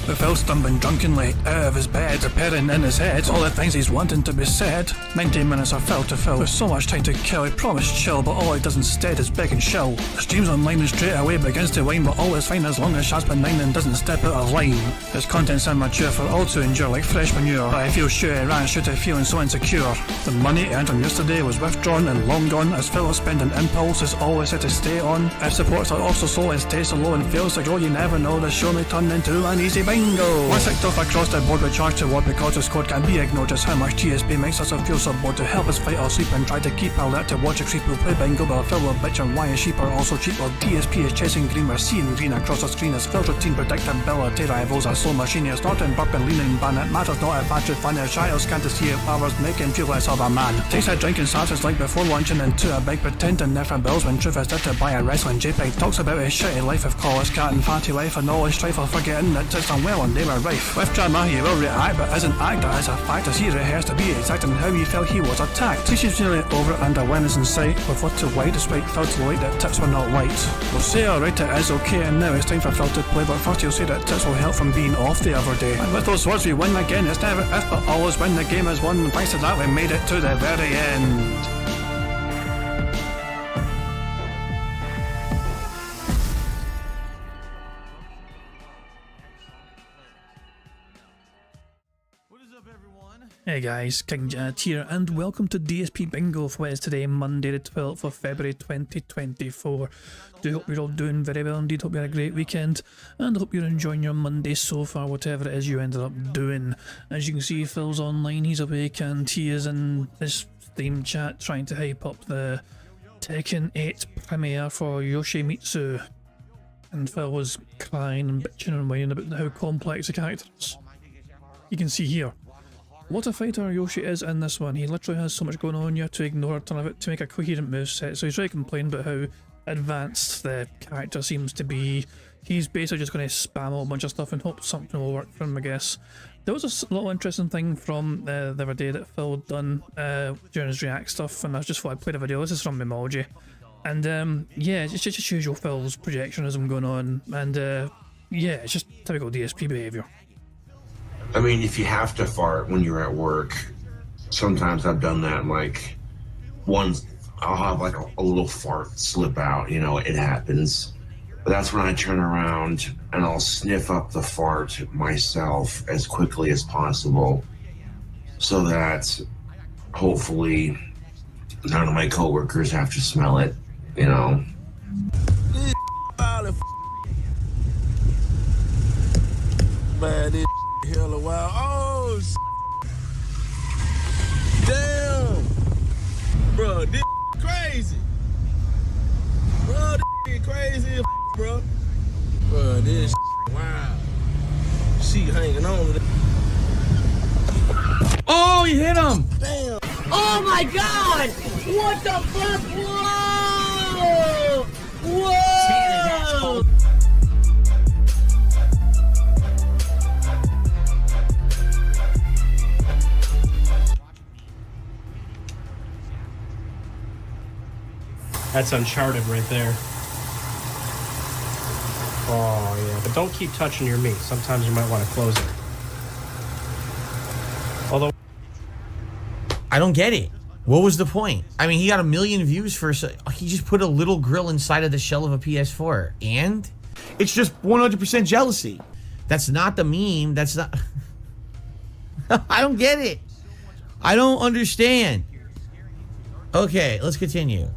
With Phil stumbling drunkenly out of his bed, appearing in his head all the things he's wanting to be said. 19 minutes of Phil to Phil, with so much time to kill. He promised chill, but all he does instead is beg and show. The streams online and straight away begins to whine, but all is fine as long as Shad's benign and doesn't step out of line. His content's immature for all to endure like fresh manure, but I feel sure he ran should have feeling so insecure. The money he earned on yesterday was withdrawn and long gone, as Phil was spending impulse is always had to stay on. If supports are also slow and stays so low and fails to grow, you never know, the show may turn into an easy bingo. Once kicked off across the board with charge to what because his code can be ignored, just how much DSP makes us feel so bored. To help us fight or sleep and try to keep alert to watch a creep who play bingo, while Phil will bitch on why his sheep are also cheap, while DSP is chasing green. We're seeing green across the screen as Phil's routine predictability rivals a slow machine. He's not in burping, leaning ban. It matters not if battery fun, his child can't see it powers make him feel less of a man. Takes a drink and starts his like before lunching into a big pretending there for bills when truth is there to buy a wrestling JPEG. Talks about his shitty life of college cat and fatty wife and all his strife while forgetting that it's unwell and they were rife. With drama he will react but isn't actor as a fact as he rehearsed to be exact in how he felt he was attacked. Teaches nearly over and a win is in sight with what to white despite Phil to light that tips were not white. We'll say alright it is okay and now it's time for Phil to play, but first you'll say that tips will help from being off the other day. And with those words we win again. It's never if but always when the game is won. Thanks to that we made it to the very end. Hey guys, King Janet here and welcome to DSP Bingo for what is today, Monday the 12th of February 2024. Do hope you're all doing very well indeed, hope you had a great weekend and hope you're enjoying your Monday so far, whatever it is you ended up doing. As you can see, Phil's online, he's awake and he is in this Steam chat trying to hype up the Tekken 8 premiere for Yoshimitsu. And Phil was crying and bitching and whining about how complex the character is. You can see here what a fighter Yoshi is in this one. He literally has so much going on, you have to ignore a ton of it to make a coherent moveset. So he's really complaining about how advanced the character seems to be. He's basically just going to spam a whole bunch of stuff and hope something will work for him, I guess. There was a little interesting thing from the other day that Phil done during his React stuff, and I just thought I'd play the video. This is from Memoji. And yeah, it's just usual Phil's projectionism going on, and yeah, it's just typical DSP behaviour. I mean, if you have to fart when you're at work, sometimes I've done that. Like, I'll have like a little fart slip out, you know, it happens. But that's when I turn around and I'll sniff up the fart myself as quickly as possible so that hopefully none of my coworkers have to smell it, you know. Hella wild. Oh, damn, bro, this crazy, bro, this crazy, bro, this wow, she hanging on to that. Oh, you hit him! Damn. Oh my God! What the fuck? Whoa! Whoa! That's Uncharted right there. Oh, yeah. But don't keep touching your meat. Sometimes you might want to close it. Although... I don't get it. What was the point? I mean, he got 1 million views for... He just put a little grill inside of the shell of a PS4. And? It's just 100% jealousy. That's not the meme. That's not... I don't get it. I don't understand. Okay, let's continue.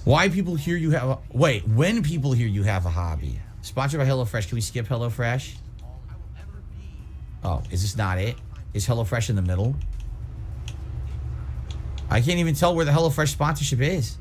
Why people hear you have a... Wait, when people hear you have a hobby. Sponsored by HelloFresh. Can we skip HelloFresh? Oh, is this not it? Is HelloFresh in the middle? I can't even tell where the HelloFresh sponsorship is.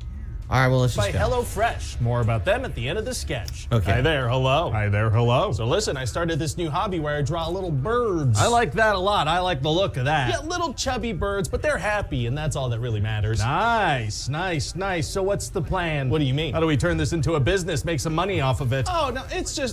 All right, well, let's just go. By HelloFresh. More about them at the end of the sketch. Okay. Hi there, hello. Hi there, hello. So listen, I started this new hobby where I draw little birds. I like that a lot. I like the look of that. Yeah, little chubby birds, but they're happy, and that's all that really matters. Nice, nice, nice. So what's the plan? What do you mean? How do we turn this into a business, make some money off of it? Oh, no,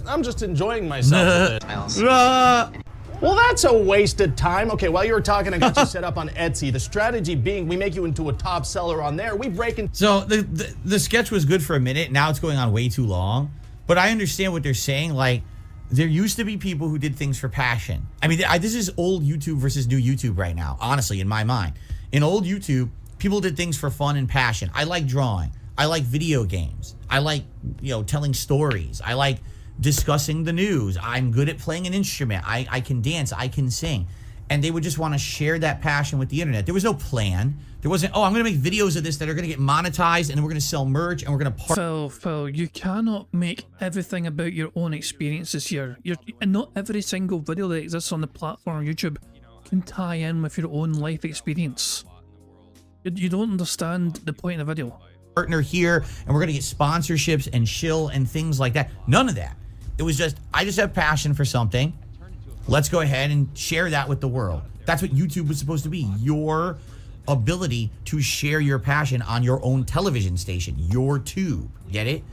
I'm just enjoying myself with it. Well, that's a wasted time. Okay, while you were talking, I got you set up on Etsy. The strategy being we make you into a top seller on there. We break in. So the sketch was good for a minute. Now it's going on way too long. But I understand what they're saying. Like, There used to be people who did things for passion. I mean, this is old YouTube versus new YouTube right now, honestly, in my mind. In old YouTube, people did things for fun and passion. I like drawing. I like video games. I like, telling stories. I like discussing the news. I'm good at playing an instrument. I can dance. I can sing. And they would just want to share that passion with the internet. There was no plan. There wasn't, I'm going to make videos of this that are going to get monetized, and then we're going to sell merch, and we're going to... Phil, you cannot make everything about your own experiences here. And not every single video that exists on the platform on YouTube can tie in with your own life experience. You don't understand the point of the video. Partner here, and we're going to get sponsorships and shill and things like that. None of that. It was just, I just have passion for something. Let's go ahead and share that with the world. That's what YouTube was supposed to be. Your ability to share your passion on your own television station, your tube. Get it?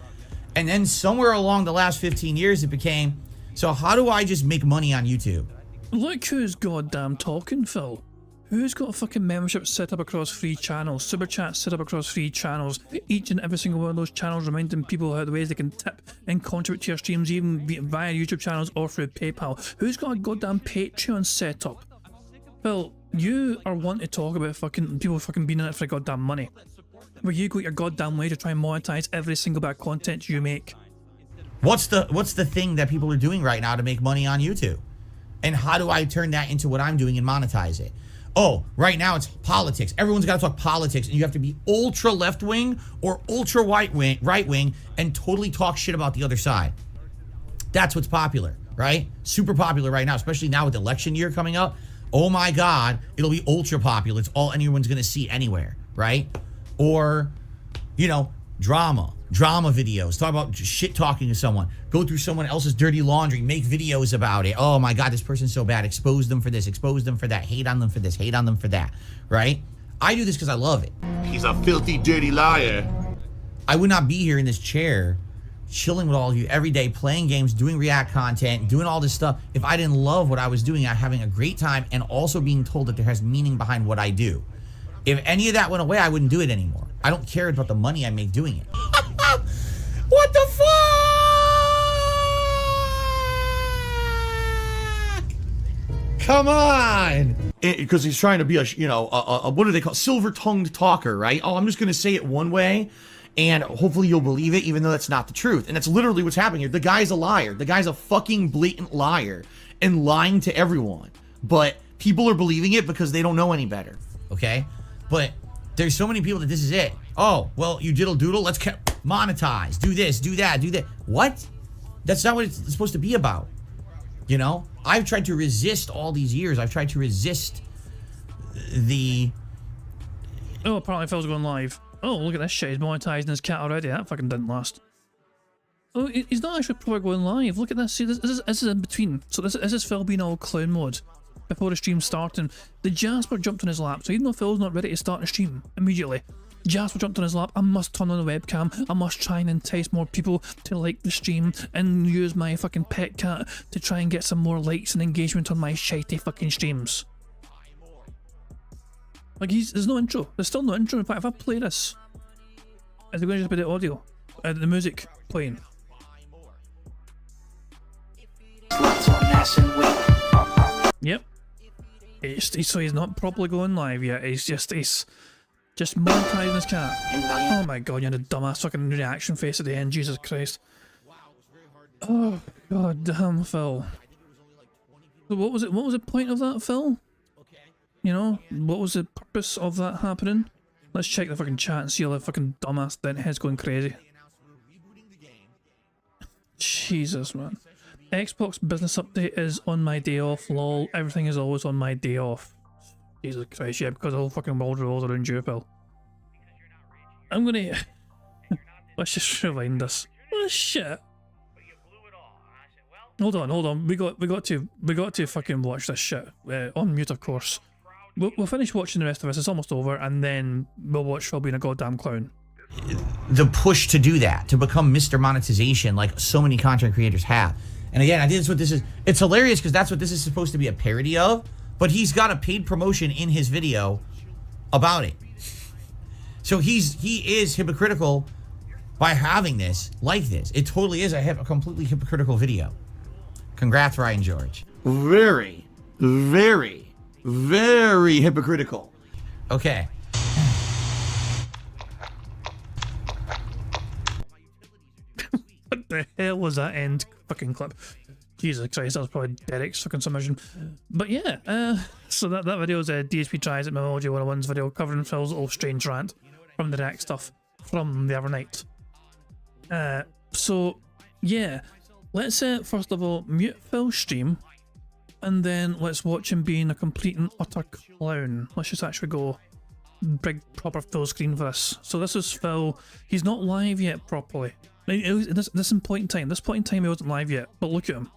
And then somewhere along the last 15 years, it became, so how do I just make money on YouTube? Look who's goddamn talking, Phil. Who's got a fucking membership set up across 3 channels, super chats set up across 3 channels, each and every single one of those channels reminding people how the ways they can tip and contribute to your streams, even via YouTube channels or through PayPal. Who's got a goddamn Patreon set up? Phil, you are one to talk about fucking people fucking being in it for goddamn money, where you go your goddamn way to try and monetize every single bit of content you make. What's the thing that people are doing right now to make money on YouTube? And how do I turn that into what I'm doing and monetize it? Oh, right now it's politics. Everyone's got to talk politics, and you have to be ultra left-wing or ultra right-wing and totally talk shit about the other side. That's what's popular, right? Super popular right now, especially now with the election year coming up. Oh my God, it'll be ultra popular. It's all anyone's going to see anywhere, right? Or, drama videos. Talk about shit talking to someone. Go through someone else's dirty laundry. Make videos about it. Oh my God, this person's so bad. Expose them for this. Expose them for that. Hate on them for this. Hate on them for that. Right? I do this because I love it. He's a filthy, dirty liar. I would not be here in this chair chilling with all of you every day, playing games, doing React content, doing all this stuff, if I didn't love what I was doing and having a great time, and also being told that there has meaning behind what I do. If any of that went away, I wouldn't do it anymore. I don't care about the money I make doing it. What the fuck? Come on. Because he's trying to be a what do they call, silver-tongued talker, right? Oh, I'm just going to say it one way, and hopefully you'll believe it, even though that's not the truth. And that's literally what's happening here. The guy's a liar. The guy's a fucking blatant liar and lying to everyone. But people are believing it because they don't know any better. Okay? But there's so many people that this is it. Oh, well, you diddle doodle, let's monetize. Do this, do that, do that. What? That's not what it's supposed to be about. I've tried to resist all these years. I've tried to resist the... Oh, apparently Phil's going live. Oh, look at this shit. He's monetizing his cat already. That fucking didn't last. Oh, he's not actually probably going live. Look at this. See, this is in between. So this is Phil being all clown mode before the stream starting. The Jasper jumped on his lap. So even though Phil's not ready to start the stream immediately, Jasper jumped on his lap. I must turn on the webcam. I must try and entice more people to like the stream and use my fucking pet cat to try and get some more likes and engagement on my shitey fucking streams. Like, there's no intro. There's still no intro. In fact, if I play this, is it going to just be the audio? The music playing? Yep. So he's not properly going live yet. He's just monetizing his cat. Oh my God, you had a dumbass fucking reaction face at the end. Jesus Christ. Oh God damn, Phil. So what was it? What was the point of that, Phil? What was the purpose of that happening? Let's check the fucking chat and see all the fucking dumbass dent heads going crazy. Jesus, man. Xbox business update is on my day off, lol. Everything is always on my day off. Jesus Christ, yeah, because the whole fucking world revolves around you, Phil. I'm gonna... Let's just rewind this. What the shit? Hold on. We got to fucking watch this shit. On mute, of course. We'll finish watching the rest of this. It's almost over, and then we'll watch Phil being a goddamn clown. The push to do that, to become Mr. Monetization, like so many content creators have. And again, I think that's what this is. It's hilarious because that's what this is supposed to be a parody of, but he's got a paid promotion in his video about it. So he is hypocritical by having this like this. It totally is a completely hypocritical video. Congrats, Ryan George. Very, very, very hypocritical. Okay. What the hell was that end fucking clip? Jesus Christ, that was probably Derek's fucking submission. But yeah, so that video is DSP Tries It Memoji 101's video covering Phil's little strange rant from the React stuff from the other night. So yeah, let's first of all mute Phil's stream, and then let's watch him being a complete and utter clown. Let's just actually go big proper full screen for this. So this is Phil. He's not live yet properly. This point in time he wasn't live yet, but look at him.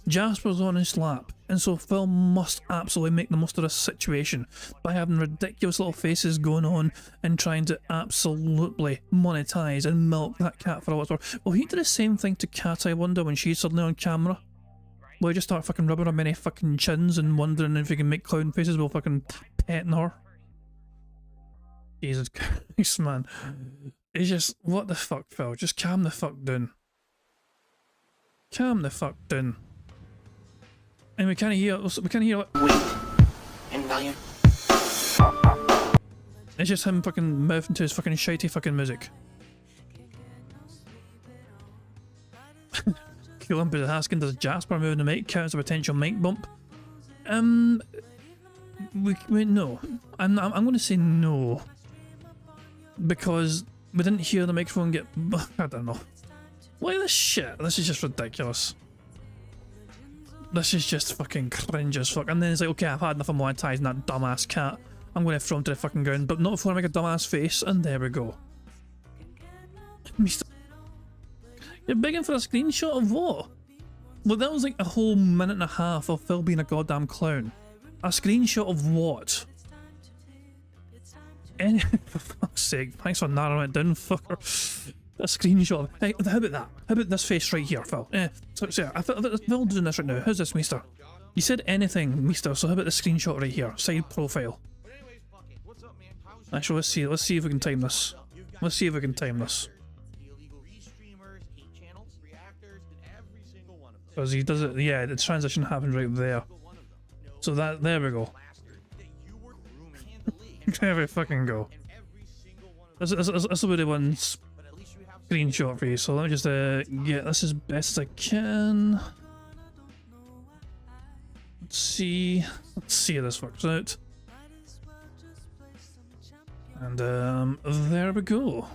Jasper's on his lap, and so Phil must absolutely make the most of this situation by having ridiculous little faces going on and trying to absolutely monetize and milk that cat for all it's worth. Well, he did the same thing to Cat, I wonder, when she's suddenly on camera. Well, he just start fucking rubbing her many fucking chins and wondering if he can make clown faces while fucking petting her. Jesus Christ, man. It's just, what the fuck, Phil? Just calm the fuck down. Calm the fuck down. And we can't hear what. In volume. It's just him fucking mouthing to his fucking shitey fucking music. Olympus is asking, does Jasper moving the mic count as a potential mic bump? Wait, no. I'm going to say no. Because we didn't hear the microphone get... I don't know. Look at this shit. This is just ridiculous. This is just fucking cringe as fuck. And then it's like, okay, I've had enough of monetizing that dumbass cat. I'm going to throw him to the fucking ground, but not before I make a dumbass face. And there we go. You're begging for a screenshot of what? Well, that was like a whole minute and a half of Phil being a goddamn clown. A screenshot of what? For fuck's sake, thanks for narrowing it down, fucker. A screenshot. Hey, how about that? How about this face right here, Phil? So Phil doing this right now. How's this, Mister? You said anything, Mister, so how about the screenshot right here? Side profile. Actually, let's see if we can time this. Let's see if we can time this. Because he does it, yeah, the transition happened right there. So there we go. There we fucking go. This will be the one screenshot for you, so let me just get this as best as I can. Let's see how this works out. And there we go.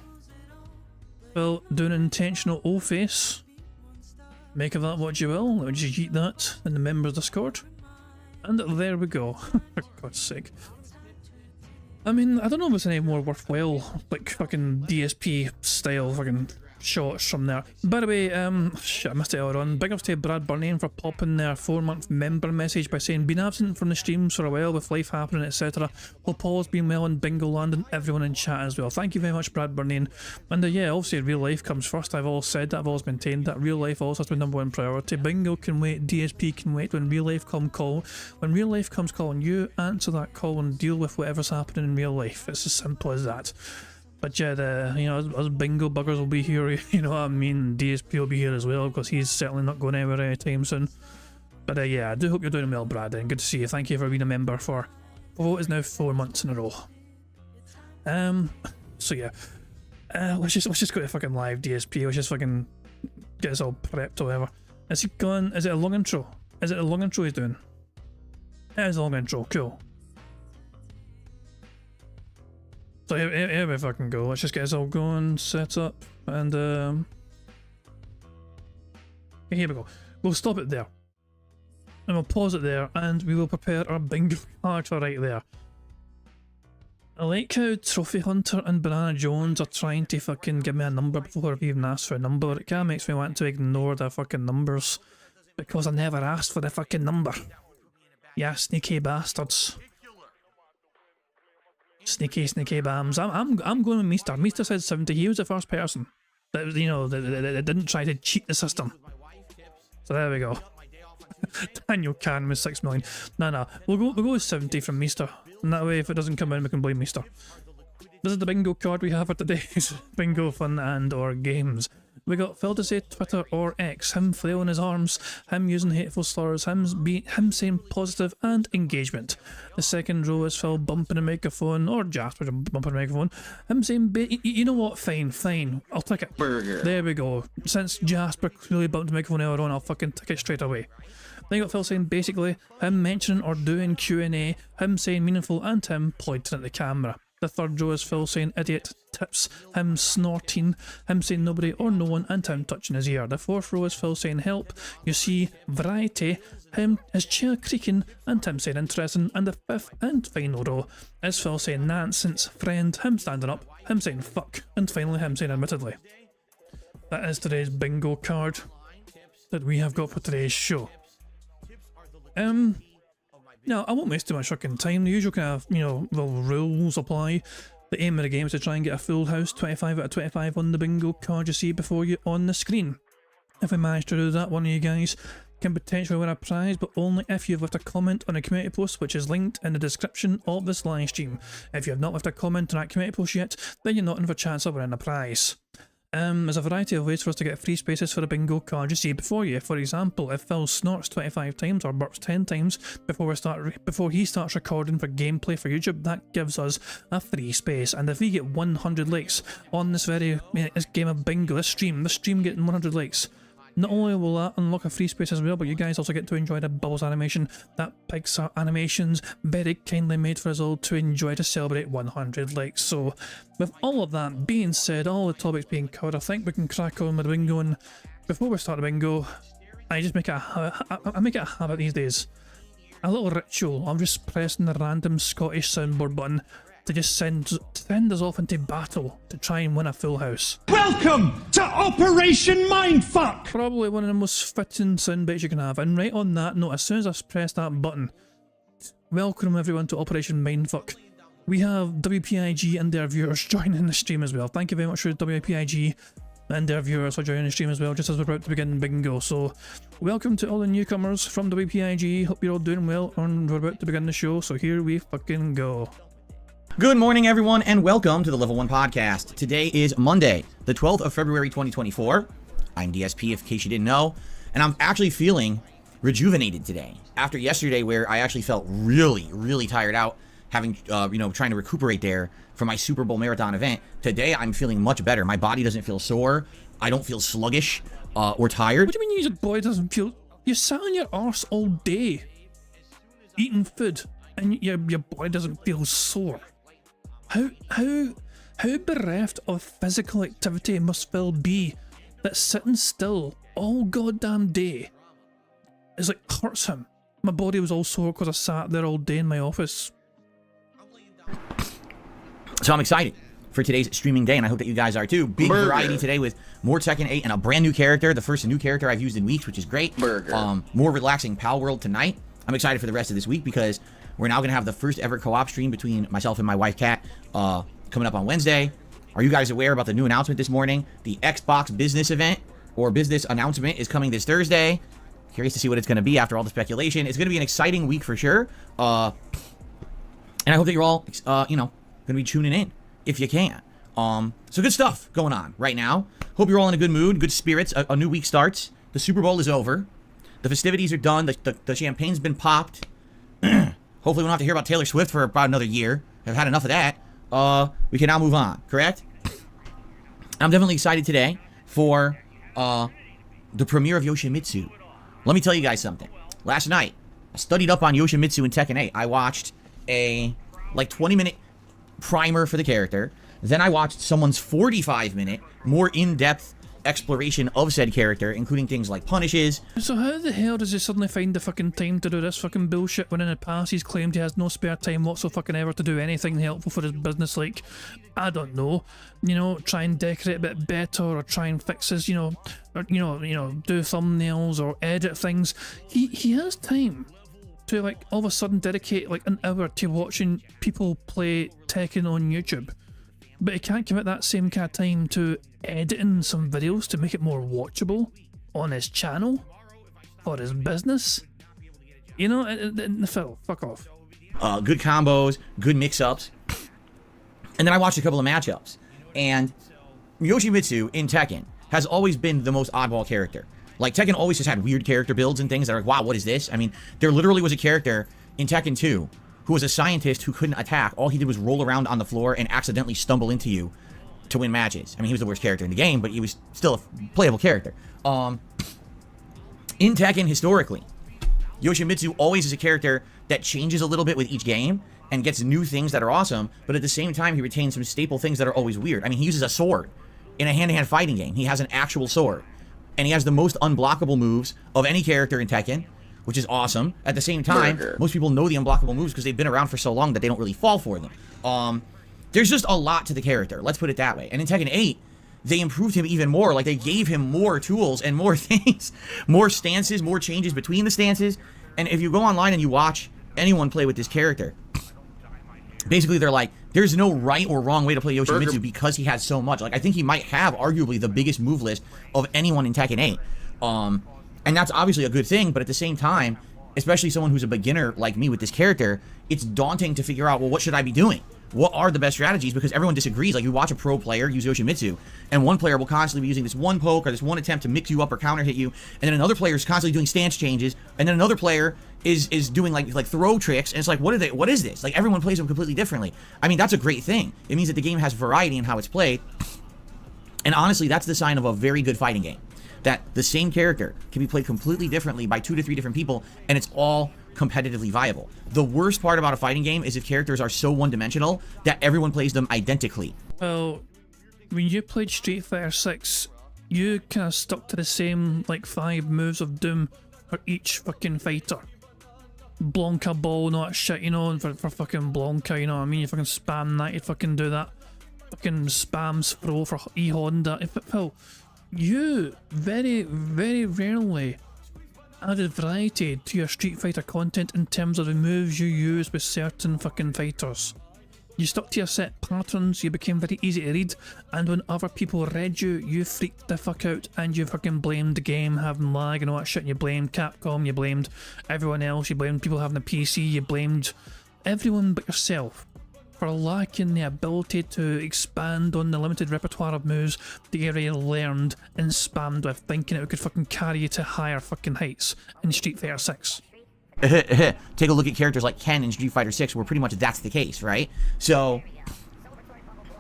Phil doing an intentional O face. Make of that what you will. Let me just yeet that in the members Discord. And there we go. For God's sake. I mean, I don't know if there's any more worthwhile, like, fucking DSP style fucking shots from there. By the way, shit, I missed it earlier on. Big ups to Brad Burney for popping their 4-month member message by saying, been absent from the streams for a while with life happening, etc. Hope Paul's been well in Bingo Land and everyone in chat as well. Thank you very much, Brad Burney. And yeah, obviously real life comes first. I've always said that, I've always maintained that. Real life also has been #1 priority. Bingo can wait, DSP can wait. When real life comes calling, you answer that call and deal with whatever's happening in real life. It's as simple as that. But yeah, us bingo buggers will be here, you know what I mean? DSP will be here as well, because he's certainly not going anywhere anytime soon. But yeah, I do hope you're doing well, Brad, and good to see you. Thank you for being a member for what is now 4 months in a row. So yeah, let's just go to fucking live DSP. Let's just fucking get us all prepped or whatever. Is he going? Is it a long intro? Is it a long intro he's doing? It is a long intro. Cool. So here we fucking go. Let's just get us all going, set up, and here we go. We'll stop it there. And we'll pause it there, and we will prepare our bingo character right there. I like how Trophy Hunter and Banana Jones are trying to fucking give me a number before I've even asked for a number. It kinda makes me want to ignore their fucking numbers, because I never asked for the fucking number. Yeah, sneaky bastards. Sneaky bams. I'm going with Meester. Meester said 70. He was the first person that, you know, that didn't try to cheat the system. So there we go. Daniel Can with 6 million. No. We'll go with 70 from Meester. And that way, if it doesn't come in, we can blame Meester. This is the bingo card we have for today's bingo fun and or games. We got Phil to say Twitter or X, him flailing his arms, him using hateful slurs, him saying positive and engagement. The second row is Phil bumping a microphone, or Jasper bumping a microphone, him saying, you know what, fine, I'll tick it. Burger. There we go. Since Jasper clearly bumped a microphone earlier on, I'll fucking tick it straight away. Then you got Phil saying basically, him mentioning or doing Q&A, him saying meaningful, and him pointing at the camera. The third row is Phil saying idiot, tips, him snorting, him saying nobody or no one, and him touching his ear. The fourth row is Phil saying help, you see, variety, him, his chair creaking, and him saying interesting. And the fifth and final row is Phil saying nonsense, friend, him standing up, him saying fuck, and finally him saying admittedly. That is today's bingo card that we have got for today's show. Now, I won't waste too much fucking time. The usual kind of, the rules apply. The aim of the game is to try and get a full house, 25 out of 25 on the bingo card you see before you on the screen. If we manage to do that, one of you guys can potentially win a prize, but only if you've left a comment on a community post, which is linked in the description of this live stream. If you have not left a comment on that community post yet, then you're not in for a chance of winning a prize. There's a variety of ways for us to get free spaces for a bingo card you see before you. For example, if Phil snorts 25 times or burps 10 times before he starts recording for gameplay for YouTube, that gives us a free space. And if we get 100 likes on this game of bingo, this stream getting 100 likes, not only will that unlock a free space as well, but you guys also get to enjoy the Bubbles animation, that Pixar animations very kindly made for us all to enjoy to celebrate 100 likes. So, with all of that being said, all the topics being covered, I think we can crack on with the bingo. And before we start the bingo, I just make it a habit these days. A little ritual. I'm just pressing the random Scottish soundboard button to just send us off into battle to try and win a full house. Welcome to Operation Mindfuck! Probably one of the most fitting sound bites you can have. And right on that note, as soon as I press that button, welcome everyone to Operation Mindfuck. We have WPIG and their viewers joining the stream as well. Thank you very much for WPIG and their viewers for joining the stream as well, just as we're about to begin bingo. So, welcome to all the newcomers from WPIG. Hope you're all doing well, and we're about to begin the show, so here we fucking go. Good morning, everyone, and welcome to the Level 1 Podcast. Today is Monday, the 12th of February, 2024. I'm DSP, in case you didn't know, and I'm actually feeling rejuvenated today. After yesterday, where I actually felt really tired out, having, trying to recuperate there for my Super Bowl marathon event, today I'm feeling much better. My body doesn't feel sore. I don't feel sluggish or tired. What do you mean your body doesn't feel... You sat on your arse all day, eating food, and your body doesn't feel sore. How bereft of physical activity must Phil be that sitting still all goddamn day is like hurts him? My body was all sore because I sat there all day in my office. So I'm excited for today's streaming day, and I hope that you guys are too. Big variety today with more Tekken 8 and a brand new character, the first new character I've used in weeks, which is great. More relaxing Pal World tonight. I'm excited for the rest of this week because we're now going to have the first ever co-op stream between myself and my wife, Kat, coming up on Wednesday. Are you guys aware about the new announcement this morning? The Xbox business event or business announcement is coming this Thursday. Curious to see what it's going to be after all the speculation. It's going to be an exciting week for sure. And I hope that you're all, going to be tuning in if you can. So good stuff going on right now. Hope you're all in a good mood, good spirits. A new week starts. The Super Bowl is over. The festivities are done. The champagne's been popped. Hopefully we don't have to hear about Taylor Swift for about another year. I've had enough of that. We can now move on, correct? I'm definitely excited today for the premiere of Yoshimitsu. Let me tell you guys something. Last night, I studied up on Yoshimitsu in Tekken 8. I watched a 20-minute primer for the character. Then I watched someone's 45-minute, more in-depth exploration of said character, including things like punishes. So how the hell does he suddenly find the fucking time to do this fucking bullshit when in the past he's claimed he has no spare time whatsoever to do anything helpful for his business, like, I don't know, try and decorate a bit better or try and fix his, do thumbnails or edit things. He has time to all of a sudden dedicate an hour to watching people play Tekken on YouTube. But he can't commit that same kind of time to editing some videos to make it more watchable on his channel for his business. Phil, fuck off. Good combos, good mix-ups. And then I watched a couple of matchups. And Yoshimitsu in Tekken has always been the most oddball character. Like, Tekken always just had weird character builds and things that are like, wow, what is this? I mean, there literally was a character in Tekken 2 who was a scientist who couldn't attack. All he did was roll around on the floor and accidentally stumble into you to win matches. I mean, he was the worst character in the game, but he was still a playable character. In Tekken, historically, Yoshimitsu always is a character that changes a little bit with each game and gets new things that are awesome, but at the same time, he retains some staple things that are always weird. I mean, he uses a sword in a hand-to-hand fighting game. He has an actual sword, and he has the most unblockable moves of any character in Tekken, which is awesome. At the same time, most people know the unblockable moves because they've been around for so long that they don't really fall for them. There's just a lot to the character, let's put it that way. And in Tekken 8, they improved him even more. Like, they gave him more tools and more things, more stances, more changes between the stances. And if you go online and you watch anyone play with this character, basically they're like, there's no right or wrong way to play Yoshimitsu because he has so much. Like, I think he might have arguably the biggest move list of anyone in Tekken 8. And that's obviously a good thing, but at the same time, especially someone who's a beginner like me with this character, it's daunting to figure out, well, what should I be doing? What are the best strategies? Because everyone disagrees. Like, you watch a pro player use Yoshimitsu, and one player will constantly be using this one poke or this one attempt to mix you up or counter hit you, and then another player is constantly doing stance changes, and then another player is doing like throw tricks, and it's like, what is this? Like, everyone plays them completely differently. I mean, that's a great thing. It means that the game has variety in how it's played, and honestly, that's the sign of a very good fighting game. That the same character can be played completely differently by 2 to 3 different people, and it's all competitively viable. The worst part about a fighting game is if characters are so one-dimensional that everyone plays them identically. Well, when you played Street Fighter 6, you kind of stuck to the same, like, 5 moves of Doom for each fucking fighter. Blanca ball and all that shit, you know, and for fucking Blanca, you know what I mean? You fucking spam that, you fucking do that. Fucking spams throw for E-Honda. Well, you very, very rarely added variety to your Street Fighter content in terms of the moves you use with certain fucking fighters. You stuck to your set patterns, you became very easy to read, and when other people read you, you freaked the fuck out and you fucking blamed the game having lag and all that shit. You blamed Capcom, you blamed everyone else, you blamed people having a PC, you blamed everyone but yourself for lacking the ability to expand on the limited repertoire of moves that you already learned and spammed with, thinking it could fucking carry you to higher fucking heights in Street Fighter 6. Take a look at characters like Ken in Street Fighter 6, where pretty much that's the case, right? So,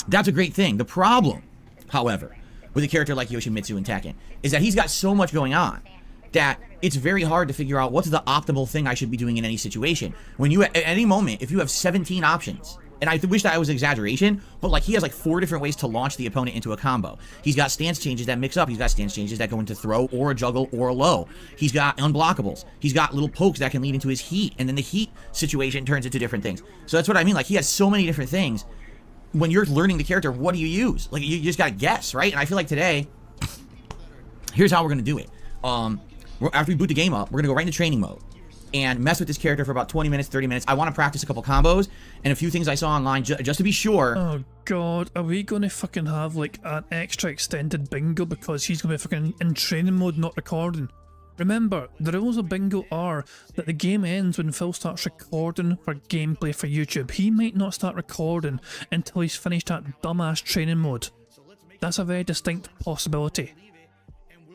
that's a great thing. The problem, however, with a character like Yoshimitsu in Tekken, is that he's got so much going on that it's very hard to figure out what's the optimal thing I should be doing in any situation. When you, at any moment, if you have 17 options, and I wish that was an exaggeration, but like, he has like 4 different ways to launch the opponent into a combo. He's got stance changes that mix up. He's got stance changes that go into throw or a juggle or a low. He's got unblockables. He's got little pokes that can lead into his heat, and then the heat situation turns into different things. So that's what I mean. Like, he has so many different things. When you're learning the character, what do you use? Like, you just gotta guess, right? And I feel like today, here's how we're gonna do it. After we boot the game up, we're gonna go right into training mode and mess with this character for about 20 minutes, 30 minutes. I want to practice a couple combos and a few things I saw online just to be sure. Oh god, are we gonna fucking have like an extra extended bingo because he's gonna be fucking in training mode, not recording? Remember, the rules of bingo are that the game ends when Phil starts recording for gameplay for YouTube. He might not start recording until he's finished that dumbass training mode. That's a very distinct possibility.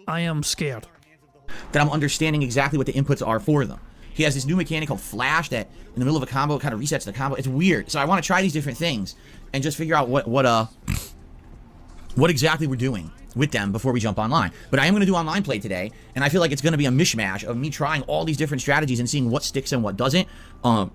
I am scared that I'm understanding exactly what the inputs are for them. He has this new mechanic called Flash that in the middle of a combo kind of resets the combo. It's weird. So I want to try these different things and just figure out what exactly we're doing with them before we jump online. But I am going to do online play today, and I feel like it's going to be a mishmash of me trying all these different strategies and seeing what sticks and what doesn't. I'm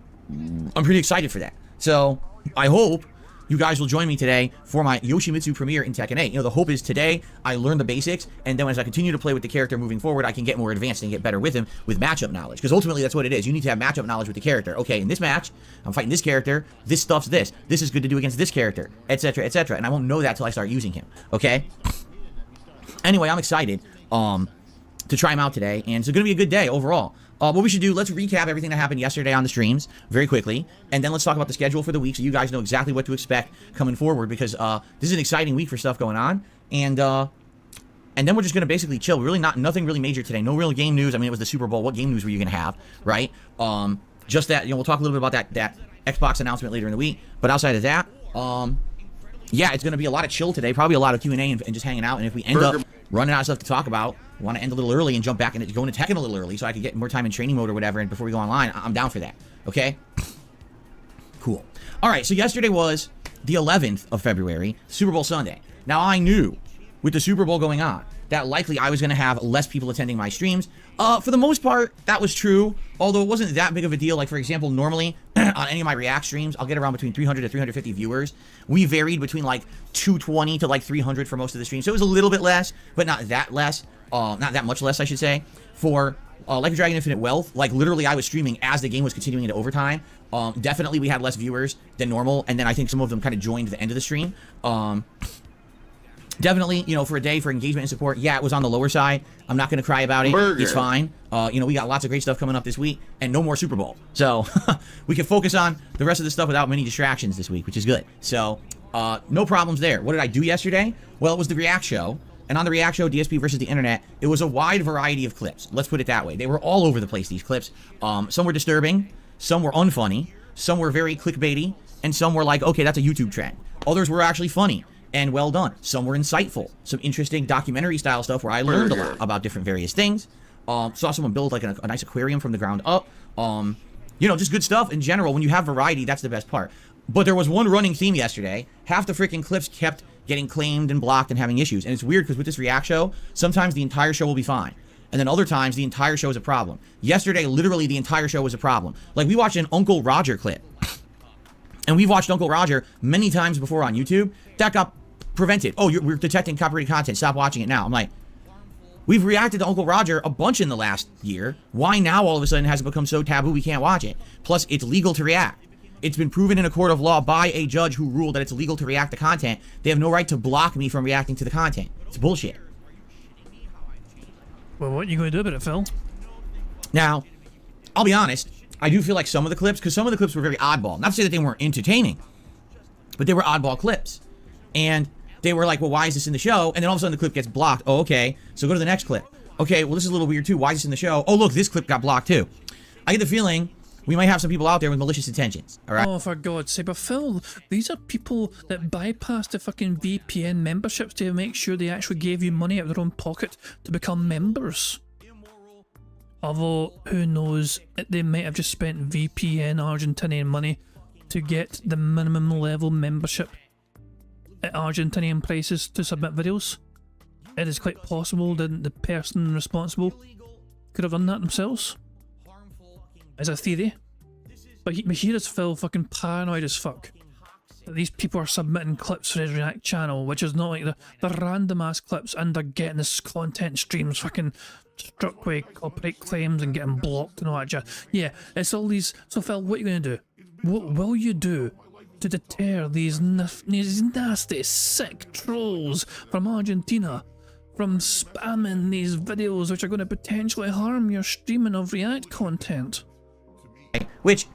pretty excited for that. So I hope you guys will join me today for my Yoshimitsu premiere in Tekken 8. You know, the hope is today I learn the basics, and then as I continue to play with the character moving forward, I can get more advanced and get better with him with matchup knowledge. Because ultimately, that's what it is. You need to have matchup knowledge with the character. Okay, in this match, I'm fighting this character. This stuff's this. This is good to do against this character, etc., etc. And I won't know that till I start using him. Okay? Anyway, I'm excited to try him out today, and it's going to be a good day overall. What we should do, let's recap everything that happened yesterday on the streams very quickly, and then let's talk about the schedule for the week so you guys know exactly what to expect coming forward, because this is an exciting week for stuff going on, and then we're just going to basically chill. Really nothing really major today. No real game news. I mean, it was the Super Bowl. What game news were you going to have, right? Just that, you know, we'll talk a little bit about that Xbox announcement later in the week, but outside of that, yeah, it's going to be a lot of chill today, probably a lot of Q&A and just hanging out, and if we end up running out of stuff to talk about. Want to end a little early and jump back and go into tech a little early so I could get more time in training mode or whatever. And before we go online, I'm down for that. Okay? Cool. All right, so yesterday was the 11th of February, Super Bowl Sunday. Now, I knew with the Super Bowl going on that likely I was going to have less people attending my streams. For the most part, that was true, although it wasn't that big of a deal. Like, for example, normally on any of my React streams, I'll get around between 300 to 350 viewers. We varied between like 220 to like 300 for most of the streams. So it was a little bit less, but not that less. Not that much less, I should say. For Like a Dragon Infinite Wealth, like literally I was streaming as the game was continuing into overtime. Definitely we had less viewers than normal, and then I think some of them kind of joined the end of the stream. Definitely, you know, for a day for engagement and support, yeah, it was on the lower side. I'm not going to cry about it. It's fine. You know, we got lots of great stuff coming up this week, and no more Super Bowl. So, we can focus on the rest of the stuff without many distractions this week, which is good. So, no problems there. What did I do yesterday? Well, it was the React show. And on the React show, DSP versus the internet, it was a wide variety of clips. Let's put it that way. They were all over the place, these clips. Some were disturbing, some were unfunny, some were very clickbaity, and some were like, okay, that's a YouTube trend. Others were actually funny and well done. Some were insightful, some interesting documentary style stuff where I learned a lot about different various things. Saw someone build like a nice aquarium from the ground up. You know, just good stuff in general. When you have variety, that's the best part. But there was one running theme yesterday. Half the freaking clips kept getting claimed and blocked and having issues. And it's weird because with this React show, sometimes the entire show will be fine. And then other times, the entire show is a problem. Yesterday, literally, the entire show was a problem. Like, we watched an Uncle Roger clip. And we've watched Uncle Roger many times before on YouTube. That got prevented. Oh, we're detecting copyrighted content. Stop watching it now. I'm like, we've reacted to Uncle Roger a bunch in the last year. Why now all of a sudden has it become so taboo we can't watch it? Plus, it's legal to react. It's been proven in a court of law by a judge who ruled that it's illegal to react to content. They have no right to block me from reacting to the content. It's bullshit. Well, what are you going to do about it, Phil? Now, I'll be honest. I do feel like some of the clips, because some of the clips were very oddball. Not to say that they weren't entertaining, but they were oddball clips. And they were like, well, why is this in the show? And then all of a sudden the clip gets blocked. Oh, okay. So go to the next clip. Okay, well, this is a little weird too. Why is this in the show? Oh, look, this clip got blocked too. I get the feeling we might have some people out there with malicious intentions. All right. Oh, for God's sake, but Phil, these are people that bypassed the fucking VPN memberships to make sure they actually gave you money out of their own pocket to become members. Although, who knows, they might have just spent VPN Argentinian money to get the minimum level membership at Argentinian prices to submit videos. It is quite possible that the person responsible could have done that themselves. As a theory. But here is Phil fucking paranoid as fuck. That these people are submitting clips for his React channel, which is not like the random ass clips, and they're getting this content streams fucking struck with copyright claims and getting blocked and all that jazz. Yeah, it's all these. So Phil, what are you going to do? What will you do to deter these nasty, sick trolls from Argentina from spamming these videos which are going to potentially harm your streaming of React content? Which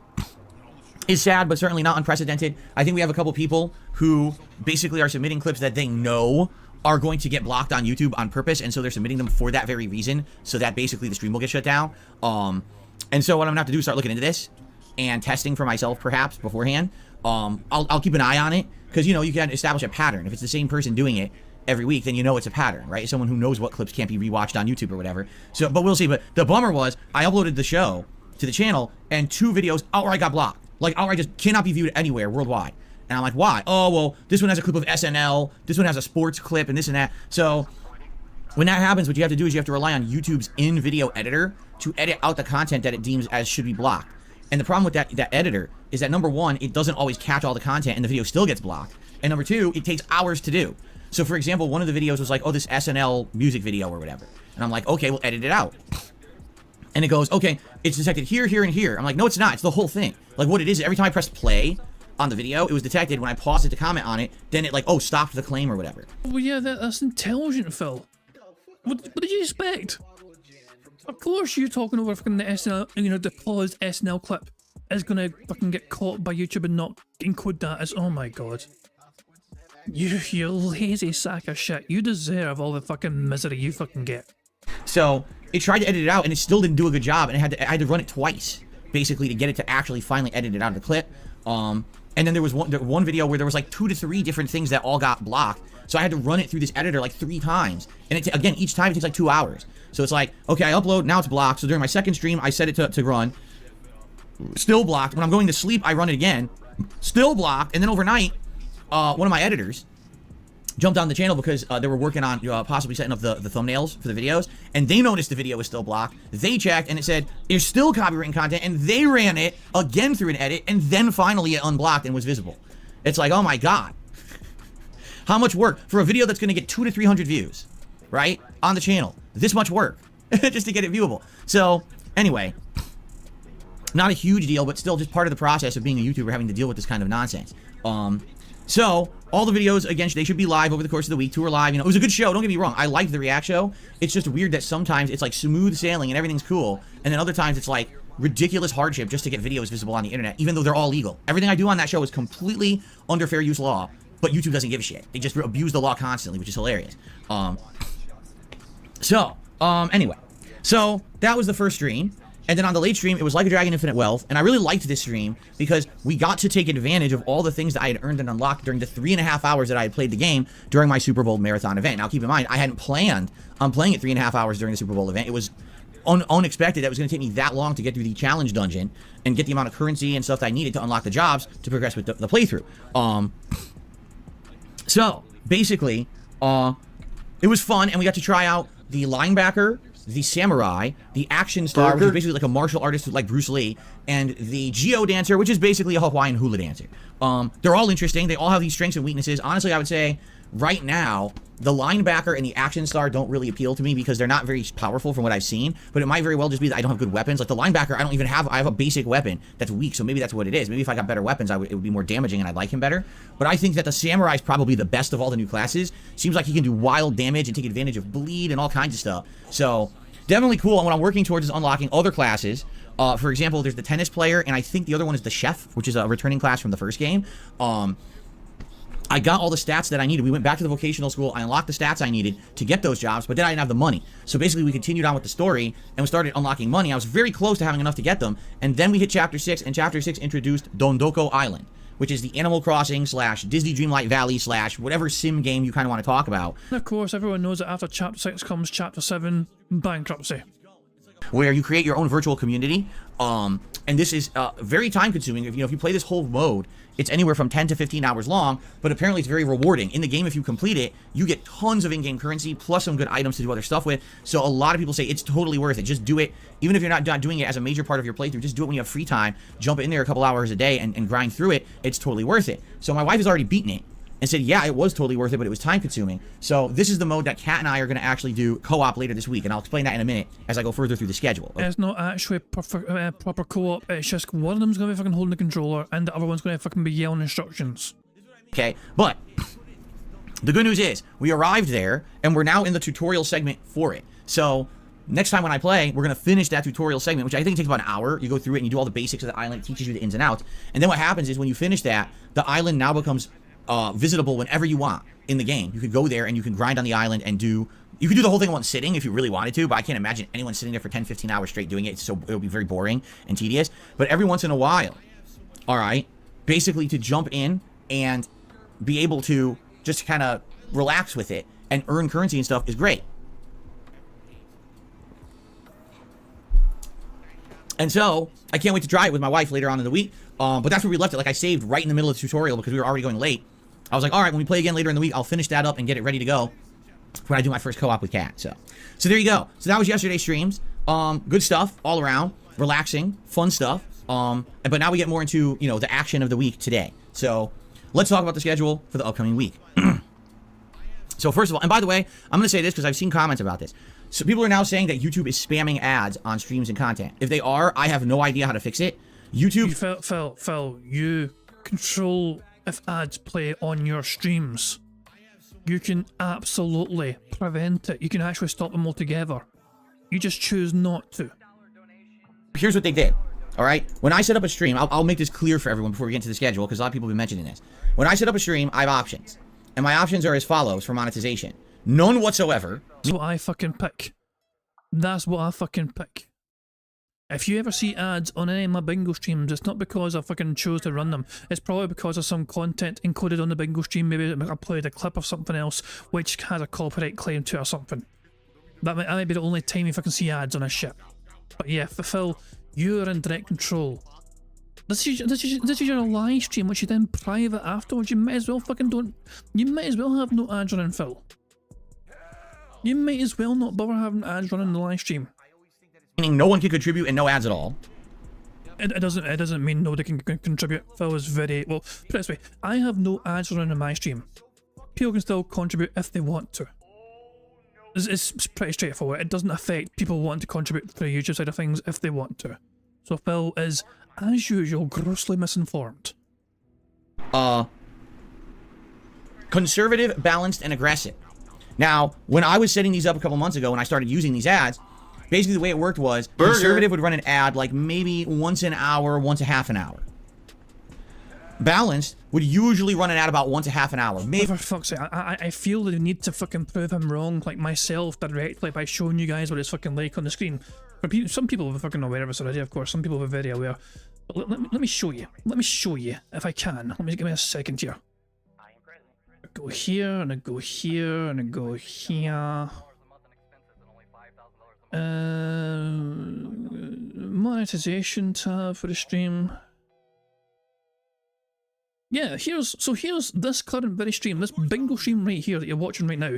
is sad, but certainly not unprecedented. I think we have a couple people who basically are submitting clips that they know are going to get blocked on YouTube on purpose, and so they're submitting them for that very reason, so that basically the stream will get shut down. And so what I'm gonna have to do is start looking into this and testing for myself, perhaps beforehand. I'll keep an eye on it, because you know you can establish a pattern. If it's the same person doing it every week, then you know it's a pattern, right? Someone who knows what clips can't be rewatched on YouTube or whatever. So, but we'll see. But the bummer was I uploaded the show to the channel, and 2 videos outright got blocked. Like, outright just cannot be viewed anywhere worldwide. And I'm like, why? Oh, well, this one has a clip of SNL, this one has a sports clip, and this and that. So, when that happens, what you have to do is you have to rely on YouTube's in-video editor to edit out the content that it deems as should be blocked. And the problem with that editor is that, number one, it doesn't always catch all the content, and the video still gets blocked. And number two, it takes hours to do. So, for example, one of the videos was like, oh, this SNL music video or whatever. And I'm like, okay, we'll edit it out. And it goes, okay, it's detected here, here, and here. I'm like, no, it's not. It's the whole thing. Like, what it is, every time I pressed play on the video, it was detected. When I paused it to comment on it, then it, like, oh, stopped the claim or whatever. Well, yeah, that's intelligent, Phil. What did you expect? Of course you're talking over fucking the SNL, you know, the paused SNL clip is gonna fucking get caught by YouTube and not encode that as, oh my god. You lazy sack of shit. You deserve all the fucking misery you fucking get. So it tried to edit it out, and it still didn't do a good job, and I had to run it twice, basically, to get it to actually finally edit it out of the clip. And then there was one video where there was like 2 to 3 different things that all got blocked. So I had to run it through this editor like 3 times. And again, each time it takes like 2 hours. So it's like, okay, I upload, now it's blocked. So during my second stream, I set it to run. Still blocked. When I'm going to sleep, I run it again. Still blocked. And then overnight, one of my editors jumped on the channel because they were working on possibly setting up the thumbnails for the videos, and they noticed the video was still blocked. They checked, and it said there's still copywritten content, and they ran it again through an edit, and then finally it unblocked and was visible. It's like, oh my god, how much work for a video that's going to get 200 to 300 views, right, on the channel? This much work just to get it viewable. So anyway, not a huge deal, but still just part of the process of being a YouTuber, having to deal with this kind of nonsense. So all the videos, again, they should be live over the course of the week. 2 are live. You know, it was a good show. Don't get me wrong. I liked the React show. It's just weird that sometimes it's like smooth sailing and everything's cool, and then other times it's like ridiculous hardship just to get videos visible on the internet, even though they're all legal. Everything I do on that show is completely under fair use law, but YouTube doesn't give a shit. They just abuse the law constantly, which is hilarious. Anyway, so that was the first stream. And then on the late stream, it was Like a Dragon Infinite Wealth, and I really liked this stream because we got to take advantage of all the things that I had earned and unlocked during the 3.5 hours that I had played the game during my Super Bowl marathon event. Now, keep in mind, I hadn't planned on playing it 3.5 hours during the Super Bowl event. It was unexpected that it was going to take me that long to get through the challenge dungeon and get the amount of currency and stuff that I needed to unlock the jobs to progress with the playthrough. So, basically, it was fun, and we got to try out the linebacker, the samurai, the action star, which is basically like a martial artist like Bruce Lee, and the Geo dancer, which is basically a Hawaiian hula dancer. They're all interesting. They all have these strengths and weaknesses. Honestly, I would say right now, the linebacker and the action star don't really appeal to me because they're not very powerful from what I've seen, but it might very well just be that I don't have good weapons. Like the linebacker, I have a basic weapon that's weak, so maybe that's what it is. Maybe if I got better weapons, it would be more damaging and I'd like him better. But I think that the samurai is probably the best of all the new classes. Seems like he can do wild damage and take advantage of bleed and all kinds of stuff. So definitely cool. And what I'm working towards is unlocking other classes. For example, there's the tennis player, and I think the other one is the chef, which is a returning class from the first game. I got all the stats that I needed. We went back to the vocational school. I unlocked the stats I needed to get those jobs, but then I didn't have the money. So basically, we continued on with the story, and we started unlocking money. I was very close to having enough to get them, and then we hit Chapter 6, and Chapter 6 introduced Dondoko Island, which is the Animal Crossing / Disney Dreamlight Valley / whatever sim game you kind of want to talk about. And of course, everyone knows that after Chapter 6 comes Chapter 7, bankruptcy. Where you create your own virtual community, and this is very time consuming. If you play this whole mode, it's anywhere from 10 to 15 hours long, but apparently it's very rewarding. In the game, if you complete it, you get tons of in-game currency, plus some good items to do other stuff with. So a lot of people say it's totally worth it. Just do it. Even if you're not doing it as a major part of your playthrough, just do it when you have free time. Jump in there a couple hours a day and grind through it. It's totally worth it. So my wife has already beaten it and said, yeah, it was totally worth it, but it was time consuming. So this is the mode that Kat and I are going to actually do co-op later this week, and I'll explain that in a minute as I go further through the schedule. It's not actually proper co-op, it's just one of them's going to be fucking holding the controller, and the other one's going to fucking be yelling instructions. Okay, but the good news is, we arrived there, and we're now in the tutorial segment for it. So next time when I play, we're going to finish that tutorial segment, which I think takes about an hour. You go through it, and you do all the basics of the island, it teaches you the ins and outs. And then what happens is, when you finish that, the island now becomes visitable whenever you want in the game. You could go there and you can grind on the island and you could do the whole thing in one sitting if you really wanted to, but I can't imagine anyone sitting there for 10-15 hours straight doing it, so it'll be very boring and tedious. But every once in a while, all right, basically to jump in and be able to just kind of relax with it and earn currency and stuff is great. And so I can't wait to try it with my wife later on in the week. But that's where we left it. Like, I saved right in the middle of the tutorial because we were already going late. I was like, all right, when we play again later in the week, I'll finish that up and get it ready to go when I do my first co-op with Kat. So there you go. So that was yesterday's streams. Good stuff all around, relaxing, fun stuff. But now we get more into, the action of the week today. So let's talk about the schedule for the upcoming week. So first of all, and by the way, I'm going to say this because I've seen comments about this. So people are now saying that YouTube is spamming ads on streams and content. If they are, I have no idea how to fix it. YouTube... Phil, you control if ads play on your streams. You can absolutely prevent it. You can actually stop them altogether. You just choose not to. Here's what they did, all right? When I set up a stream, I'll make this clear for everyone before we get into the schedule, because a lot of people have been mentioning this. When I set up a stream, I have options. And my options are as follows for monetization. None whatsoever. That's what I fucking pick. That's what I fucking pick. If you ever see ads on any of my bingo streams, it's not because I fucking chose to run them. It's probably because of some content included on the bingo stream. Maybe I played a clip of something else which has a copyright claim to it or something. That might be the only time you fucking see ads on a ship. But yeah, Phil, you're in direct control. This is your live stream, which you then private afterwards. You might as well fucking don't. You might as well have no ads running, Phil. You might as well not bother having ads running in the live stream. Meaning no one can contribute and no ads at all. It doesn't mean nobody can contribute. Phil is very well. Put it this way: I have no ads running in my stream. People can still contribute if they want to. It's pretty straightforward. It doesn't affect people wanting to contribute to the YouTube side of things if they want to. So Phil is, as usual, grossly misinformed. Conservative, balanced, and aggressive. Now, when I was setting these up a couple months ago and I started using these ads, basically the way it worked was conservative would run an ad like maybe once an hour, once a half an hour. Balanced would usually run an ad about once a half an hour. Maybe For fuck's sake, I feel the need to fucking prove him wrong, like myself, directly by showing you guys what it's fucking like on the screen. Some people are fucking aware of this already, of course. Some people are very aware. But let me show you. Let me show you, if I can. Give me a second here. I go here, and I go here, and I go here. Monetization tab for the stream. Yeah, here's this current very stream, this bingo stream right here that you're watching right now.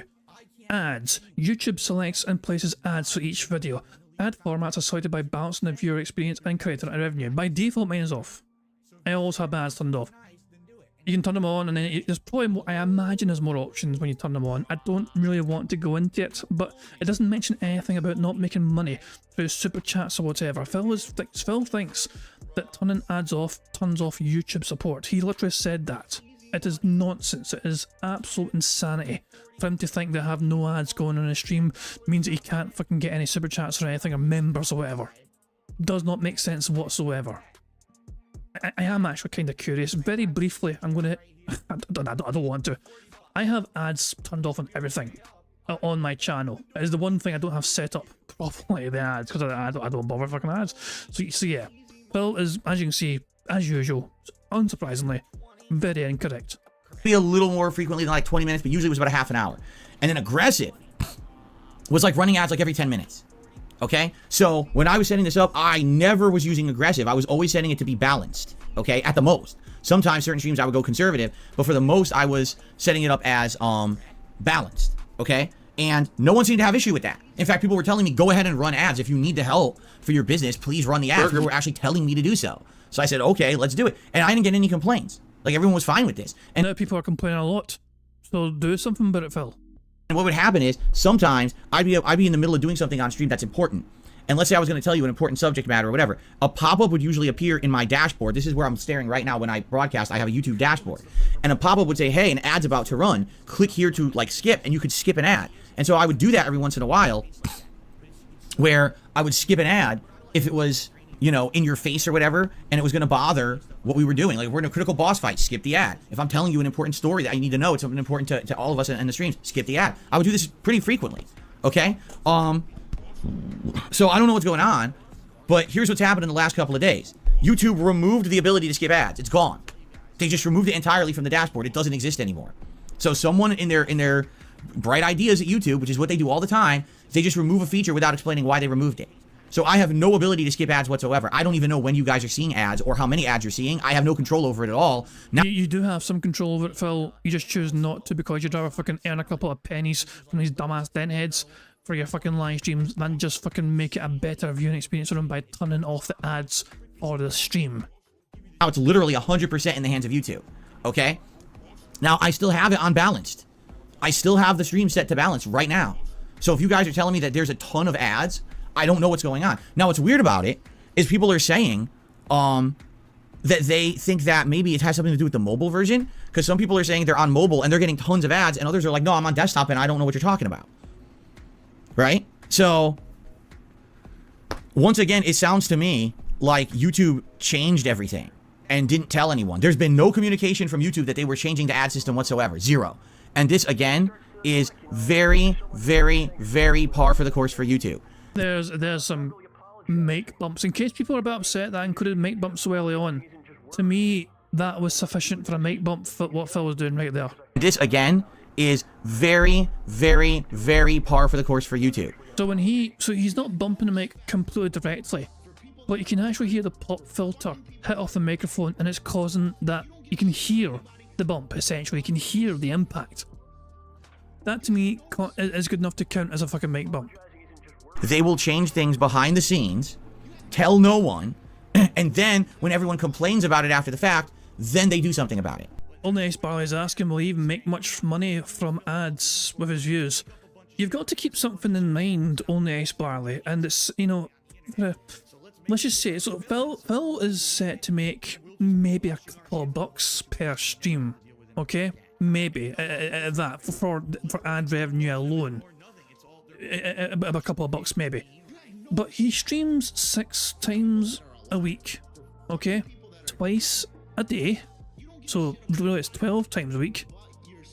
Ads. YouTube selects and places ads for each video. Ad formats are selected by balancing the viewer experience and creator revenue. By default, mine is off. I always have ads turned off. You can turn them on, and then there's probably more, I imagine there's more options when you turn them on. I don't really want to go into it, but it doesn't mention anything about not making money through super chats or whatever. Phil thinks that turning ads off turns off YouTube support. He literally said that. It is nonsense. It is absolute insanity for him to think that have no ads going on his stream means that he can't fucking get any super chats or anything or members or whatever. Does not make sense whatsoever. I am actually kind of curious. Very briefly, I'm going to... I don't want to. I have ads turned off on everything on my channel. It is the one thing I don't have set up properly, the ads, because I don't bother fucking ads. So yeah, Phil is, as you can see, as usual, unsurprisingly, very incorrect. a little more frequently than like 20 minutes, but usually it was about a half an hour. And then aggressive was like running ads like every 10 minutes. Okay, so when I was setting this up, I never was using aggressive. I was always setting it to be balanced, okay, at the most. Sometimes certain streams I would go conservative, but for the most I was setting it up as balanced, okay? And no one seemed to have issue with that. In fact, people were telling me, go ahead and run ads. If you need the help for your business, please run the ads. People were actually telling me to do so. So I said, okay, let's do it. And I didn't get any complaints. Like, everyone was fine with this. And now people are complaining a lot. So do something about it, Phil. And what would happen is, sometimes I'd be in the middle of doing something on stream that's important. And let's say I was going to tell you an important subject matter or whatever. A pop-up would usually appear in my dashboard. This is where I'm staring right now when I broadcast. I have a YouTube dashboard. And a pop-up would say, hey, an ad's about to run. Click here to, like, skip. And you could skip an ad. And so I would do that every once in a while, where I would skip an ad if it was, you know, in your face or whatever, and it was going to bother what we were doing. Like, if we're in a critical boss fight, skip the ad. If I'm telling you an important story that you need to know, it's something important to all of us in the streams, skip the ad. I would do this pretty frequently, okay? So I don't know what's going on, but here's what's happened in the last couple of days. YouTube removed the ability to skip ads. It's gone. They just removed it entirely from the dashboard. It doesn't exist anymore. So someone in their bright ideas at YouTube, which is what they do all the time, they just remove a feature without explaining why they removed it. So I have no ability to skip ads whatsoever. I don't even know when you guys are seeing ads or how many ads you're seeing. I have no control over it at all. Now, you do have some control over it, Phil. You just choose not to because you'd rather fucking earn a couple of pennies from these dumbass dent heads for your fucking live streams than just fucking make it a better viewing experience for them by turning off the ads or the stream. now it's literally 100% in the hands of YouTube, okay? Now, I still have it unbalanced. I still have the stream set to balance right now. So if you guys are telling me that there's a ton of ads, I don't know what's going on. Now, what's weird about it is people are saying that they think that maybe it has something to do with the mobile version, because some people are saying they're on mobile and they're getting tons of ads, and others are like, no, I'm on desktop and I don't know what you're talking about. Right? So, once again, it sounds to me like YouTube changed everything and didn't tell anyone. There's been no communication from YouTube that they were changing the ad system whatsoever. Zero. And this, again, is very, very, very par for the course for YouTube. There's some mic bumps. In case people are a bit upset that I included mic bumps so early on, to me, that was sufficient for a mic bump for what Phil was doing right there. This, again, is very, very, very par for the course for YouTube. So when he's not bumping the mic completely directly, but you can actually hear the pop filter hit off the microphone, and it's causing that, you can hear the bump, essentially. You can hear the impact. That, to me, is good enough to count as a fucking mic bump. They will change things behind the scenes, tell no one, and then when everyone complains about it after the fact, then they do something about it. Only Ice Barley is asking, will he even make much money from ads with his views? You've got to keep something in mind, Only Ice Barley, and it's, you know, let's just say, so Phil is set to make maybe a couple of bucks per stream, okay? Maybe, that, for ad revenue alone. A couple of bucks maybe. But he streams 6 times a week, okay? Twice a day. So really it's 12 times a week.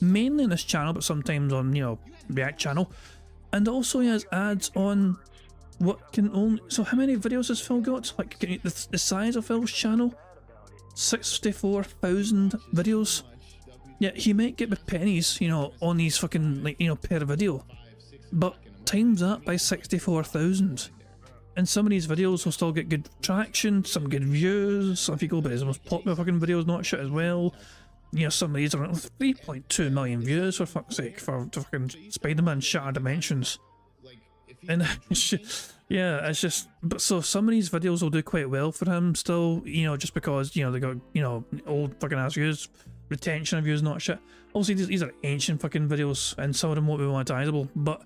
Mainly on this channel, but sometimes on, you know, React channel. And also he has ads on what can only... So how many videos has Phil got? Like, the size of Phil's channel? 64,000 videos. Yeah, he might get with pennies, you know, on these fucking, like, you know, per video. But times that by 64,000. And some of these videos will still get good traction, some good views. Some people go by his most popular fucking videos, not shit as well. You know, some of these are 3.2 million views, for fuck's sake, for fucking Spider-Man Shattered Dimensions. And yeah, it's just, but so some of these videos will do quite well for him still, you know, just because, you know, they got, you know, old fucking ass views, retention of views, not shit. Obviously, these are ancient fucking videos, and some of them won't be monetizable, but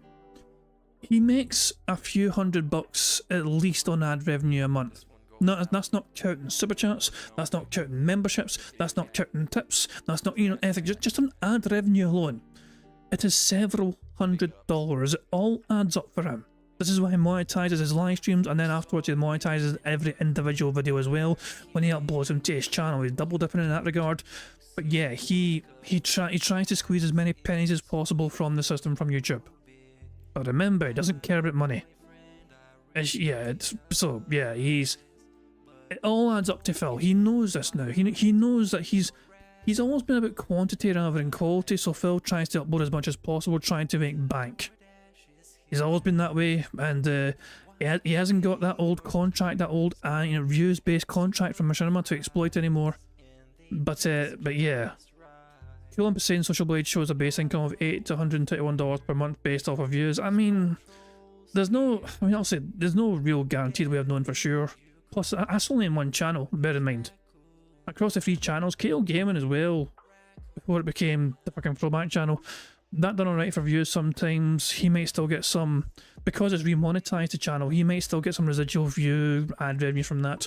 he makes a few $100 at least on ad revenue a month. No, that's not counting super chats, that's not counting memberships, that's not counting tips, that's not, you know, anything, just on ad revenue alone. It is several $100s. It all adds up for him. This is why he monetizes his live streams, and then afterwards he monetizes every individual video as well. When he uploads them to his channel, he's double dipping in that regard. But yeah, he tries to squeeze as many pennies as possible from the system from YouTube. But remember, he doesn't care about money. It all adds up to Phil. He knows this now. He knows that he's always been about quantity rather than quality, so Phil tries to upload as much as possible, trying to make bank. He's always been that way, and he hasn't got that old contract, that old views-based contract from Machinima to exploit anymore. But yeah. Cool saying Social Blade shows a base income of $8 to $121 per month based off of views. I mean, I'll say there's no real guaranteed way of knowing for sure. Plus, that's only in one channel, bear in mind. Across the 3 channels, KO Gaming as well, before it became the fucking throwback channel, that done alright for views sometimes. He might still get some, because it's remonetized the channel, he might still get some residual view ad revenue from that,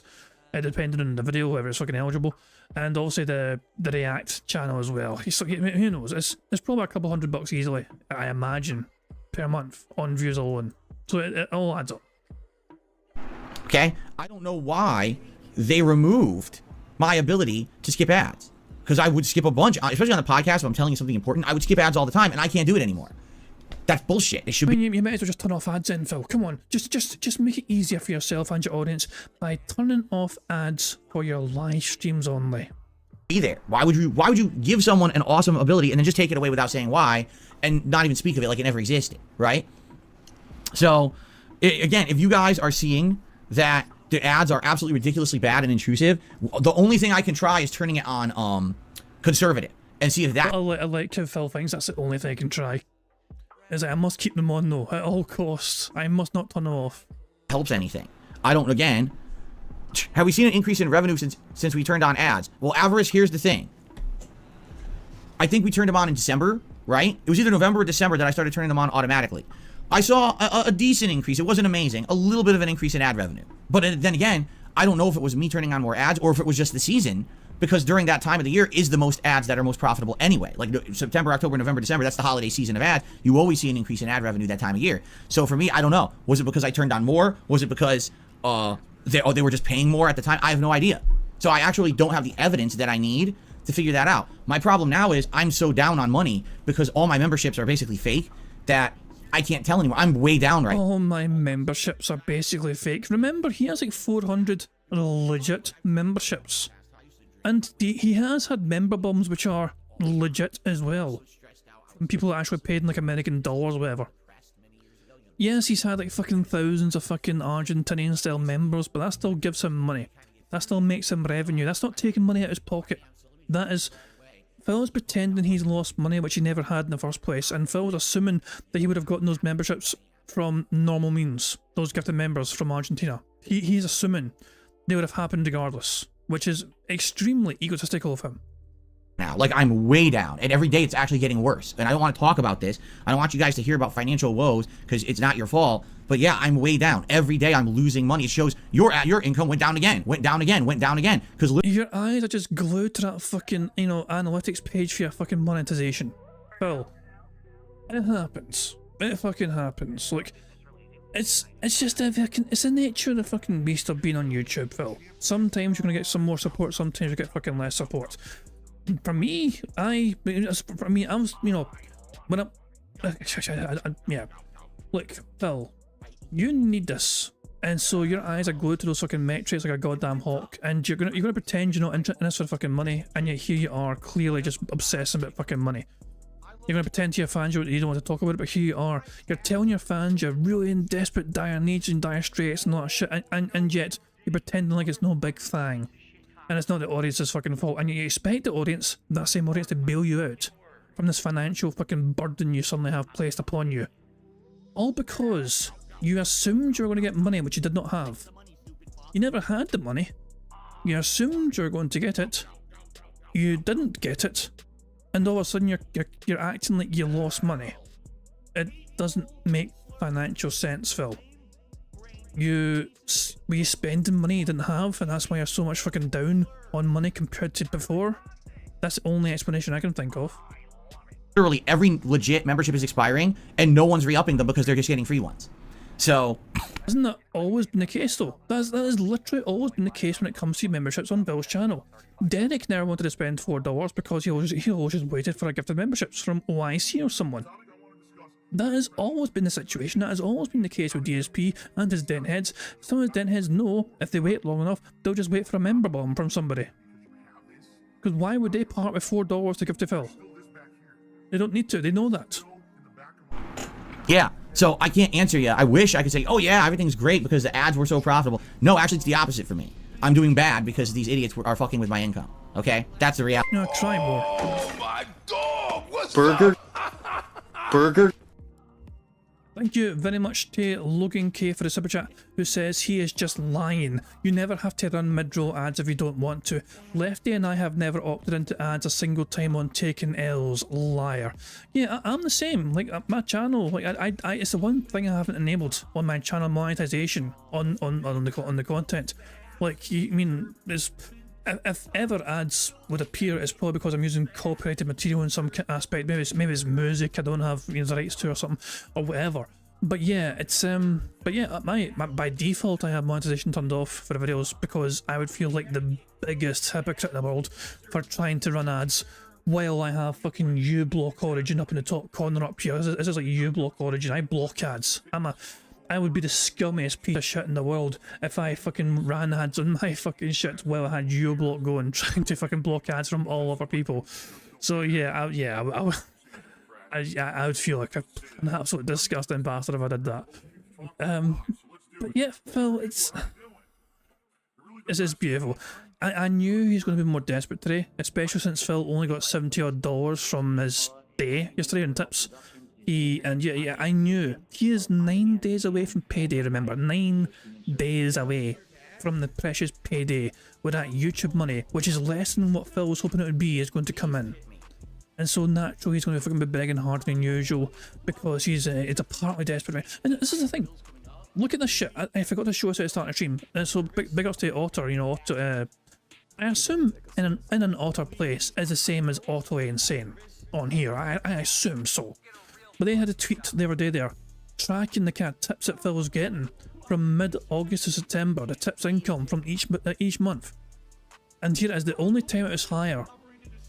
depending on the video, whether it's fucking eligible. And also the React channel as well. Who knows? It's probably a couple $100 easily, I imagine, per month on views alone. So it all adds up. Okay? I don't know why they removed my ability to skip ads. Because I would skip a bunch, especially on the podcast if I'm telling you something important. I would skip ads all the time, and I can't do it anymore. That's bullshit. It should be. You might as well just turn off ads in, Phil. Come on, just make it easier for yourself and your audience by turning off ads for your live streams only. Be there. Why would you give someone an awesome ability and then just take it away without saying why, and not even speak of it like it never existed, right? So, again, if you guys are seeing that the ads are absolutely ridiculously bad and intrusive, the only thing I can try is turning it on conservative and see if that. I like how Phil thinks that's the only thing I can try. Is I must keep them on though, at all costs. I must not turn them off. Helps anything. I don't, again, have we seen an increase in revenue since we turned on ads? Well, Avarice, here's the thing. I think we turned them on in December, right? It was either November or December that I started turning them on automatically. I saw a decent increase. It wasn't amazing. A little bit of an increase in ad revenue. But then again, I don't know if it was me turning on more ads or if it was just the season, because during that time of the year is the most ads that are most profitable anyway. Like September, October, November, December, that's the holiday season of ads. You always see an increase in ad revenue that time of year. So for me, I don't know. Was it because I turned on more? Was it because they were just paying more at the time? I have no idea. So I actually don't have the evidence that I need to figure that out. My problem now is I'm so down on money because all my memberships are basically fake that I can't tell anymore. I'm way down right. All my memberships are basically fake. Remember, he has like 400 legit memberships. And he has had member bombs which are legit as well. From people that actually paid in like American dollars or whatever. Yes, he's had like fucking thousands of fucking Argentinian style members, but that still gives him money. That still makes him revenue. That's not taking money out of his pocket. That is... Phil's pretending he's lost money which he never had in the first place, and Phil's assuming that he would have gotten those memberships from normal means, those gifted members from Argentina. He's assuming they would have happened regardless, which is extremely egotistical of him. Now, like, I'm way down, and every day it's actually getting worse. And I don't want to talk about this. I don't want you guys to hear about financial woes because it's not your fault. But yeah, I'm way down. Every day I'm losing money. It shows your income went down again, went down again, went down again. Because your eyes are just glued to that fucking, you know, analytics page for your fucking monetization. Phil, it happens. It fucking happens. Like, it's just it's the nature of the fucking beast of being on YouTube, Phil. Sometimes you're gonna get some more support. Sometimes you get fucking less support. For me, I was, you know, when yeah, look, Phil, you need this, and so your eyes are glued to those fucking metrics like a goddamn hawk, and you're gonna pretend you're not interested in this for fucking money, and yet here you are, clearly just obsessing about fucking money. You're gonna pretend to your fans you don't want to talk about it, but here you are. You're telling your fans you're really in desperate, dire needs and dire straits and all that shit, and yet you're pretending like it's no big thing. And it's not the audience's fucking fault. And you expect the audience, that same audience, to bail you out from this financial fucking burden you suddenly have placed upon you. All because you assumed you were going to get money which you did not have. You never had the money. You assumed you were going to get it. You didn't get it. And all of a sudden you're acting like you lost money. It doesn't make financial sense, Phil. Were you spending money you didn't have, and that's why you're so much fucking down on money compared to before? That's the only explanation I can think of. Literally every legit membership is expiring, and no one's re-upping them because they're just getting free ones. So... Hasn't that always been the case though? That has literally always been the case when it comes to memberships on Bill's channel. Derek never wanted to spend $4 because he always just waited for a gifted memberships from OIC or someone. That has always been the situation. That has always been the case with DSP and his dentheads. Some of his dentheads know if they wait long enough, they'll just wait for a member bomb from somebody. Because why would they part with $4 to give to Phil? They don't need to. They know that. Yeah. So I can't answer you. I wish I could say, oh yeah, everything's great because the ads were so profitable. No, actually it's the opposite for me. I'm doing bad because these idiots are fucking with my income. Okay? That's the reality. No, try more. Oh my dog! What's Burger. Burger. Thank you very much to Logan K for the super chat, who says he is just lying. You never have to run mid-roll ads if you don't want to. Lefty and I have never opted into ads a single time on taking L's. Liar. Yeah, I'm the same. Like my channel, like I it's the one thing I haven't enabled on my channel monetization on the content. Like, I mean, there's. If ever ads would appear, it's probably because I'm using copyrighted material in some aspect. Maybe it's music I don't have the rights to or something, or whatever. But yeah, it's but yeah, my by default I have monetization turned off for the videos because I would feel like the biggest hypocrite in the world for trying to run ads while I have fucking uBlock Origin up in the top corner up here. This is like uBlock Origin. I block ads. I would be the scummiest piece of shit in the world if I fucking ran ads on my fucking shit while I had uBlock going, trying to fucking block ads from all other people. So yeah, I would feel like an absolute disgusting bastard if I did that. But yeah, Phil, it's beautiful. I knew he was going to be more desperate today, especially since Phil only got $70 odd from his day yesterday in tips. Yeah, I knew. He is 9 days away from payday, remember. 9 days away from the precious payday with that YouTube money, which is less than what Phil was hoping it would be, is going to come in. And so naturally he's going to fucking be begging harder than usual because it's a partly desperate. And this is the thing. Look at this shit. I forgot to show us at the start of the stream. And so big ups to Otter, you know, Otter, I assume in an Otter place is the same as Ottaway Insane on here. I assume so. But they had a tweet the other day there, tracking the kind of tips that Phil was getting from mid-August to September, the tips income from each month. And here it is, the only time it was higher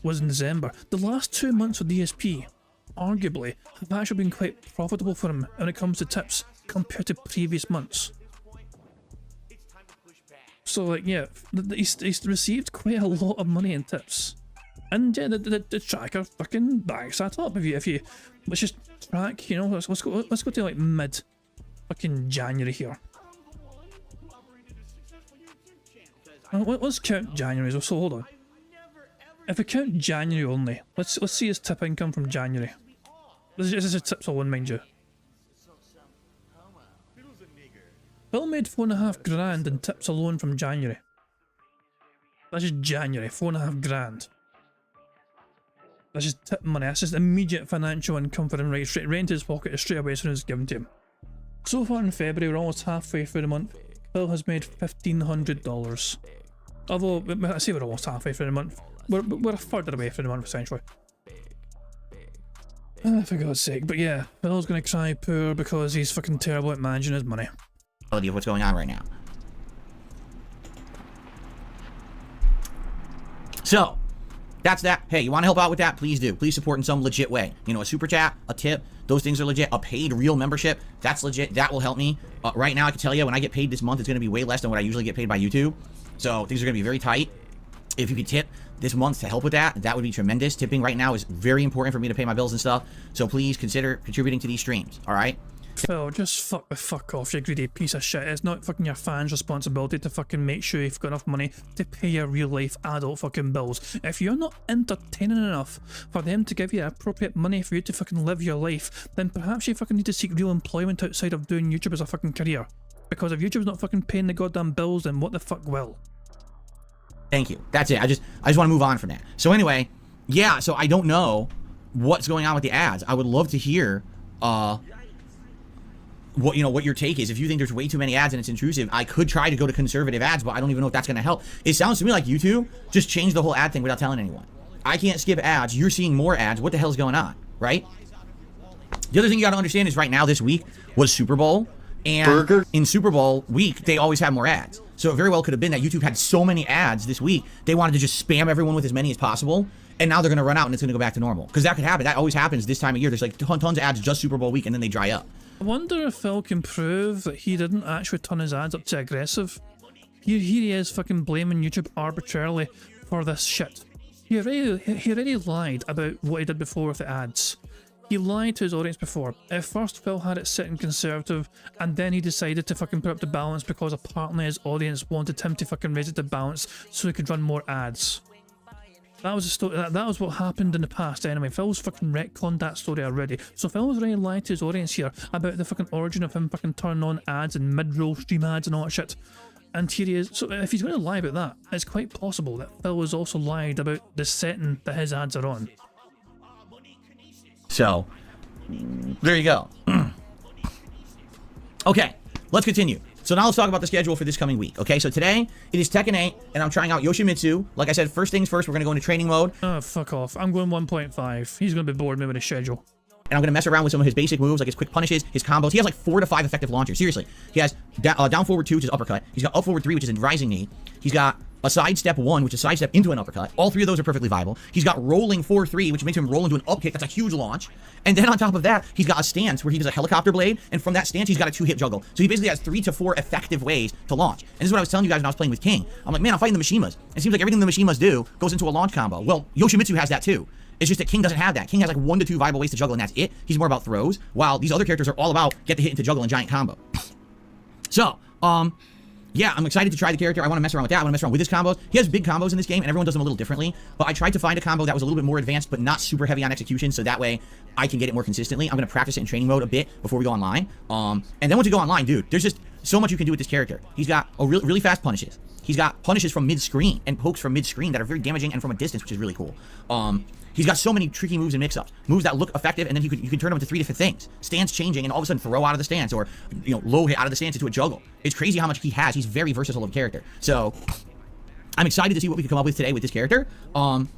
was in December. The last 2 months of DSP, arguably have actually been quite profitable for him when it comes to tips compared to previous months. So like, yeah, he's received quite a lot of money in tips. And yeah, the tracker fucking backs that up. If you let's just track, you know, let's go to like mid fucking January here. Let's count January. So hold on. If we count January only, let's see his tip income from January. This is a tips alone, mind you. Phil made $4.5 grand in tips alone from January. That's just January, $4.5 grand. That's just tip money. That's just immediate financial income for him, right into his pocket straight away as soon as it's given to him. So far in February, we're almost halfway through the month. Phil has made $1,500. Although, I say we're almost halfway through the month. We're a third of the way through the month, essentially. For God's sake. But yeah, Phil's gonna cry poor because he's fucking terrible at managing his money. Of what's going on right now. So, that's that. Hey, you want to help out with that? Please do. Please support in some legit way. You know, a super chat, a tip, those things are legit. A paid real membership, that's legit. That will help me. Right now, I can tell you, when I get paid this month, it's going to be way less than what I usually get paid by YouTube. So, things are going to be very tight. If you could tip this month to help with that, that would be tremendous. Tipping right now is very important for me to pay my bills and stuff. So, please consider contributing to these streams, all right? Phil, just fuck off, you greedy piece of shit. It's not fucking your fans' responsibility to fucking make sure you've got enough money to pay your real life adult fucking bills. If you're not entertaining enough for them to give you appropriate money for you to fucking live your life, then perhaps you fucking need to seek real employment outside of doing YouTube as a fucking career. Because if YouTube's not fucking paying the goddamn bills, then what the fuck will? Thank you. That's it. I just want to move on from that. So anyway, yeah, so I don't know what's going on with the ads. I would love to hear what your take is. If you think there's way too many ads and it's intrusive, I could try to go to conservative ads, but I don't even know if that's going to help. It sounds to me like YouTube just changed the whole ad thing without telling anyone. I can't skip ads. You're seeing more ads. What the hell is going on, right? The other thing you got to understand is right now this week was Super Bowl, and in Super Bowl week they always have more ads. So it very well could have been that YouTube had so many ads this week they wanted to just spam everyone with as many as possible, and now they're going to run out and it's going to go back to normal. Because that could happen. That always happens this time of year. There's like tons of ads just Super Bowl week and then they dry up. I wonder if Phil can prove that he didn't actually turn his ads up to aggressive. Here he is fucking blaming YouTube arbitrarily for this shit. He already lied about what he did before with the ads. He lied to his audience before. At first, Phil had it sitting conservative, and then he decided to fucking put up the balance because apparently his audience wanted him to fucking raise it to balance so he could run more ads. That was a story. That was what happened in the past anyway. Phil's fucking retconned that story already. So Phil's already lied to his audience here about the fucking origin of him fucking turning on ads and mid-roll stream ads and all that shit. And here he is. So if he's going to lie about that, it's quite possible that Phil has also lied about the setting that his ads are on. So, there you go. Okay, let's continue. So now let's talk about the schedule for this coming week. Okay, so today it is Tekken 8, and I'm trying out Yoshimitsu. Like I said, first things first, we're going to go into training mode. Oh, fuck off. I'm going 1.5. He's going to be bored with me with his schedule. And I'm going to mess around with some of his basic moves, like his quick punishes, his combos. He has like 4 to 5 effective launchers. Seriously. He has down forward 2, which is uppercut. He's got up forward 3, which is a rising knee. He's got a sidestep 1, which is sidestep into an uppercut. All 3 of those are perfectly viable. He's got rolling 4-3, which makes him roll into an up kick. That's a huge launch. And then on top of that, he's got a stance where he does a helicopter blade, and from that stance, he's got a 2-hit juggle. So he basically has 3 to 4 effective ways to launch. And this is what I was telling you guys when I was playing with King. I'm like, man, I'm fighting the Mishimas. It seems like everything the Mishimas do goes into a launch combo. Well, Yoshimitsu has that too. It's just that King doesn't have that. King has like 1 to 2 viable ways to juggle, and that's it. He's more about throws, while these other characters are all about get the hit into juggle and giant combo. So, yeah, I'm excited to try the character. I want to mess around with that. I want to mess around with his combos. He has big combos in this game, and everyone does them a little differently. But I tried to find a combo that was a little bit more advanced, but not super heavy on execution, so that way I can get it more consistently. I'm going to practice it in training mode a bit before we go online. And then once you go online, dude, there's just so much you can do with this character. He's got really fast punishes. He's got punishes from mid-screen and pokes from mid-screen that are very damaging and from a distance, which is really cool. He's got so many tricky moves and mix-ups. Moves that look effective, and then you can turn them into 3 different things. Stance changing, and all of a sudden throw out of the stance, or low hit out of the stance into a juggle. It's crazy how much he has. He's very versatile of a character. So I'm excited to see what we can come up with today with this character, and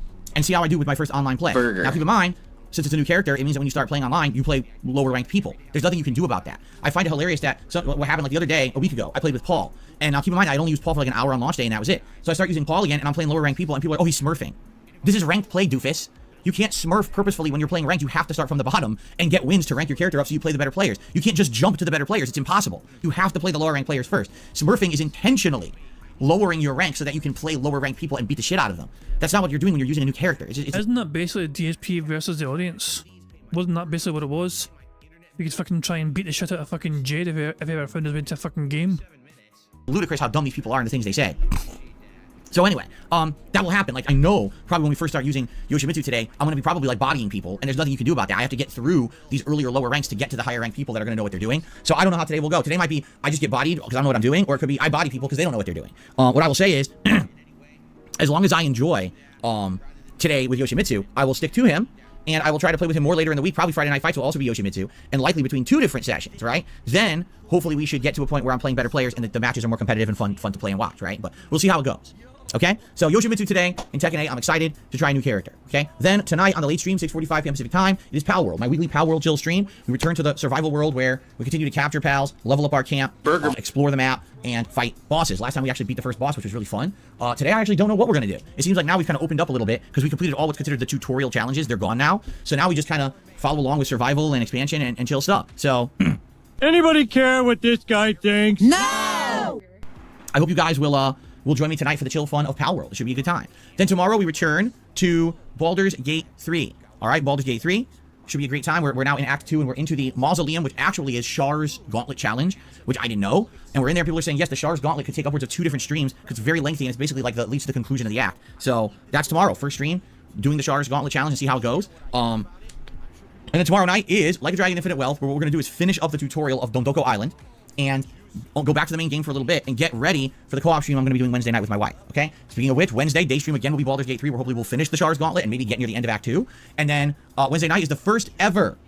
see how I do with my first online play. Now keep in mind, since it's a new character, it means that when you start playing online, you play lower ranked people. There's nothing you can do about that. I find it hilarious that what happened like the other day, a week ago, I played with Paul. And now keep in mind, I'd only used Paul for like an hour on launch day, and that was it. So I start using Paul again, and I'm playing lower ranked people, and people are like, oh, he's smurfing. This is ranked play, doofus. You can't smurf purposefully when you're playing ranked. You have to start from the bottom and get wins to rank your character up so you play the better players. You can't just jump to the better players. It's impossible. You have to play the lower ranked players first. Smurfing is intentionally lowering your rank so that you can play lower ranked people and beat the shit out of them. That's not what you're doing when you're using a new character. Isn't that basically DSP versus the audience? Wasn't that basically what it was? You could fucking try and beat the shit out of fucking Jade if he ever found his way into a fucking game. Ludicrous how dumb these people are and the things they say. So anyway, that will happen. Like, I know probably when we first start using Yoshimitsu today, I'm going to be probably like bodying people, and there's nothing you can do about that. I have to get through these earlier lower ranks to get to the higher ranked people that are going to know what they're doing. So I don't know how today will go. Today might be I just get bodied because I don't know what I'm doing, or it could be I body people because they don't know what they're doing. What I will say is, as long as I enjoy today with Yoshimitsu, I will stick to him, and I will try to play with him more later in the week. Probably Friday Night Fights will also be Yoshimitsu, and likely between 2 different sessions, right? Then, hopefully we should get to a point where I'm playing better players and the matches are more competitive and fun to play and watch, right? But we'll see how it goes. Okay, so Yoshimitsu today in Tekken 8. I'm excited to try a new character. Okay, then tonight on the late stream, 6:45 p.m. Pacific time, it is Pal World, my weekly Pal World chill stream. We return to the survival world where we continue to capture pals, level up our camp, explore the map, and fight bosses. Last time we actually beat the first boss, which was really fun. Today I actually don't know what we're gonna do. It seems like now we've kind of opened up a little bit because we completed all what's considered the tutorial challenges. They're gone now, so now we just kind of follow along with survival and expansion and chill stuff. So, Anybody care what this guy thinks? No! I hope you guys will join me tonight for the chill fun of Pal World. It should be a good time. Then tomorrow we return to Baldur's Gate 3. All right, Baldur's Gate 3 should be a great time. We're now in Act 2 and we're into the Mausoleum, which actually is Char's Gauntlet Challenge, which I didn't know. And we're in there. People are saying, yes, the Char's Gauntlet could take upwards of 2 different streams because it's very lengthy and it's basically like leads to the conclusion of the act. So that's tomorrow. First stream, doing the Char's Gauntlet Challenge and see how it goes. And then tomorrow night is Like a Dragon Infinite Wealth, where what we're going to do is finish up the tutorial of Dondoko Island and I'll go back to the main game for a little bit and get ready for the co-op stream I'm going to be doing Wednesday night with my wife, okay? Speaking of which, Wednesday, day stream again will be Baldur's Gate 3, where hopefully we'll finish the Char's Gauntlet and maybe get near the end of Act 2. And then Wednesday night is the first ever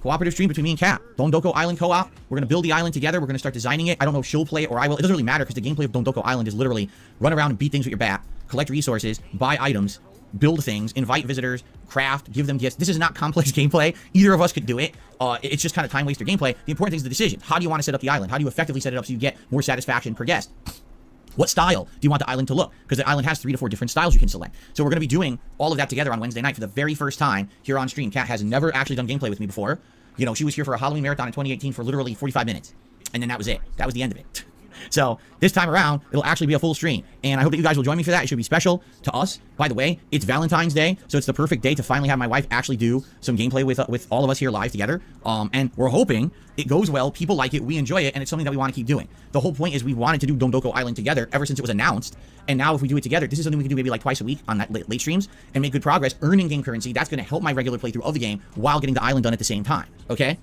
cooperative stream between me and Kat. Dondoko Island co-op. We're going to build the island together. We're going to start designing it. I don't know if she'll play it or I will. It doesn't really matter because the gameplay of Dondoko Island is literally run around and beat things with your bat, collect resources, buy items, build things, invite visitors, craft, give them gifts. This is not complex gameplay. Either of us could do it. It's just kind of time waster gameplay. The important thing is the decision. How do you want to set up the island? How do you effectively set it up so you get more satisfaction per guest? What style do you want the island to look? Because the island has 3 to 4 different styles you can select. So we're going to be doing all of that together on Wednesday night for the very first time here on stream. Kat has never actually done gameplay with me before. You know, she was here for a Halloween marathon in 2018 for literally 45 minutes. And then that was it. That was the end of it. So this time around, it'll actually be a full stream. And I hope that you guys will join me for that. It should be special to us. By the way, it's Valentine's Day, so it's the perfect day to finally have my wife actually do some gameplay with all of us here live together. And we're hoping it goes well, people like it, we enjoy it, and it's something that we want to keep doing. The whole point is we wanted to do Dondoko Island together ever since it was announced. And now if we do it together, this is something we can do maybe like twice a week on that late streams and make good progress, earning game currency. That's going to help my regular playthrough of the game while getting the island done at the same time, okay?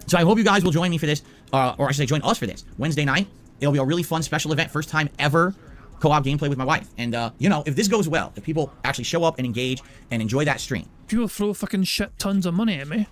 So I hope you guys will join me for this, or I should say join us for this, Wednesday night. It'll be a really fun special event, first time ever co-op gameplay with my wife. And, you know, if this goes well, if people actually show up and engage and enjoy that stream. People throw fucking shit tons of money at me.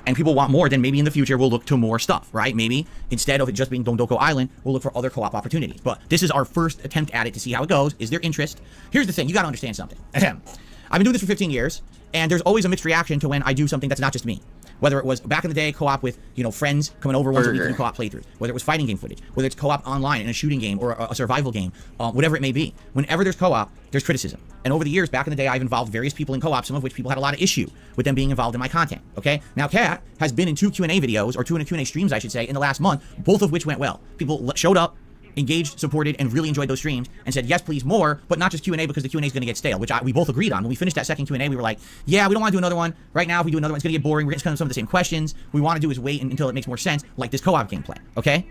And people want more, then maybe in the future we'll look to more stuff, right? Maybe instead of it just being Dondoko Island, we'll look for other co-op opportunities. But this is our first attempt at it to see how it goes. Is there interest? Here's the thing, you gotta understand something. I've been doing this for 15 years, and there's always a mixed reaction to when I do something that's not just me. Whether it was back in the day, co-op with, you know, friends coming over once a week to do co-op playthroughs, whether it was fighting game footage, whether it's co-op online in a shooting game or a survival game, whatever it may be. Whenever there's co-op, there's criticism. And over the years, back in the day, I've involved various people in co-op, some of which people had a lot of issue with them being involved in my content, okay? Now, Kat has been in 2 Q&A videos, or 2 Q&A streams, I should say, in the last month, both of which went well. People showed up, engaged, supported, and really enjoyed those streams, and said, yes, please, more, but not just Q&A because the Q&A is going to get stale, which we both agreed on. When we finished that second Q&A, we were like, yeah, we don't want to do another one. Right now, if we do another one, it's going to get boring. We're going to come some of the same questions. What we want to do is wait until it makes more sense, like this co-op gameplay, okay?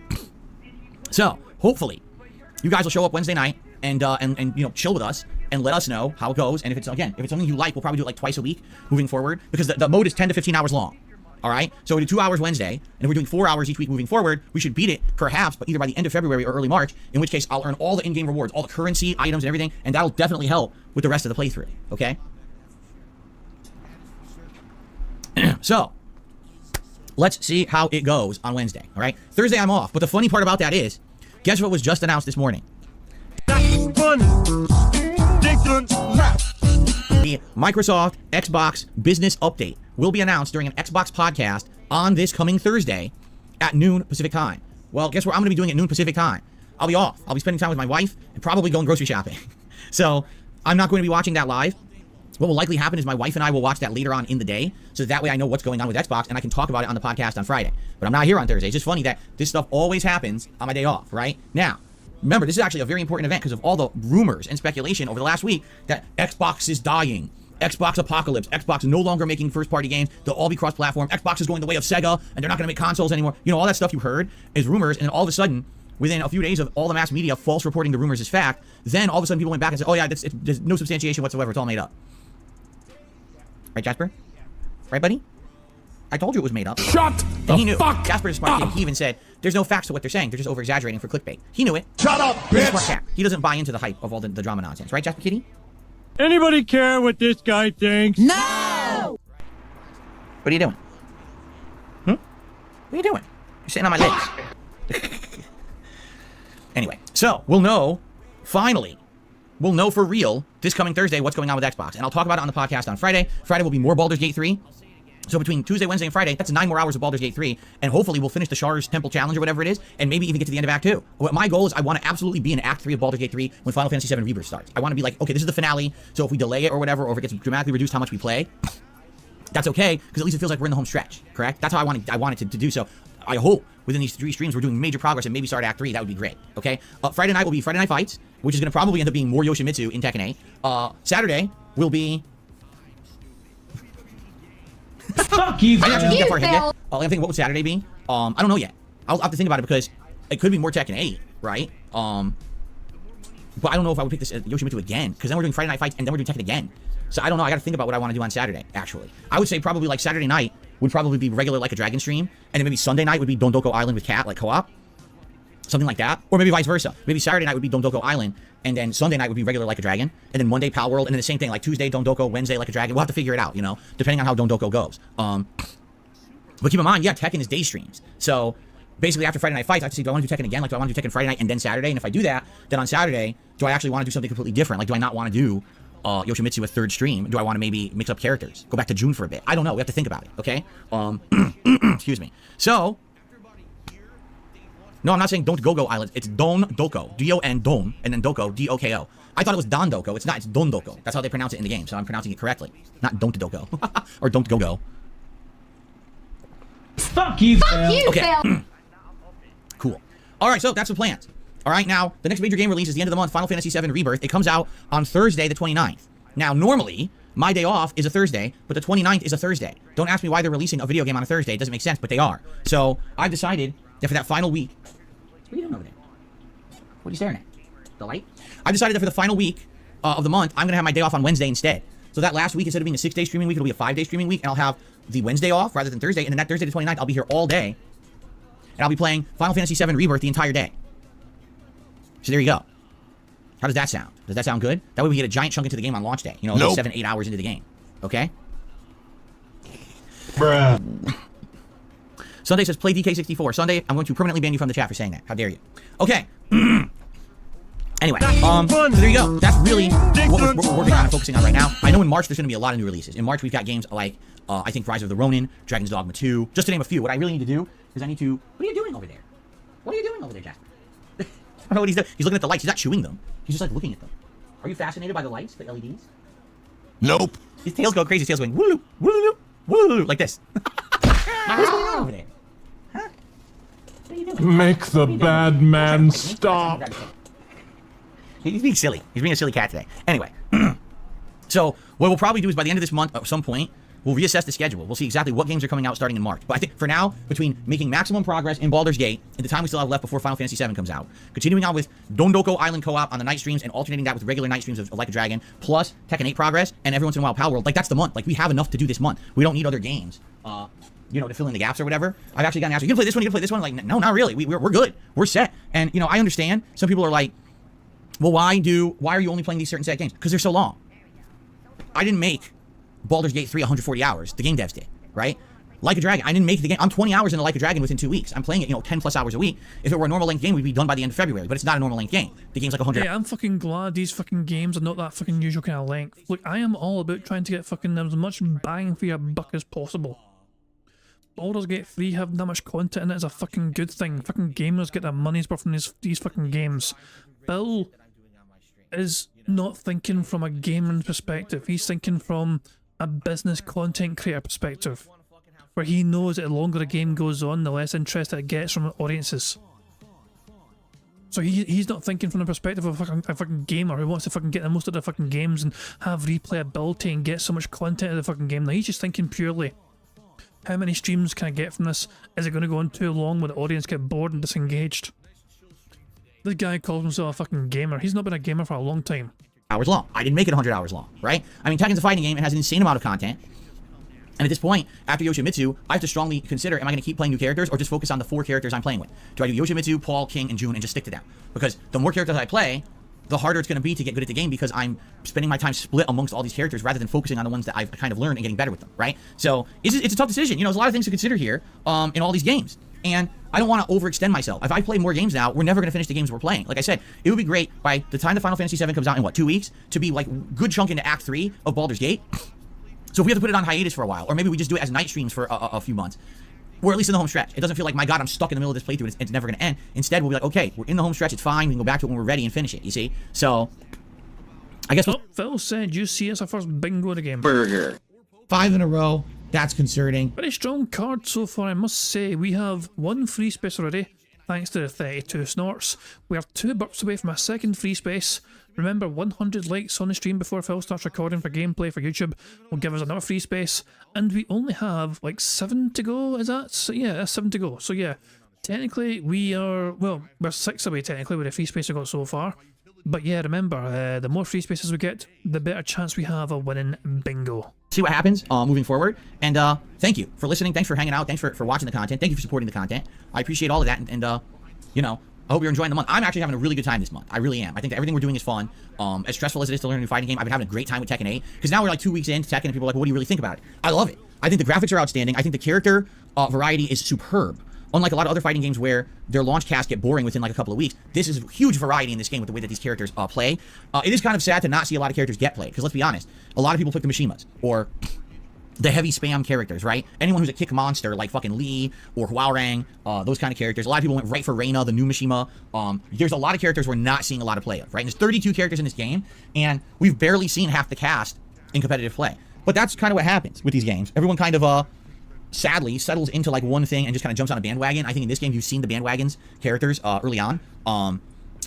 So, hopefully, you guys will show up Wednesday night and you know, chill with us and let us know how it goes. And if it's something you like, we'll probably do it like twice a week moving forward, because the mode is 10 to 15 hours long. All right, so we do 2 hours Wednesday, and if we're doing 4 hours each week moving forward, we should beat it, perhaps, but either by the end of February or early March, in which case I'll earn all the in-game rewards, all the currency, items, and everything, and that'll definitely help with the rest of the playthrough, okay? So, let's see how it goes on Wednesday, all right? Thursday I'm off, but the funny part about that is, guess what was just announced this morning? The Microsoft Xbox Business Update will be announced during an Xbox podcast on this coming Thursday at noon Pacific time. Well, guess what I'm going to be doing at noon Pacific time? I'll be off. I'll be spending time with my wife and probably going grocery shopping. So I'm not going to be watching that live. what will likely happen is my wife and I will watch that later on in the day, so that way I know what's going on with Xbox and I can talk about it on the podcast on Friday. But I'm not here on Thursday. It's just funny that this stuff always happens on my day off, right? Now, remember, this is actually a very important event because of all the rumors and speculation over the last week that Xbox is dying. Xbox apocalypse. Xbox no longer making first-party games. They'll all be cross-platform. Xbox is going the way of Sega, and they're not going to make consoles anymore. You know, all that stuff you heard is rumors, and then all of a sudden, within a few days of all the mass media false reporting the rumors as fact, then all of a sudden people went back and said, oh yeah, there's no substantiation whatsoever. It's all made up. Right, Jasper? Right, buddy? I told you it was made up. Shut And he knew. fuck Jasper's a smart kid. He even said, there's no facts to what they're saying. They're just over-exaggerating for clickbait. He knew it. Shut up, He's a smart cat. He doesn't buy into the hype of all the drama nonsense. Right, Jasper Kitty? Anybody care what this guy thinks? No! What are you doing? What are you doing? You're sitting on my legs. Anyway, so we'll know, finally, we'll know for real this coming Thursday what's going on with Xbox. And I'll talk about it on the podcast on Friday. Friday will be more Baldur's Gate 3. So between Tuesday, Wednesday, and Friday, that's 9 more hours of Baldur's Gate 3. And hopefully we'll finish the Shar's Temple Challenge or whatever it is, and maybe even get to the end of Act 2. What my goal is, I want to absolutely be in Act 3 of Baldur's Gate 3 when Final Fantasy VII Rebirth starts. I want to be like, okay, this is the finale, so if we delay it or whatever, or if it gets dramatically reduced how much we play, that's okay, because at least it feels like we're in the home stretch, correct? That's how I want it to do. So I hope within these 3 streams we're doing major progress and maybe start Act 3. That would be great, okay? Friday night will be Friday Night Fights, which is going to probably end up being more Yoshimitsu in Tekken 8. Saturday will be... Fuck you, I didn't actually get far ahead yet. I'm thinking, what would Saturday be? I don't know yet. I'll have to think about it because it could be more Tekken 8, right? But I don't know if I would pick this Yoshimitsu again, because then we're doing Friday Night Fights and then we're doing Tekken again. So I don't know. I got to think about what I want to do on Saturday, actually. I would say probably like Saturday night would probably be regular Like a Dragon stream, and then maybe Sunday night would be Dondoko Island with Cat, like co-op. Something like that. Or maybe vice versa. Maybe Saturday night would be Dondoko Island, and then Sunday night would be regular Like a Dragon, and then Monday Pal World, and then the same thing, like Tuesday Dondoko, Wednesday Like a Dragon. We'll have to figure it out, you know, depending on how Dondoko goes. But keep in mind, yeah, Tekken is day streams. So basically after Friday Night Fights, I have to see, do I want to do Tekken again? Like, do I want to do Tekken Friday night and then Saturday? And if I do that, then on Saturday, do I actually want to do something completely different? Like, do I not want to do Yoshimitsu a 3rd stream? Do I want to maybe mix up characters? Go back to June for a bit? I don't know. We have to think about it, okay? Excuse me. So... No, I'm not saying don't go Island. It's Don Doko. D-O-N, Don, and then Doko, D-O-K-O. I thought it was Don Doko. It's not. It's Don Doko. That's how they pronounce it in the game, so I'm pronouncing it correctly. Not Don't Doko. Or Don't Go-Go. Fuck you, Phil. Okay. Cool. All right, so that's the plans. All right, now, the next major game release is the end of the month, Final Fantasy VII Rebirth. It comes out on Thursday, the 29th. Now, normally, my day off is a Thursday, but the 29th is a Thursday. Don't ask me why they're releasing a video game on a Thursday. It doesn't make sense, but they are. So, I've decided that for that final week... What are you doing over there? What are you staring at? The light? I've decided that for the final week of the month, I'm going to have my day off on Wednesday instead. So that last week, instead of being a 6-day streaming week, it'll be a 5-day streaming week, and I'll have the Wednesday off rather than Thursday, and then that Thursday the 29th, I'll be here all day, and I'll be playing Final Fantasy VII Rebirth the entire day. So there you go. How does that sound? Does that sound good? That way we get a giant chunk into the game on launch day. You know, nope. 7-8 hours into the game. Okay? Bruh. Sunday says, play DK64. Sunday, I'm going to permanently ban you from the chat for saying that. How dare you? Okay. Anyway, so there you go. That's really what we're working on and focusing on right now. I know in March there's going to be a lot of new releases. In March we've got games like, I think Rise of the Ronin, Dragon's Dogma 2, just to name a few. What I really need to do is I need to... What are you doing over there? What are you doing over there, Jasper? I don't know what he's doing. He's looking at the lights. He's not chewing them. He's just like looking at them. Are you fascinated by the lights, the LEDs? Nope. His tails go crazy. His tail's going woo woo woo like this. What's going on over there? Huh? What are you doing? Make the bad man stop. He's being silly. He's being a silly cat today. Anyway, so what we'll probably do is by the end of this month, at some point, we'll reassess the schedule. We'll see exactly what games are coming out starting in March. But I think for now, between making maximum progress in Baldur's Gate and the time we still have left before Final Fantasy VII comes out, continuing on with Dondoko Island co-op on the night streams and alternating that with regular night streams of Like a Dragon, plus Tekken 8 progress, and every once in a while Pal World, like that's the month. Like we have enough to do this month. We don't need other games, you know, to fill in the gaps or whatever. I've actually gotten asked, you can play this one, you can play this one. Like, no, not really. We're good. We're set. And, you know, I understand. Some people are like, well, why are you only playing these certain set games? Because they're so long. I didn't make Baldur's Gate 3 140 hours. The game devs did, right? Like a Dragon, I didn't make the game. I'm 20 hours into Like a Dragon within 2 weeks. I'm playing it, you know, 10 plus hours a week. If it were a normal length game, we'd be done by the end of February, but it's not a normal length game. The game's like 100 hours. Yeah, I'm fucking glad these fucking games are not that fucking usual kind of length. Look, I am all about trying to get fucking as much bang for your buck as possible. Baldur's Gate 3 having that much content in it is a fucking good thing. Fucking gamers get their money's worth from these fucking games. Bill is not thinking from a gaming perspective. He's thinking from a business content creator perspective, where he knows that the longer a game goes on, the less interest it gets from audiences. So he's not thinking from the perspective of a fucking gamer who wants to fucking get the most of the fucking games and have replayability and get so much content of the fucking game. Now he's just thinking purely, how many streams can I get from this? Is it going to go on too long when the audience get bored and disengaged? This guy calls himself a fucking gamer. He's not been a gamer for a long time. Hours long. I didn't make it 100 hours long, right? I mean, Tekken's a fighting game. It has an insane amount of content. And at this point, after Yoshimitsu, I have to strongly consider, am I going to keep playing new characters or just focus on the 4 characters I'm playing with? Do I do Yoshimitsu, Paul, King, and June and just stick to them? Because the more characters I play, the harder it's going to be to get good at the game because I'm spending my time split amongst all these characters rather than focusing on the ones that I've kind of learned and getting better with them, right? So it's a tough decision. You know, there's a lot of things to consider here in all these games. And I don't want to overextend myself. If I play more games now, we're never going to finish the games we're playing. Like I said, it would be great by the time the Final Fantasy VII comes out in, what, 2 weeks? To be like good chunk into Act 3 of Baldur's Gate. So if we have to put it on hiatus for a while, or maybe we just do it as night streams for a few months, we're at least in the home stretch. It doesn't feel like, my God, I'm stuck in the middle of this playthrough and it's never going to end. Instead, we'll be like, okay, we're in the home stretch, it's fine, we can go back to it when we're ready and finish it, you see? So, I guess... Phil said, you see, it's our first bingo of the game. Burger. 5 in a row. That's concerning. Very strong card so far, I must say. We have 1 free space already, thanks to the 32 snorts. We are 2 burps away from a second free space. Remember, 100 likes on the stream before Phil starts recording for gameplay for YouTube will give us another free space. And we only have, like, 7 to go, is that? So, yeah, that's 7 to go. So, yeah, technically, we're 6 away, technically, with the free space we've got so far. But, yeah, remember, the more free spaces we get, the better chance we have of winning bingo. See what happens moving forward. And thank you for listening. Thanks for hanging out. Thanks for watching the content. Thank you for supporting the content. I appreciate all of that. And you know, I hope you're enjoying the month. I'm actually having a really good time this month. I really am. I think that everything we're doing is fun. As stressful as it is to learn a new fighting game, I've been having a great time with Tekken 8. Because now we're like 2 weeks into Tekken and people are like, well, what do you really think about it? I love it. I think the graphics are outstanding. I think the character variety is superb. Unlike a lot of other fighting games where their launch casts get boring within like a couple of weeks, this is huge variety in this game with the way that these characters play. It is kind of sad to not see a lot of characters get played. Because let's be honest, a lot of people pick the Mishimas or the heavy spam characters, right? Anyone who's a kick monster like fucking Lee or Huarang, those kind of characters. A lot of people went right for Reina, the new Mishima. There's a lot of characters we're not seeing a lot of play of, right? And there's 32 characters in this game, and we've barely seen half the cast in competitive play. But that's kind of what happens with these games. Everyone kind of, sadly, settles into like one thing and just kind of jumps on a bandwagon. I think in this game, you've seen the bandwagons characters early on.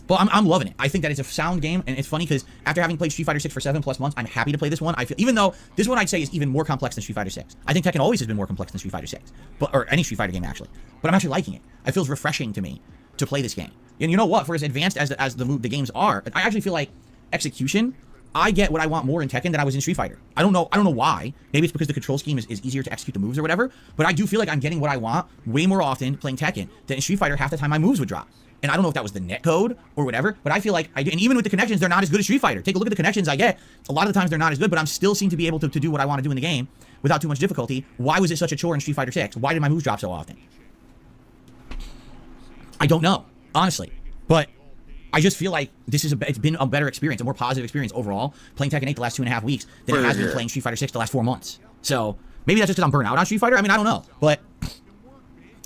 But I'm loving it. I think that it's a sound game, and it's funny because after having played Street Fighter 6 for 7+ months, I'm happy to play this one. I feel, even though this one I'd say is even more complex than Street Fighter 6. I think Tekken always has been more complex than Street Fighter 6, or any Street Fighter game actually. But I'm actually liking it. It feels refreshing to me to play this game. And you know what? For as advanced as the games are, I actually feel like execution. I get what I want more in Tekken than I was in Street Fighter. I don't know why. Maybe it's because the control scheme is easier to execute the moves or whatever. But I do feel like I'm getting what I want way more often playing Tekken than in Street Fighter. Half the time my moves would drop. And I don't know if that was the netcode or whatever, but I feel like I do. And even with the connections, they're not as good as Street Fighter. Take a look at the connections I get. A lot of the times they're not as good, but I'm still seem to be able to do what I want to do in the game without too much difficulty. Why was it such a chore in Street Fighter 6? Why did my moves drop so often? I don't know, honestly. But I just feel like it's been a better experience, a more positive experience overall, playing Tekken 8 the last 2.5 weeks than it has been playing Street Fighter 6 the last 4 months. So maybe that's just because I'm burnt out on Street Fighter. I mean, I don't know. But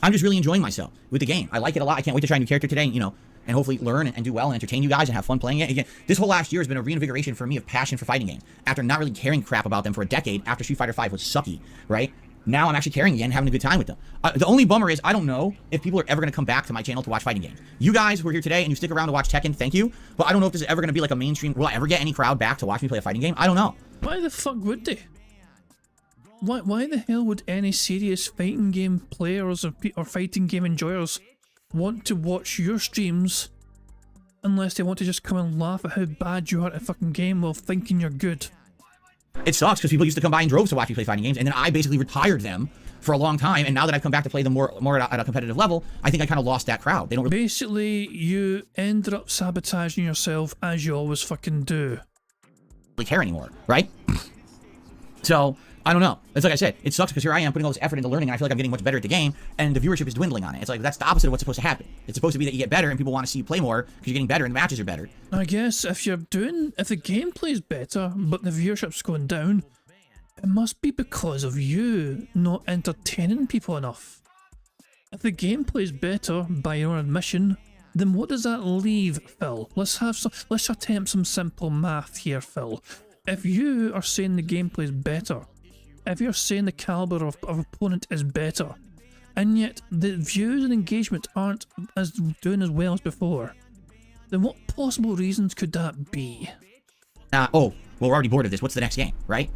I'm just really enjoying myself with the game. I like it a lot. I can't wait to try a new character today, you know, and hopefully learn and do well and entertain you guys and have fun playing it. Again, this whole last year has been a reinvigoration for me of passion for fighting games. After not really caring crap about them for a decade after Street Fighter 5 was sucky, right? Now I'm actually caring again, having a good time with them. The only bummer is I don't know if people are ever going to come back to my channel to watch fighting games. You guys who are here today and you stick around to watch Tekken, thank you. But I don't know if this is ever going to be like a mainstream. Will I ever get any crowd back to watch me play a fighting game? I don't know. Why the fuck would they? Why the hell would any serious fighting game players or fighting game enjoyers want to watch your streams unless they want to just come and laugh at how bad you are at a fucking game while thinking you're good? It sucks because people used to come by in droves to watch me play fighting games, and then I basically retired them for a long time, and now that I've come back to play them more at a competitive level, I think I kind of lost that crowd. They don't really Basically, you ended up sabotaging yourself as you always fucking do. care anymore, right? So, I don't know. It's like I said, it sucks because here I am putting all this effort into learning and I feel like I'm getting much better at the game and the viewership is dwindling on it. It's like, that's the opposite of what's supposed to happen. It's supposed to be that you get better and people want to see you play more because you're getting better and the matches are better. I guess if the gameplay's better but the viewership's going down, it must be because of you not entertaining people enough. If the gameplay's better by your own admission, then what does that leave, Phil? Let's attempt some simple math here, Phil. If you are saying the gameplay is better, if you're saying the caliber of opponent is better, and yet the views and engagement aren't doing as well as before, then what possible reasons could that be? Well, we're already bored of this. What's the next game, right?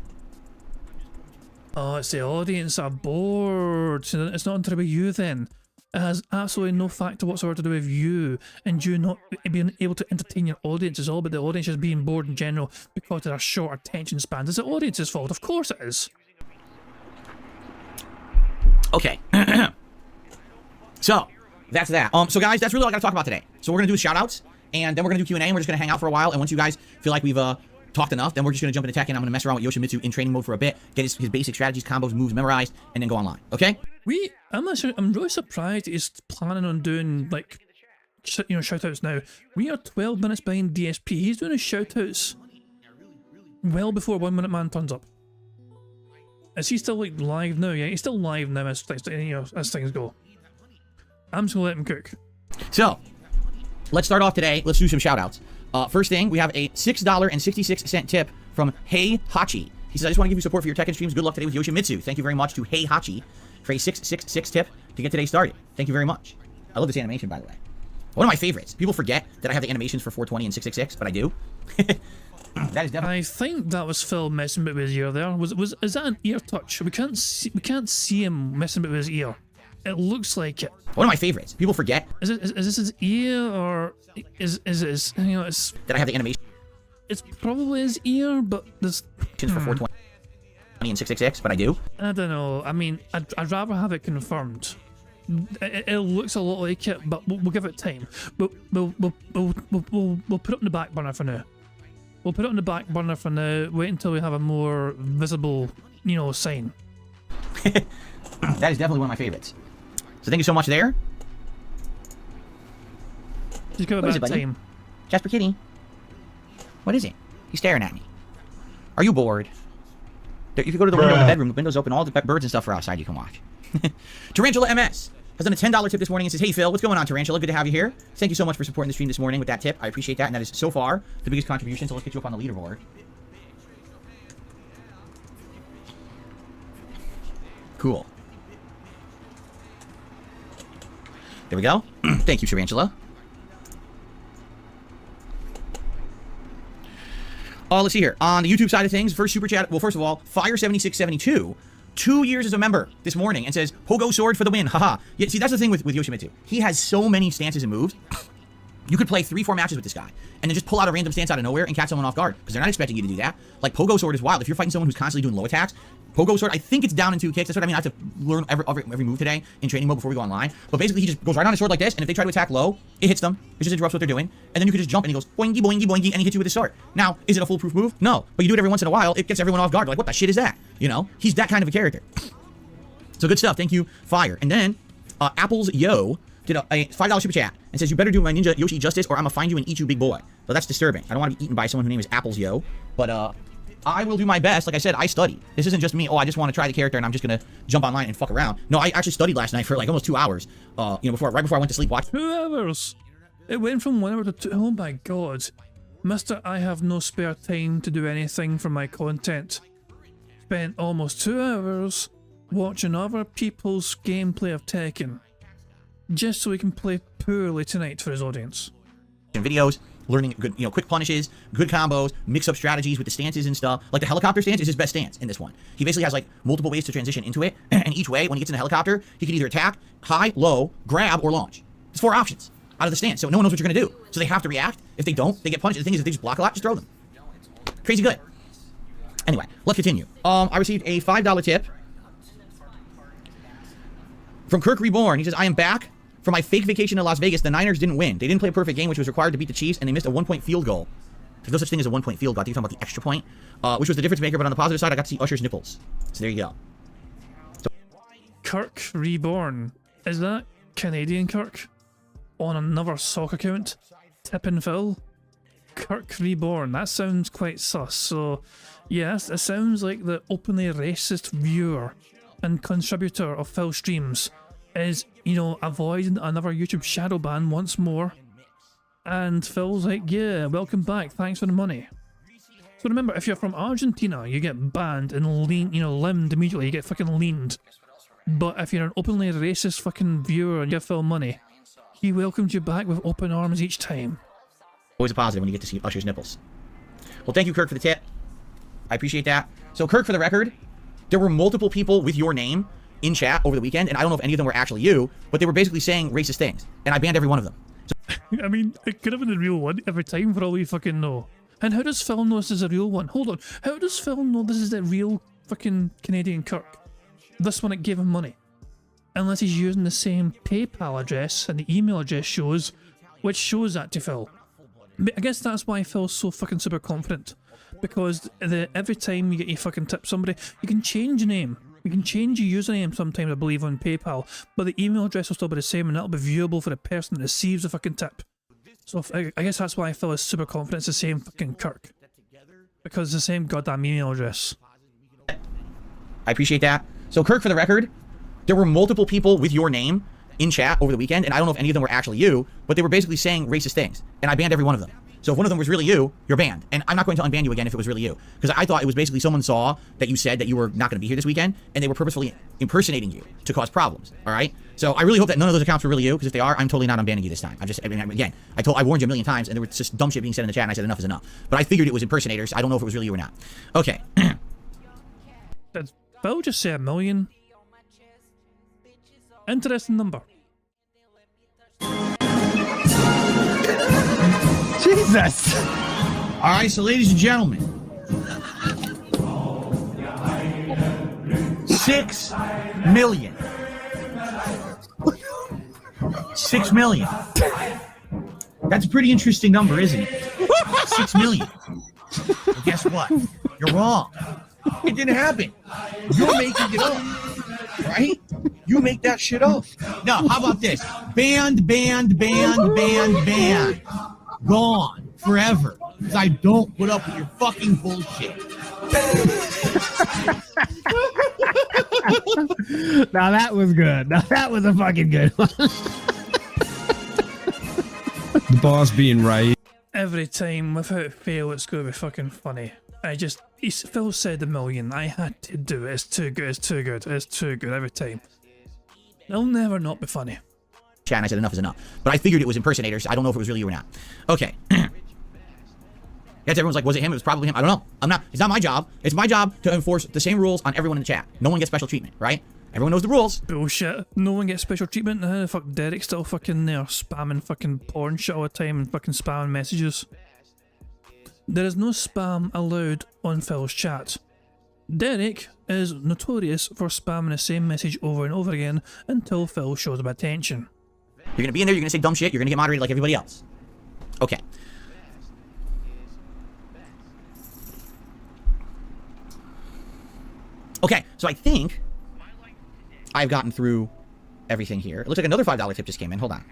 Oh, it's the audience are bored. So it's nothing to do with you then. It has absolutely no factor whatsoever to do with you and you not being able to entertain your audience. It's all about the audience just being bored in general because there are short attention spans. It's the audience's fault. Of course it is. Okay. So, that's that. So guys, that's really all I got to talk about today. So we're going to do shout outs, and then we're going to do Q&A, and we're just going to hang out for a while, and once you guys feel like we've talked enough, then we're just going to jump into tech, and I'm going to mess around with Yoshimitsu in training mode for a bit, get his basic strategies, combos, moves memorized, and then go online. Okay? I'm really surprised he's planning on doing, like, shout outs now. We are 12 minutes behind DSP. He's doing his shout outs well before 1 Minute Man turns up. Is he still like live now? Yeah, he's still live now as things go. I'm just gonna let him cook. So, let's start off today. Let's do some shout outs. First thing, we have a $6.66 tip from Hey Hachi. He says, I just want to give you support for your Tekken streams. Good luck today with Yoshimitsu. Thank you very much to Hey Hachi for a 666 tip to get today started. Thank you very much. I love this animation, by the way. One of my favorites. People forget that I have the animations for 420 and 666, but I do. That is definitely. I think that was Phil messing with his ear there. Is that an ear touch? We can't see him messing with his ear. It looks like it. One of my favorites. People forget. Is this his ear or is it his, it's that I have the animation. It's probably his ear, but there's for 420 and 666, but I do. I don't know. I mean, I'd rather have it confirmed. It looks a lot like it, but we'll give it time. We'll put it on the back burner for now. We'll put it on the back burner for now. Wait until we have a more visible, sign. That is definitely one of my favorites. So thank you so much there. Just give it back time. Jasper Kitty. What is it? He's staring at me. Are you bored? If you go to the window in the bedroom, the window's open, all the birds and stuff are outside, you can watch. Tarantula MS has done a $10 tip this morning and says, hey Phil, what's going on, Tarantula? Good to have you here. Thank you so much for supporting the stream this morning with that tip. I appreciate that, and that is so far the biggest contribution, so let's get you up on the leaderboard. Cool. There we go. Thank you, Tarantula. Let's see here. On the YouTube side of things, first super chat. Well, first of all, Fire7672, 2 years as a member this morning and says, Pogo sword for the win. Haha. Yeah, see, that's the thing with Yoshimitsu. He has so many stances and moves. You could play 3-4 matches with this guy and then just pull out a random stance out of nowhere and catch someone off guard because they're not expecting you to do that. Like, Pogo sword is wild. If you're fighting someone who's constantly doing low attacks, Pogo sword, I think it's down in 2 kicks. That's what I mean. I have to learn every move today in training mode before we go online. But basically, he just goes right on his sword like this, and if they try to attack low, it hits them. It just interrupts what they're doing. And then you can just jump, and he goes boingy, boingy, boingy, and he hits you with his sword. Now, is it a foolproof move? No. But you do it every once in a while, it gets everyone off guard. They're like, what the shit is that? He's that kind of a character. So good stuff. Thank you, Fire. And then, Apples Yo did a $5 super chat and says, you better do my ninja Yoshi justice or I'm gonna find you and eat you, big boy. So that's disturbing. I don't want to be eaten by someone whose name is Apples Yo. But, I will do my best. Like I said, I study. This isn't just me, I just want to try the character and I'm just going to jump online and fuck around. No, I actually studied last night for like almost 2 hours. Right before I went to sleep. 2 hours? It went from 1 hour to 2. Oh my god. Mister, I have no spare time to do anything for my content. Spent almost 2 hours watching other people's gameplay of Tekken. Just so he can play poorly tonight for his audience. Videos. Learning good, quick punishes, good combos, mix up strategies with the stances and stuff. Like the helicopter stance is his best stance in this one. He basically has like multiple ways to transition into it, and each way, when he gets in the helicopter, he can either attack, high, low, grab, or launch. There's 4 options out of the stance, so no one knows what you're gonna do. So they have to react. If they don't, they get punished. The thing is, if they just block a lot, just throw them. Crazy good. Anyway, let's continue. I received a $5 tip from Kirk Reborn. He says, I am back. For my fake vacation to Las Vegas, the Niners didn't win. They didn't play a perfect game, which was required to beat the Chiefs, and they missed a 1-point field goal. There's no such thing as a 1-point field goal. I think you're talking about the extra point, which was the difference maker, but on the positive side, I got to see Usher's nipples. So there you go. Kirk Reborn. Is that Canadian Kirk? On another sock account? Tippin' Phil? Kirk Reborn. That sounds quite sus. So, yes, it sounds like the openly racist viewer and contributor of Phil streams is, avoiding another YouTube shadow ban once more And Phil's like, yeah, welcome back, thanks for the money. So remember, if you're from Argentina, you get banned and limbed immediately, you get fucking leaned. But if you're an openly racist fucking viewer and you give Phil money, he welcomes you back with open arms each time. Always a positive when you get to see Usher's nipples. Well, thank you, Kirk, for the tip. I appreciate that. So, Kirk, for the record, there were multiple people with your name in chat over the weekend, and I don't know if any of them were actually you, but they were basically saying racist things, and I banned every one of them. So I mean, it could have been the real one every time for all we fucking know. And how does Phil know this is a real one? Hold on. How does Phil know this is the real fucking Canadian Kirk? This one that gave him money. Unless he's using the same PayPal address and the email address shows, which shows that to Phil. But I guess that's why Phil's so fucking super confident. Because every time you get your fucking tip somebody, you can change your name. You can change your username sometimes, I believe, on PayPal. But the email address will still be the same and that'll be viewable for the person that receives the fucking tip. So I guess that's why Phil is super confident it's the same fucking Kirk. Because it's the same goddamn email address. I appreciate that. So, Kirk, for the record, there were multiple people with your name in chat over the weekend, and I don't know if any of them were actually you, but they were basically saying racist things, and I banned every one of them. So if one of them was really you, you're banned. And I'm not going to unban you again if it was really you. Because I thought it was basically someone saw that you said that you were not going to be here this weekend, and they were purposefully impersonating you to cause problems, all right? So I really hope that none of those accounts were really you, because if they are, I'm totally not unbanning you this time. I warned you a million times, and there was just dumb shit being said in the chat, and I said enough is enough. But I figured it was impersonators. I don't know if it was really you or not. Okay. Did Phil just say 1 million? Interesting number. Jesus! Alright, so ladies and gentlemen. 6 million. 6 million. That's a pretty interesting number, isn't it? 6 million. Well, guess what? You're wrong. It didn't happen. You're making it up. Right? You make that shit up. No, how about this? Banned. Gone. Forever. Because I don't put up with your fucking bullshit. Now that was good. Now that was a fucking good one. The boss being right. Every time, without fail, it's going to be fucking funny. Phil said 1 million. I had to do it. It's too good. It's too good. It's too good every time. It'll never not be funny. Chat, and I said enough is enough. But I figured it was impersonators. I don't know if it was really you or not. Okay. Yes, everyone's like, was it him? It was probably him. I don't know. I'm not. It's not my job. It's my job to enforce the same rules on everyone in the chat. No one gets special treatment, right? Everyone knows the rules. Bullshit. No one gets special treatment. How the fuck Derek's still fucking there spamming fucking porn shit all the time and fucking spamming messages. There is no spam allowed on Phil's chat. Derek is notorious for spamming the same message over and over again until Phil shows him attention. You're gonna be in there, you're gonna say dumb shit, you're gonna get moderated like everybody else. Okay. Okay, so I think I've gotten through everything here. It looks like another $5 tip just came in. Hold on.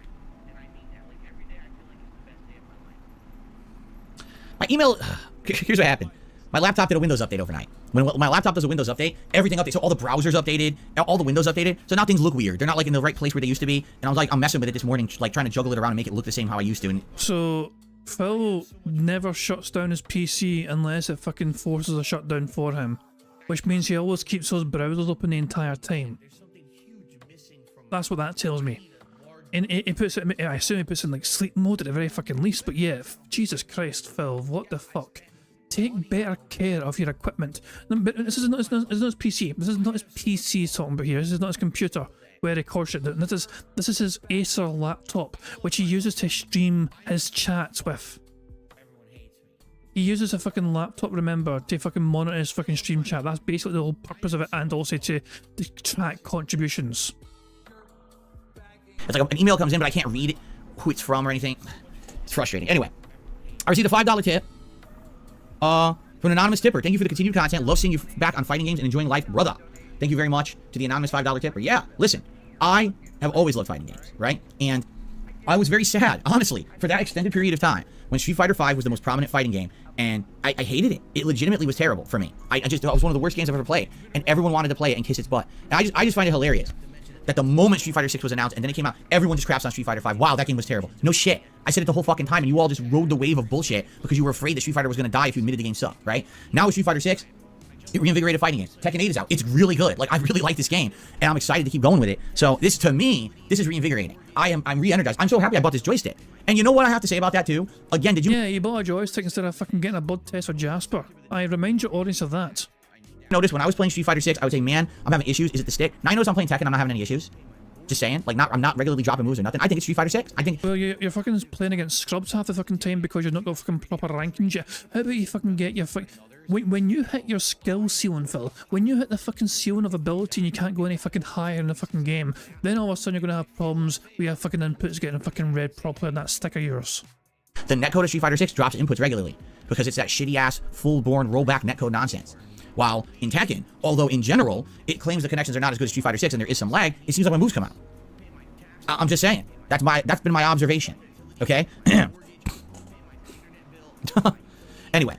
My email... Here's what happened. My laptop did a Windows update overnight. When my laptop does a Windows update, everything updates. So all the browsers updated, all the Windows updated. So now things look weird. They're not like in the right place where they used to be. And I was like, I'm messing with it this morning, like trying to juggle it around and make it look the same how I used to. And so Phil never shuts down his PC unless it fucking forces a shutdown for him. Which means he always keeps those browsers open the entire time. That's what that tells me. And he puts it, I assume he puts it in like sleep mode at the very fucking least, but yeah, Jesus Christ, Phil, what the fuck? Take better care of your equipment. But this is not his PC. This is not his PC he's talking about here. This is not his computer where he records it. This is his Acer laptop, which he uses to stream his chats with. He uses a fucking laptop, remember, to fucking monitor his fucking stream chat. That's basically the whole purpose of it, and also to track contributions. it's like an email comes in, but I can't read who it's from or anything. It's frustrating. Anyway, I received a $5 tip from an anonymous tipper. Thank you for the continued content. Love seeing you back on fighting games and enjoying life, brother. Thank you very much to the anonymous $5 tipper. Yeah, listen, I have always loved fighting games, right? And I was very sad, honestly, for that extended period of time when Street Fighter V was the most prominent fighting game, and I hated it. It legitimately was terrible for me. It was one of the worst games I've ever played, and everyone wanted to play it and kiss its butt. And I just find it hilarious. that the moment Street Fighter 6 was announced and then it came out, everyone just craps on Street Fighter 5. Wow, that game was terrible. No shit. I said it the whole fucking time, and you all just rode the wave of bullshit because you were afraid that Street Fighter was going to die if you admitted the game sucked, right? Now with Street Fighter 6, it reinvigorated fighting games. Tekken 8 is out. It's really good. Like, I really like this game, and I'm excited to keep going with it. So this, to me, this is reinvigorating. I'm re-energized. I'm so happy I bought this joystick. And you know what I have to say about that too? Again, did you... Yeah, you bought a joystick instead of fucking getting a blood test for Jasper. I remind your audience of that. Notice when I was playing Street Fighter 6, I would say, man, I'm having issues. Is it the stick? Now I notice I'm playing Tekken, I'm not having any issues. Just saying. Like, I'm not regularly dropping moves or nothing. I think it's Street Fighter 6. I think... Well, you're fucking playing against scrubs half the fucking time because you've not got fucking proper rankings yet. How about you fucking get your when you hit your skill ceiling, Phil, when you hit the fucking ceiling of ability and you can't go any fucking higher in the fucking game, then all of a sudden you're going to have problems with your fucking inputs getting fucking read properly on that stick of yours. The netcode of Street Fighter 6 drops inputs regularly because it's that shitty-ass, full-born rollback netcode nonsense. While in Tekken, although in general, it claims the connections are not as good as Street Fighter 6 and there is some lag, it seems like when moves come out. I'm just saying. That's been my observation. Okay? Anyway,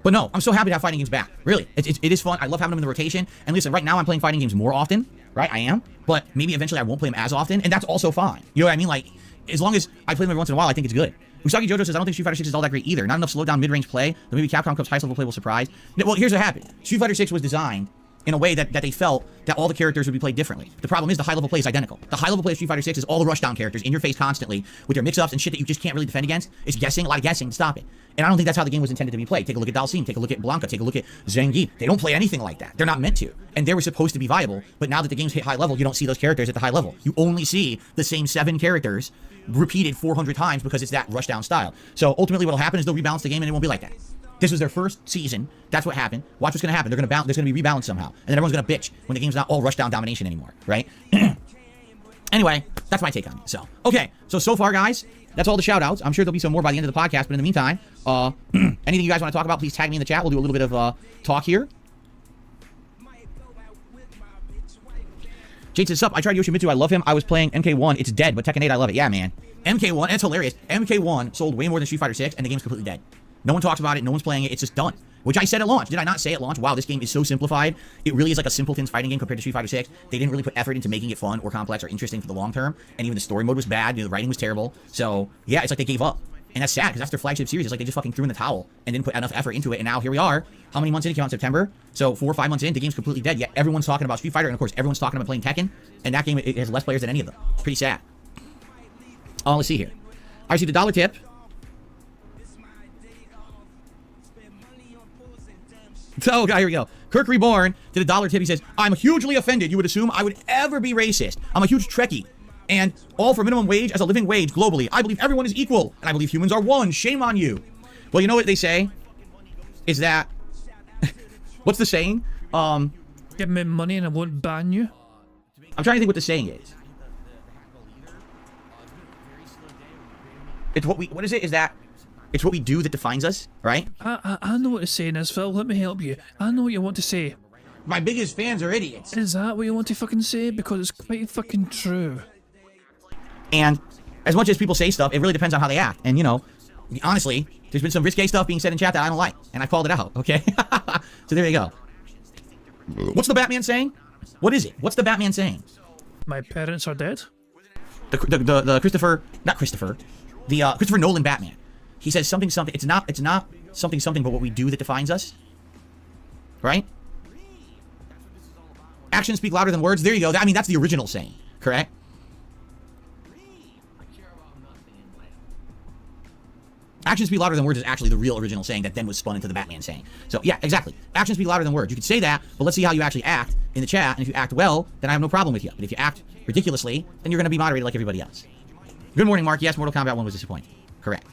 but no, I'm so happy to have fighting games back. Really. It is fun. I love having them in the rotation. And listen, right now I'm playing fighting games more often. Right? I am. But maybe eventually I won't play them as often. And that's also fine. You know what I mean? Like, as long as I play them every once in a while, I think it's good. Usagi Jojo says, I don't think Street Fighter 6 is all that great either. Not enough slow down mid-range play. But maybe Capcom Cup's highest level play will surprise. Well, here's what happened. Street Fighter 6 was designed in a way that they felt that all the characters would be played differently. The problem is the high-level play is identical. The high-level play of Street Fighter 6 is all the rushdown characters in your face constantly with their mix-ups and shit that you just can't really defend against. It's guessing, a lot of guessing to stop it. And I don't think that's how the game was intended to be played. Take a look at Dalsim, take a look at Blanca, take a look at Zangief. They don't play anything like that. They're not meant to. And they were supposed to be viable, but now that the game's hit high level, you don't see those characters at the high level. You only see the same 7 characters repeated 400 times because it's that rushdown style. So ultimately what'll happen is they'll rebalance the game and it won't be like that. This was their first season. That's what happened. Watch what's going to happen. There's going to be rebalanced somehow. And then everyone's going to bitch when the game's not all rushdown domination anymore, right? Anyway, that's my take on it. So, okay. So far, guys, that's all the shout-outs. I'm sure there'll be some more by the end of the podcast. But in the meantime, anything you guys want to talk about, please tag me in the chat. We'll do a little bit of talk here. Jade says, sup, I tried Yoshimitsu. I love him. I was playing MK1. It's dead, but Tekken 8, I love it. Yeah, man. MK1, it's hilarious. MK1 sold way more than Street Fighter 6, and the game's completely dead. No one talks about it. No one's playing it. It's just done. Which I said at launch. Did I not say at launch? Wow, this game is so simplified. It really is like a simpleton's fighting game compared to Street Fighter 6. They didn't really put effort into making it fun or complex or interesting for the long term. And even the story mode was bad. You know, the writing was terrible. So, yeah, it's like they gave up. And that's sad because that's their flagship series. It's like they just fucking threw in the towel and didn't put enough effort into it. And now here we are. How many months in? It came out in September. So 4 or 5 months in, the game's completely dead. Yet everyone's talking about Street Fighter. And of course, everyone's talking about playing Tekken. And that game, it has less players than any of them. Pretty sad. Let's see here. I see the dollar tip. So, here we go. Kirk Reborn did a dollar tip. He says, I'm hugely offended. You would assume I would ever be racist. I'm a huge Trekkie. And all for minimum wage as a living wage globally. I believe everyone is equal. And I believe humans are one. Shame on you. Well, you know what they say? Is that... what's the saying? Give me money and I won't ban you. I'm trying to think what the saying is. It's what we... What is it? Is that... It's what we do that defines us, right? I know what the saying is, Phil. Let me help you. I know what you want to say. My biggest fans are idiots. Is that what you want to fucking say? Because it's quite fucking true. And as much as people say stuff, it really depends on how they act. And, you know, honestly, there's been some risque stuff being said in chat that I don't like. And I called it out, okay? So there you go. What's the Batman saying? What is it? What's the Batman saying? My parents are dead? The Christopher... Not Christopher. The Christopher Nolan Batman. He says something. It's not something, but what we do that defines us. Right? Actions speak louder than words. There you go. I mean, that's the original saying. Correct? Actions speak louder than words is actually the real original saying that then was spun into the Batman saying. So, yeah, exactly. Actions speak louder than words. You could say that, but let's see how you actually act in the chat. And if you act well, then I have no problem with you. But if you act ridiculously, then you're going to be moderated like everybody else. Good morning, Mark. Yes, Mortal Kombat 1 was disappointing. Correct.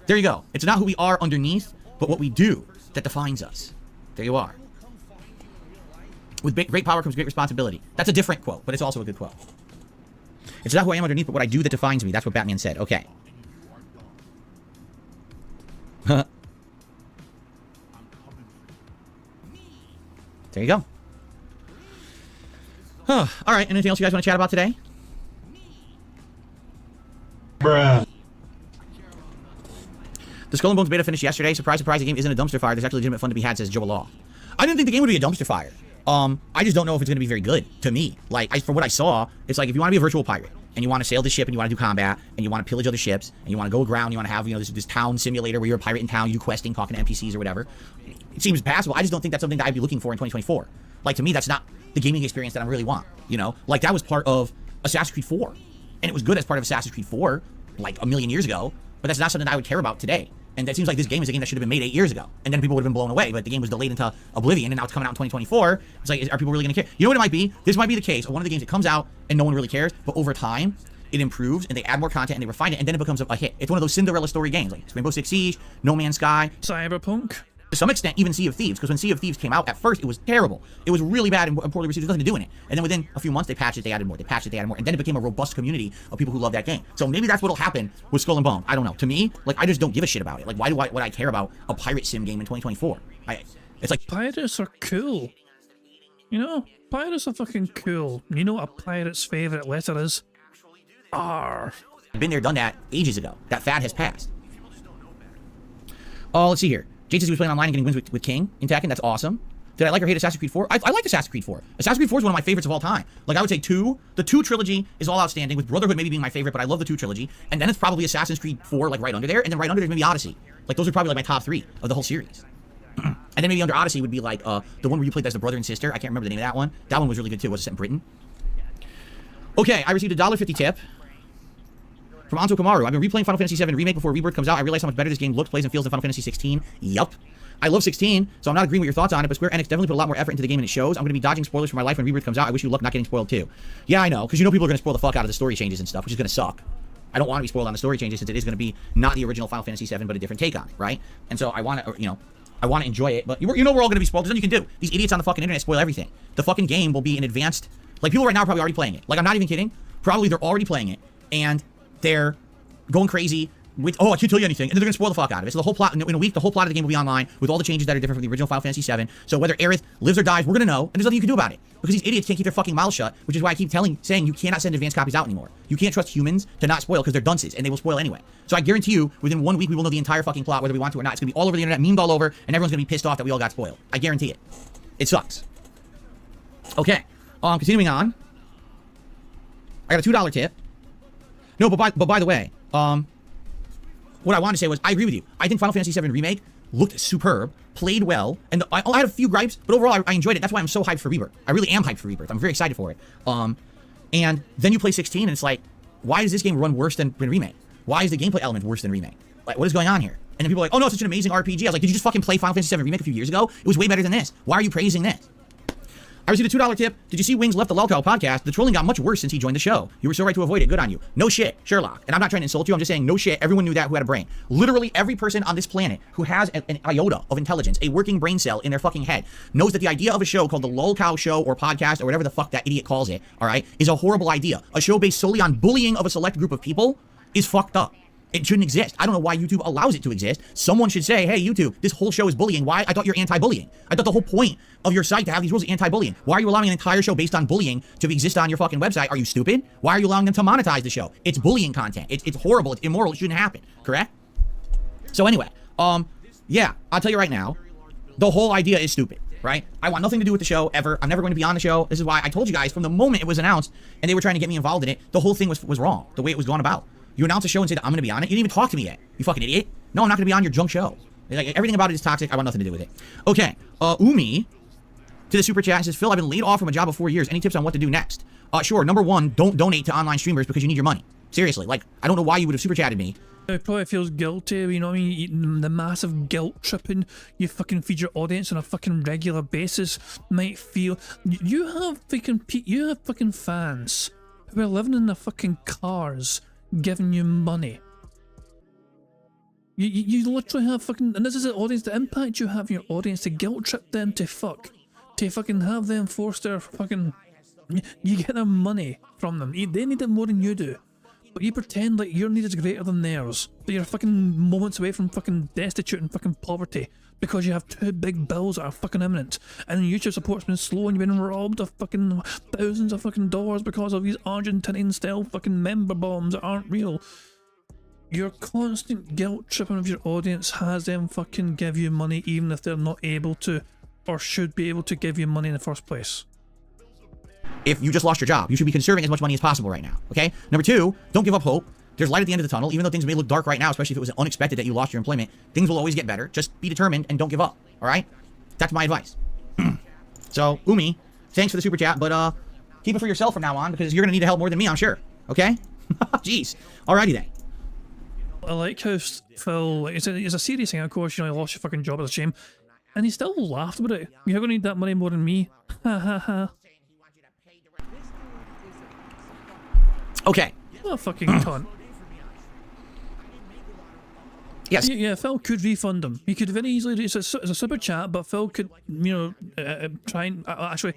There you go. It's not who we are underneath, but what we do that defines us. There you are. With great power comes great responsibility. That's a different quote, but it's also a good quote. It's not who I am underneath, but what I do that defines me. That's what Batman said. Okay. There you go. All right. Anything else you guys want to chat about today? Bruh. The Skull and Bones beta finished yesterday. Surprise, surprise, the game isn't a dumpster fire. There's actually legitimate fun to be had, says Joe Law. I didn't think the game would be a dumpster fire. I just don't know if it's going to be very good to me. Like, from what I saw, it's like if you want to be a virtual pirate and you want to sail the ship and you want to do combat and you want to pillage other ships and you want to go around, you want to have, you know, this town simulator where you're a pirate in town, you questing, talking to NPCs or whatever. It seems passable. I just don't think that's something that I'd be looking for in 2024. Like, to me, that's not the gaming experience that I really want, you know? Like, that was part of Assassin's Creed 4. And it was good as part of Assassin's Creed 4, like, a million years ago. But that's not something I would care about today. And it seems like this game is a game that should have been made 8 years ago. And then people would have been blown away. But the game was delayed into oblivion, and now it's coming out in 2024. It's like, are people really going to care? You know what it might be? This might be the case of one of the games that comes out and no one really cares. But over time, it improves, and they add more content, and they refine it, and then it becomes a hit. It's one of those Cinderella story games, like Rainbow Six Siege, No Man's Sky. Cyberpunk. To some extent, even Sea of Thieves, because when Sea of Thieves came out, at first, it was terrible. It was really bad and poorly received. There's nothing to do in it. And then within a few months, they patched it, they added more, they patched it, they added more, and then it became a robust community of people who love that game. So maybe that's what'll happen with Skull and Bone. I don't know. To me, like, I just don't give a shit about it. Like, why would I care about a pirate sim game in 2024? It's like... Pirates are cool. You know? Pirates are fucking cool. You know what a pirate's favourite letter is? R. Been there, done that ages ago. That fad has passed. Oh, let's see here. Jade says he was playing online and getting wins with King in Tekken. That's awesome. Did I like or hate Assassin's Creed 4? I liked Assassin's Creed 4. Assassin's Creed 4 is one of my favorites of all time. Like, I would say 2. The 2 trilogy is all outstanding, with Brotherhood maybe being my favorite, but I love the 2 trilogy. And then it's probably Assassin's Creed 4, like, right under there. And then right under there's maybe Odyssey. Like, those are probably, like, my top 3 of the whole series. And then maybe under Odyssey would be, like, the one where you played as the brother and sister. I can't remember the name of that one. That one was really good, too. Was it set in Britain? Okay, I received a $1.50 tip from Anto Kamaru. I've been replaying Final Fantasy VII Remake before Rebirth comes out. I realized how much better this game looks, plays, and feels than Final Fantasy 16. Yup. I love 16, so I'm not agreeing with your thoughts on it, but Square Enix definitely put a lot more effort into the game and it shows. I'm going to be dodging spoilers for my life when Rebirth comes out. I wish you luck not getting spoiled too. Yeah, I know, because you know people are going to spoil the fuck out of the story changes and stuff, which is going to suck. I don't want to be spoiled on the story changes since it is going to be not the original Final Fantasy VII, but a different take on it, right? And so I want to, you know, I want to enjoy it, but you know we're all going to be spoiled. There's nothing you can do. These idiots on the fucking internet spoil everything. The fucking game will be an advanced, like, people right now are probably already playing it. Like, I'm not even kidding. Probably they're already playing it, and they're going crazy with, oh, I can't tell you anything, and they're going to spoil the fuck out of it. So the whole plot, in a week, the whole plot of the game will be online with all the changes that are different from the original Final Fantasy VII. So whether Aerith lives or dies, we're going to know, and there's nothing you can do about it. Because these idiots can't keep their fucking mouths shut, which is why I keep saying you cannot send advanced copies out anymore. You can't trust humans to not spoil because they're dunces, and they will spoil anyway. So I guarantee you, within 1 week, we will know the entire fucking plot, whether we want to or not. It's going to be all over the internet, memed all over, and everyone's going to be pissed off that we all got spoiled. I guarantee it. It sucks. Okay. Continuing on. I got a $2 tip. No, but by the way, what I wanted to say was, I agree with you. I think Final Fantasy VII Remake looked superb, played well, and I had a few gripes, but overall I enjoyed it. That's why I'm so hyped for Rebirth. I really am hyped for Rebirth. I'm very excited for it. And then you play 16, and it's like, why does this game run worse than Remake? Why is the gameplay element worse than Remake? Like, what is going on here? And then people are like, oh no, it's such an amazing RPG. I was like, did you just fucking play Final Fantasy VII Remake a few years ago? It was way better than this. Why are you praising this? I received a $2 tip. Did you see Wings left the Lolcow podcast? The trolling got much worse since he joined the show. You were so right to avoid it. Good on you. No shit, Sherlock. And I'm not trying to insult you. I'm just saying no shit. Everyone knew that who had a brain. Literally every person on this planet who has an iota of intelligence, a working brain cell in their fucking head, knows that the idea of a show called the Lolcow Show or podcast or whatever the fuck that idiot calls it, all right, is a horrible idea. A show based solely on bullying of a select group of people is fucked up. It shouldn't exist. I don't know why YouTube allows it to exist. Someone should say, hey, YouTube, this whole show is bullying. Why? I thought you're anti-bullying. I thought the whole point of your site to have these rules is anti-bullying. Why are you allowing an entire show based on bullying to exist on your fucking website? Are you stupid? Why are you allowing them to monetize the show? It's bullying content. It's horrible. It's immoral. It shouldn't happen. Correct? So anyway, yeah, I'll tell you right now, the whole idea is stupid, right? I want nothing to do with the show ever. I'm never going to be on the show. This is why I told you guys from the moment it was announced and they were trying to get me involved in it, the whole thing was wrong, the way it was gone about. You announce a show and say that I'm going to be on it. You didn't even talk to me yet. You fucking idiot. No, I'm not going to be on your junk show. Like, everything about it is toxic. I want nothing to do with it. Okay. Umi to the super chat and says, Phil, I've been laid off from a job of 4 years. Any tips on what to do next? Sure. Number one, don't donate to online streamers because you need your money. Seriously. Like, I don't know why you would have super chatted me. It probably feels guilty, you know what I mean? The massive guilt tripping you fucking feed your audience on a fucking regular basis might feel. You have fucking fans who are living in their fucking cars giving you money. You literally have fucking, and this is the audience, the impact you have on your audience to guilt trip them to fucking have them force their fucking, you get their money from them. They need it more than you do. But you pretend like your need is greater than theirs. That you're fucking moments away from fucking destitute and fucking poverty because you have 2 big bills that are fucking imminent. And YouTube support's been slow and you've been robbed of fucking thousands of fucking dollars because of these Argentinian style fucking member bombs that aren't real. Your constant guilt tripping of your audience has them fucking give you money even if they're not able to or should be able to give you money in the first place. If you just lost your job, you should be conserving as much money as possible right now, okay? Number two, don't give up hope. There's light at the end of the tunnel. Even though things may look dark right now, especially if it was unexpected that you lost your employment, things will always get better. Just be determined and don't give up, all right? That's my advice. So, Umi, thanks for the super chat, but keep it for yourself from now on because you're going to need help more than me, I'm sure, okay? Jeez. Alrighty then. I like how Phil, it's a serious thing, of course, you know, you lost your fucking job, it's a shame. And he still laughed about it. You're going to need that money more than me. Ha ha ha. Okay. What a fucking cunt. Yes. Yeah, Phil could refund him. He could very easily, it's a super chat, but Phil could, you know, try and, actually,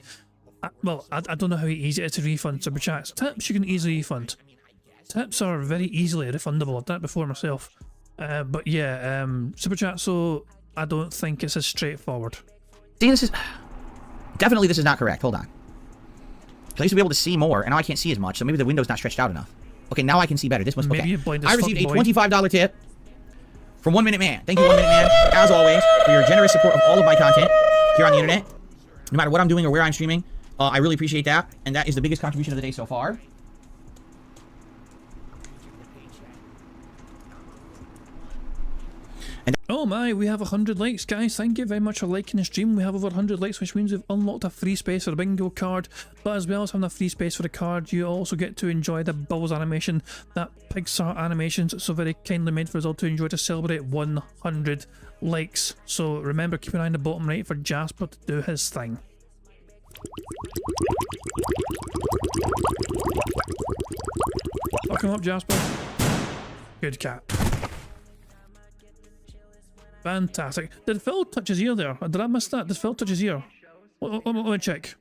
well, I don't know how easy it is to refund super chats. Tips you can easily refund. Tips are very easily refundable. I've done it before myself. But yeah, super chat, so I don't think it's as straightforward. See, this is... Definitely this is not correct. Hold on. I used to be able to see more, and now I can't see as much, so maybe the window's not stretched out enough. Okay, now I can see better. This must... Okay. I received a $25 tip from 1 Minute Man. Thank you, 1 Minute Man, as always, for your generous support of all of my content here on the internet. No matter what I'm doing or where I'm streaming, I really appreciate that, and that is the biggest contribution of the day so far. Oh my, we have 100 likes, guys. Thank you very much for liking the stream. We have over 100 likes, which means we've unlocked a free space for the bingo card. But as well as having a free space for the card, you also get to enjoy the Bubbles animation, that Pixar animation, so very kindly made for us all to enjoy to celebrate 100 likes. So remember, keep an eye on the bottom right for Jasper to do his thing. Welcome up, Jasper. Good cat. Fantastic. Did Phil touch his ear there? Did I miss that? Did Phil touch his ear? Let me check.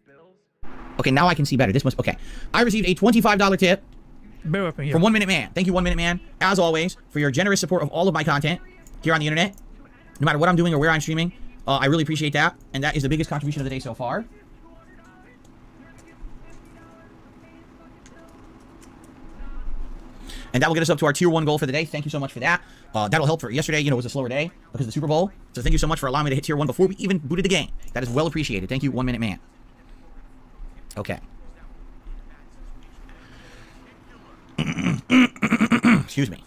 Okay, now I can see better. This must... Okay. I received a $25 tip Bear with me here. from 1 Minute Man. Thank you, 1 Minute Man, as always, for your generous support of all of my content here on the internet. No matter what I'm doing or where I'm streaming, I really appreciate that, and that is the biggest contribution of the day so far. And that will get us up to our tier 1 goal for the day. Thank you so much for that. That'll help for yesterday, you know, was a slower day because of the Super Bowl. So thank you so much for allowing me to hit tier 1 before we even booted the game. That is well appreciated. Thank you, 1 Minute Man. Okay. Excuse me.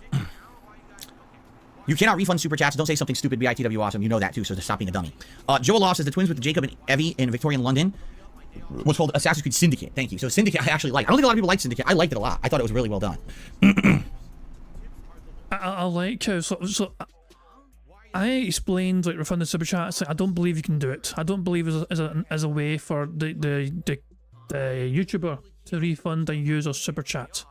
You cannot refund super chats. Don't say something stupid. BITW awesome. You know that too, so stop being a dummy. Joel Law says the twins with Jacob and Evie in Victorian London was called Assassin's Creed Syndicate. Thank you. So Syndicate I actually like. I don't think a lot of people like Syndicate. I liked it a lot. I thought it was really well done. I like how so I explained like refunding super chats. Like, I don't believe you can do it. I don't believe as a way for the YouTuber to refund a user's super chat.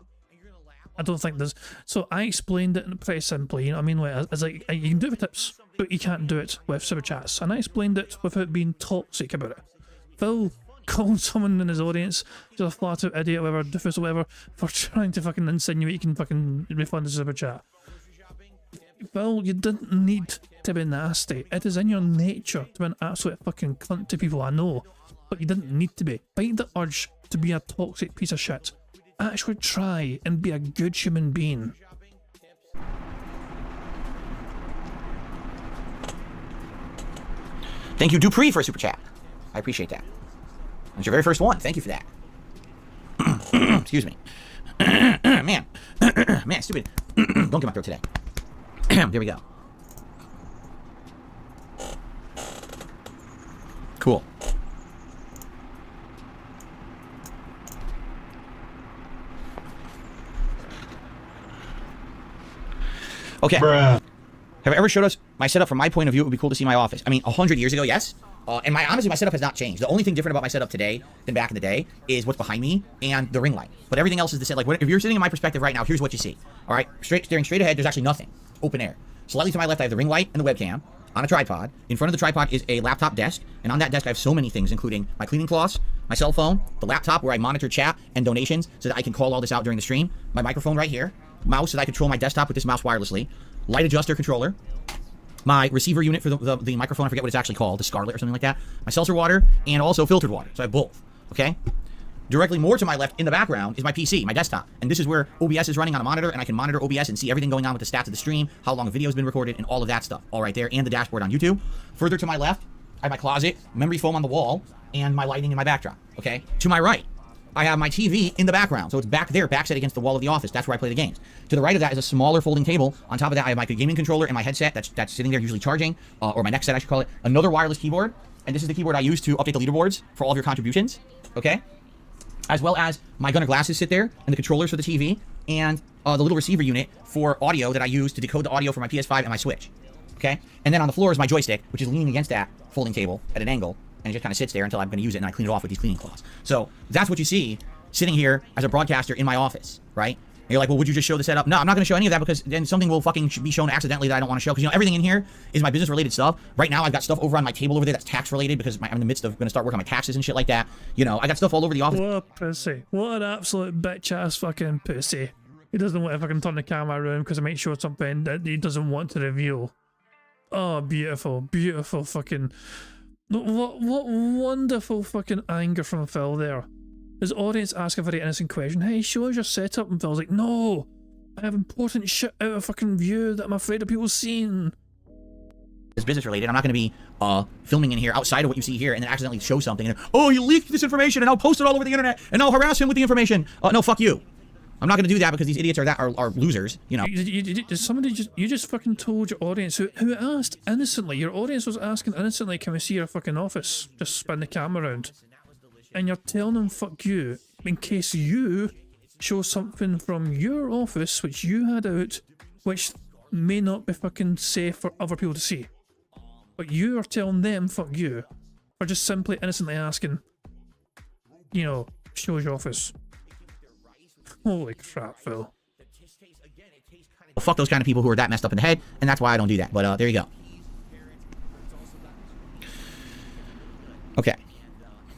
I don't think there's. So I explained it pretty simply. You know what I mean? Like, as like you can do it with tips, but you can't do it with super chats. And I explained it without being toxic about it. Phil called someone in his audience just a flat out idiot, whatever, doofus or whatever, for trying to fucking insinuate you can fucking refund a super chat. Phil, you didn't need to be nasty. It is in your nature to be an absolute fucking cunt to people, I know. But you didn't need to be. Fight the urge to be a toxic piece of shit. Actually try and be a good human being. Thank you, Dupree, for a super chat. I appreciate that. That's your very first one. Thank you for that. Excuse me. Man. Man, stupid. Don't get my throat today. There we go. Cool. Okay. Bruh. Have I ever showed us my setup from my point of view? It would be cool to see my office. I mean, 100 years ago, yes. And honestly, my setup has not changed. The only thing different about my setup today than back in the day is what's behind me and the ring light. But everything else is the same. Like, if you're sitting in my perspective right now, here's what you see. All right, staring straight ahead, there's actually nothing. Open air. Slightly to my left, I have the ring light and the webcam on a tripod. In front of the tripod is a laptop desk, and on that desk, I have so many things, including my cleaning cloths, my cell phone, the laptop where I monitor chat and donations so that I can call all this out during the stream, my microphone right here, mouse so that I control my desktop with this mouse wirelessly, light adjuster controller, my receiver unit for the microphone, I forget what it's actually called, the Scarlett or something like that, my seltzer water, and also filtered water. So I have both, okay? Directly more to my left in the background is my PC, my desktop. And this is where OBS is running on a monitor, and I can monitor OBS and see everything going on with the stats of the stream, how long a video has been recorded, and all of that stuff. All right there, and the dashboard on YouTube. Further to my left I have my closet, memory foam on the wall, and my lighting in my backdrop, okay? To my right, I have my TV in the background, so it's back there, backset against the wall of the office. That's where I play the games. To the right of that is a smaller folding table. On top of that, I have my gaming controller and my headset that's sitting there, usually charging, or my next set, I should call it. Another wireless keyboard, and this is the keyboard I use to update the leaderboards for all of your contributions, okay? As well as my Gunner glasses sit there, and the controllers for the TV, and the little receiver unit for audio that I use to decode the audio for my PS5 and my Switch, okay? And then on the floor is my joystick, which is leaning against that folding table at an angle, and it just kind of sits there until I'm going to use it, and I clean it off with these cleaning cloths. So that's what you see sitting here as a broadcaster in my office, right? And you're like, well, would you just show the setup? No, I'm not going to show any of that because then something will fucking be shown accidentally that I don't want to show. Because, you know, everything in here is my business-related stuff. Right now, I've got stuff over on my table over there that's tax-related because I'm in the midst of going to start working on my taxes and shit like that. You know, I got stuff all over the office. What a pussy. What an absolute bitch-ass fucking pussy. He doesn't want to fucking turn the camera around because it might show something that he doesn't want to reveal. Oh, beautiful, beautiful fucking... What wonderful fucking anger from Phil there. His audience ask a very innocent question. Hey, show us your setup. And Phil's like, no, I have important shit out of fucking view that I'm afraid of people seeing. It's business related. I'm not going to be filming in here outside of what you see here and then accidentally show something. And, oh, you leaked this information and I'll post it all over the internet and I'll harass him with the information. No, fuck you. I'm not going to do that because these idiots are losers, you know. You just fucking told your audience who asked innocently. Your audience was asking innocently, can we see your fucking office? Just spin the camera around. And you're telling them fuck you in case you show something from your office which you had out which may not be fucking safe for other people to see. But you are telling them fuck you for just simply innocently asking, you know, show your office. Holy crap, Phil. Well, fuck those kind of people who are that messed up in the head, and that's why I don't do that. But there you go. Okay.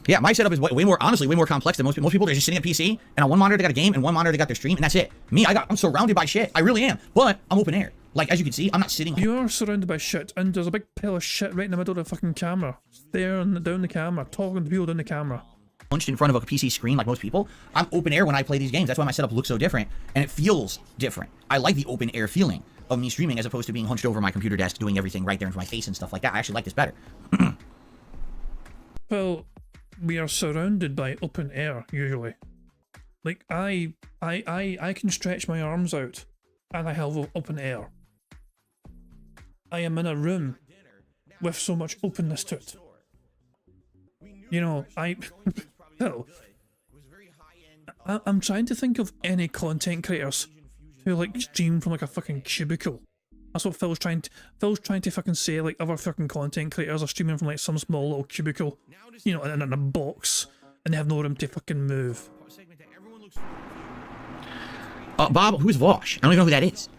Yeah, my setup is way more, honestly, way more complex than most people. Most people are just sitting at PC, and on one monitor they got a game, and one monitor they got their stream, and that's it. Me, I'm surrounded by shit. I really am. But I'm open air. Like, as you can see, I'm not sitting... You are surrounded by shit, and there's a big pile of shit right in the middle of the fucking camera. Staring down the camera, talking to people down the camera. Punched in front of a PC screen like most people. I'm open air when I play these games. That's why my setup looks so different, and it feels different. I like the open air feeling of me streaming as opposed to being hunched over my computer desk doing everything right there in my face and stuff like that. I actually like this better. Well, we are surrounded by open air usually. Like I can stretch my arms out and I have open air. I am in a room with so much openness to it. You know, I'm trying to think of any content creators who like stream from like a fucking cubicle. That's what Phil's trying to fucking say, like other fucking content creators are streaming from like some small little cubicle, you know, in a box, and they have no room to fucking move. Bob, who's Vosh? I don't even know who that is.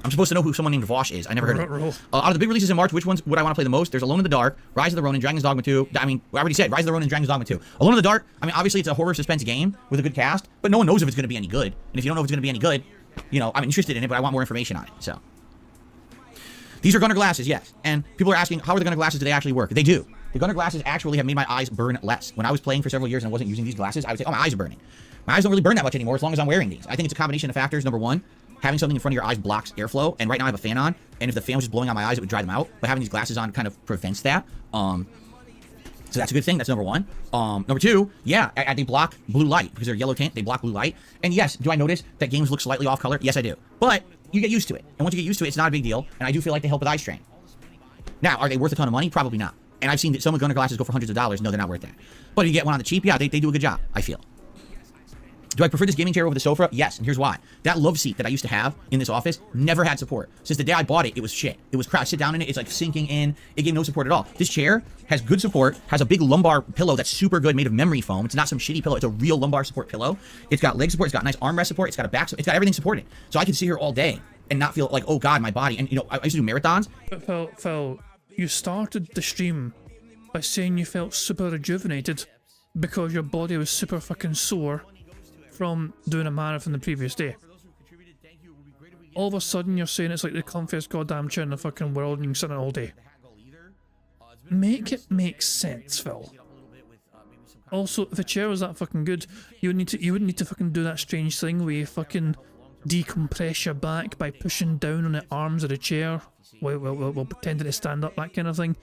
I'm supposed to know who someone named Vosh is. I never heard of it. Out of the big releases in March, which ones would I want to play the most? There's Alone in the Dark, Rise of the Ronin, Dragon's Dogma 2. I mean, I already said Rise of the Ronin, Dragon's Dogma 2. Alone in the Dark, I mean, obviously it's a horror suspense game with a good cast, but no one knows if it's going to be any good. And if you don't know if it's going to be any good, you know, I'm interested in it, but I want more information on it, so. These are Gunner glasses, yes. And people are asking, how are the Gunner glasses? Do they actually work? They do. The Gunner glasses actually have made my eyes burn less. When I was playing for several years and I wasn't using these glasses, I would say, oh, my eyes are burning. My eyes don't really burn that much anymore as long as I'm wearing these. I think it's a combination of factors. Number one, having something in front of your eyes blocks airflow. And right now I have a fan on, and if the fan was just blowing on my eyes, it would dry them out. But having these glasses on kind of prevents that. So that's a good thing. That's number one. Number two, yeah, they block blue light because they're yellow tint. They block blue light. And yes, do I notice that games look slightly off color? Yes, I do. But you get used to it. And once you get used to it, it's not a big deal. And I do feel like they help with eye strain. Now, are they worth a ton of money? Probably not. And I've seen that some of Gunner glasses go for hundreds of dollars. No, they're not worth that. But if you get one on the cheap, yeah, they do a good job, I feel. Do I prefer this gaming chair over the sofa? Yes, and here's why. That love seat that I used to have in this office never had support. Since the day I bought it, it was shit. It was crap. I sit down in it, it's like sinking in. It gave no support at all. This chair has good support, has a big lumbar pillow that's super good, made of memory foam. It's not some shitty pillow. It's a real lumbar support pillow. It's got leg support. It's got nice armrest support. It's got a back support. It's got everything supported. So I can sit here all day and not feel like, oh God, my body. And, you know, I used to do marathons. But Phil, you started the stream by saying you felt super rejuvenated because your body was super fucking sore from doing a marathon the previous day. All of a sudden you're saying it's like the comfiest goddamn chair in the fucking world and you can sit in it all day. Make it make sense, Phil. Also, if the chair was that fucking good, you wouldn't need to fucking do that strange thing where you fucking decompress your back by pushing down on the arms of the chair while pretending to stand up, that kind of thing.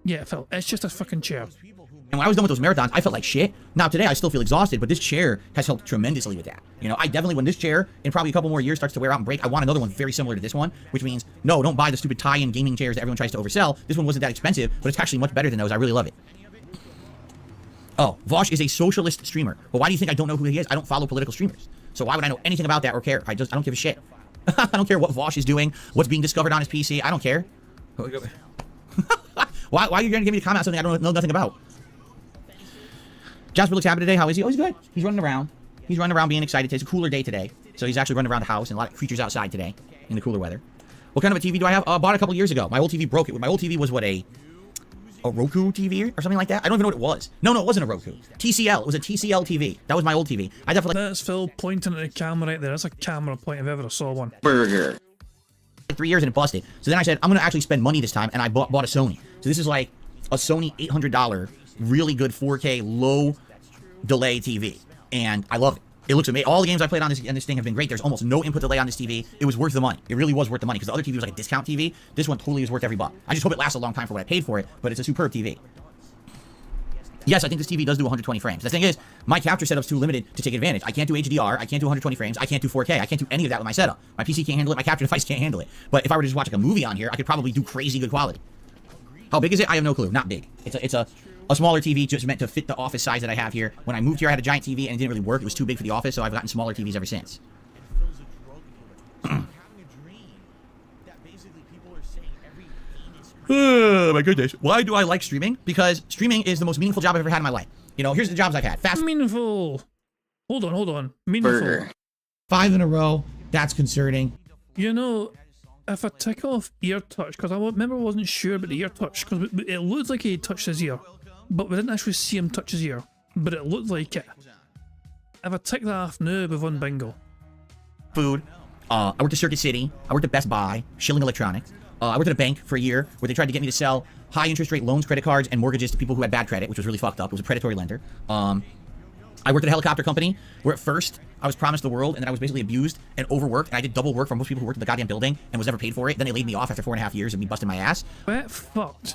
Yeah, Phil, it's just a fucking chair. And when I was done with those marathons, I felt like shit. Now today I still feel exhausted, but this chair has helped tremendously with that. You know, I definitely, when this chair in probably a couple more years starts to wear out and break, I want another one very similar to this one, which means, no, don't buy the stupid tie-in gaming chairs that everyone tries to oversell. This one wasn't that expensive, but it's actually much better than those. I really love it. Oh, Vosh is a socialist streamer. Well, why do you think I don't know who he is? I don't follow political streamers. So why would I know anything about that or care? I don't give a shit. I don't care what Vosh is doing, what's being discovered on his PC. I don't care. Why are you going to give me a comment on something I don't know nothing about? Jasper looks happy today. How is he? Oh, he's good. He's running around. He's running around being excited. It's a cooler day today. So he's actually running around the house and a lot of creatures outside today in the cooler weather. What kind of a TV do I have? Bought it a couple years ago. My old TV broke it. My old TV was what, a Roku TV or something like that? I don't even know what it was. No, it wasn't a Roku. TCL. It was a TCL TV. That was my old TV. I definitely... That's Phil pointing at the camera right there. That's a camera point if I ever saw one. Burger. 3 years and it busted. So then I said, I'm going to actually spend money this time, and I bought a Sony. So this is like a Sony $800, really good 4K, low delay TV. And I love it. It looks amazing. All the games I played on this thing have been great. There's almost no input delay on this TV. It was worth the money. It really was worth the money because the other TV was like a discount TV. This one totally is worth every buck. I just hope it lasts a long time for what I paid for it, but it's a superb TV. Yes, I think this TV does do 120 frames. The thing is, my capture setup's too limited to take advantage. I can't do HDR. I can't do 120 frames. I can't do 4K. I can't do any of that with my setup. My PC can't handle it. My capture device can't handle it. But if I were to just watch like a movie on here, I could probably do crazy good quality. How big is it? I have no clue. Not big. It's a smaller TV just meant to fit the office size that I have here. When I moved here, I had a giant TV and it didn't really work. It was too big for the office, so I've gotten smaller TVs ever since. Oh my goodness. Why do I like streaming? Because streaming is the most meaningful job I've ever had in my life. You know, here's the jobs I've had. Fast. Meaningful. Hold on. Meaningful. Burger. 5 in a row. That's concerning. You know, if I take off ear touch, because I remember I wasn't sure about the ear touch, because it looked like he touched his ear, but we didn't actually see him touch his ear, but it looked like it. If I take that off now, we've won bingo. Food. I worked at Circuit City. I worked at Best Buy, Schilling Electronics. I worked at a bank for a year where they tried to get me to sell high interest rate loans, credit cards, and mortgages to people who had bad credit, which was really fucked up. It was a predatory lender. I worked at a helicopter company where at first I was promised the world and then I was basically abused and overworked, and I did double work for most people who worked at the goddamn building and was never paid for it. Then they laid me off after 4.5 years of me busting my ass. Get fucked.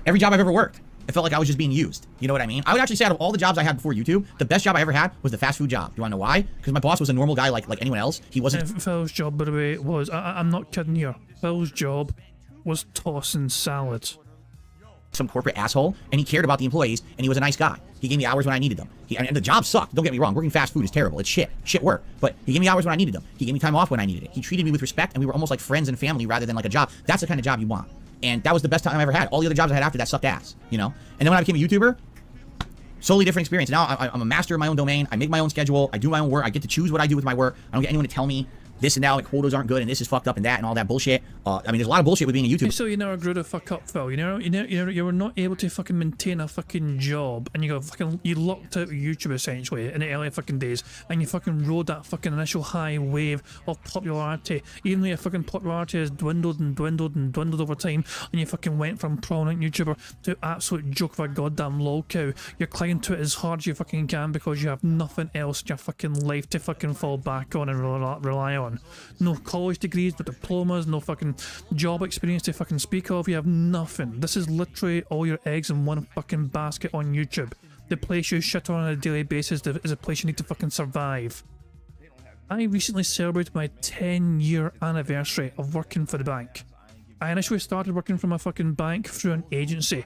Every job I've ever worked, it felt like I was just being used. You know what I mean? I would actually say out of all the jobs I had before YouTube, the best job I ever had was the fast food job. Do you want to know why? Because my boss was a normal guy like anyone else. He wasn't... Phil's job, by the way, was... I'm not kidding here. Phil's job was tossing salads. Some corporate asshole, and he cared about the employees, and he was a nice guy. He gave me hours when I needed them. And the job sucked. Don't get me wrong. Working fast food is terrible. It's shit work. But he gave me hours when I needed them. He gave me time off when I needed it. He treated me with respect, and we were almost like friends and family rather than like a job. That's the kind of job you want. And that was the best time I ever had. All the other jobs I had after that sucked ass, you know? And then when I became a YouTuber, solely different experience. Now I'm a master of my own domain. I make my own schedule. I do my own work. I get to choose what I do with my work. I don't get anyone to tell me this and that, like quotas aren't good and this is fucked up and that and all that bullshit. I mean, there's a lot of bullshit with being a YouTuber. So you never grew the fuck up, Phil. You were not able to fucking maintain a fucking job, and you locked out of YouTube essentially in the early fucking days, and you fucking rode that fucking initial high wave of popularity. Even though your fucking popularity has dwindled and dwindled and dwindled over time, and you fucking went from prominent YouTuber to absolute joke of a goddamn lol cow. You're clinging to it as hard as you fucking can because you have nothing else in your fucking life to fucking fall back on and rely on. No college degrees, no diplomas, no fucking job experience to fucking speak of. You have nothing. This is literally all your eggs in one fucking basket on YouTube. The place you shit on a daily basis is a place you need to fucking survive. I recently celebrated my 10-year anniversary of working for the bank. I initially started working for my fucking bank through an agency.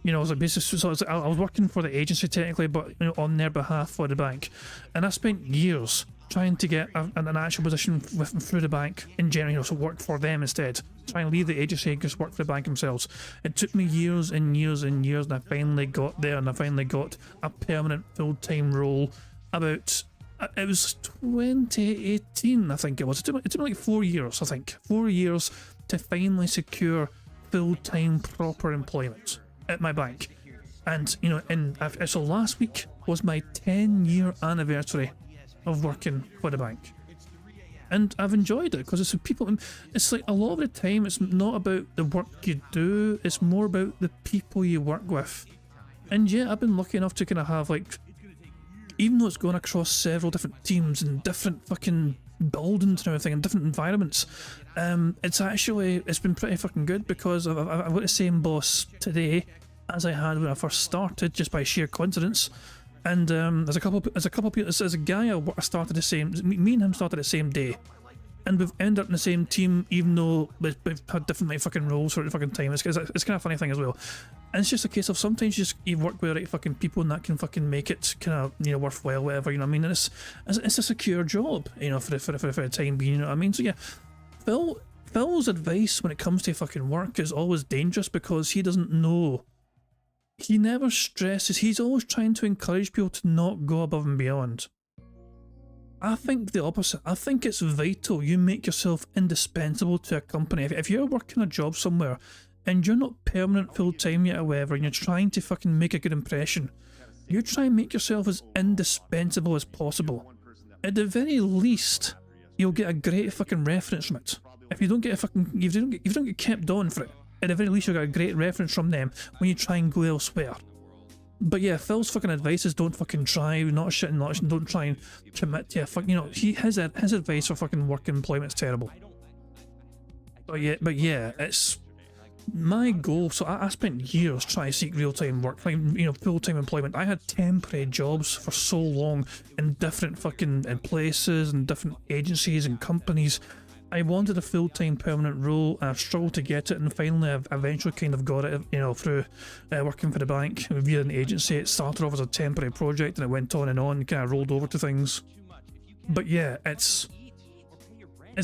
You know, I was working for the agency technically, but you know, on their behalf for the bank. And I spent years trying to get an actual position through the bank in general, you know, so work for them instead. Try and leave the agency and just work for the bank themselves. It took me years and years and years, and I finally got there, and I finally got a permanent full-time role about... It was 2018, I think it was. It took me like 4 years, I think. 4 years to finally secure full-time proper employment at my bank. And, you know, so last week was my 10-year anniversary of working for the bank, and I've enjoyed it because it's people. It's like a lot of the time it's not about the work you do, it's more about the people you work with. And yeah, I've been lucky enough to kind of have, like, even though it's going across several different teams and different fucking buildings and everything, and different environments. It's been pretty fucking good because I've got the same boss today as I had when I first started, just by sheer coincidence. And there's a couple people. There's a guy I started the same. Me and him started the same day, and we've ended up in the same team, even though we've had different like fucking roles for the fucking time. It's kind of a funny thing as well. And it's just a case of sometimes you work with the right fucking people, and that can fucking make it kind of, you know, worthwhile, whatever. You know what I mean? And it's a secure job, you know, for the time being. You know what I mean? So yeah, Phil's advice when it comes to fucking work is always dangerous because he doesn't know. He never stresses. He's always trying to encourage people to not go above and beyond. I think the opposite. I think it's vital you make yourself indispensable to a company. If you're working a job somewhere and you're not permanent full-time yet or whatever, and you're trying to fucking make a good impression, you try and make yourself as indispensable as possible. At the very least, you'll get a great fucking reference from it. If you don't get if you don't get kept on for it, at the very least you'll get a great reference from them when you try and go elsewhere. But yeah, Phil's fucking advice is don't fucking try, not shit and not, don't try and commit to you know, his advice for fucking work employment is terrible. But yeah, it's my goal. So I spent years trying to seek real-time work, like, you know, full-time employment. I had temporary jobs for so long in different fucking places and different agencies and companies. I wanted a full-time permanent role, and I've struggled to get it, and finally I've eventually kind of got it, you know, through working for the bank via an agency. It started off as a temporary project and it went on and kind of rolled over to things. But yeah, it's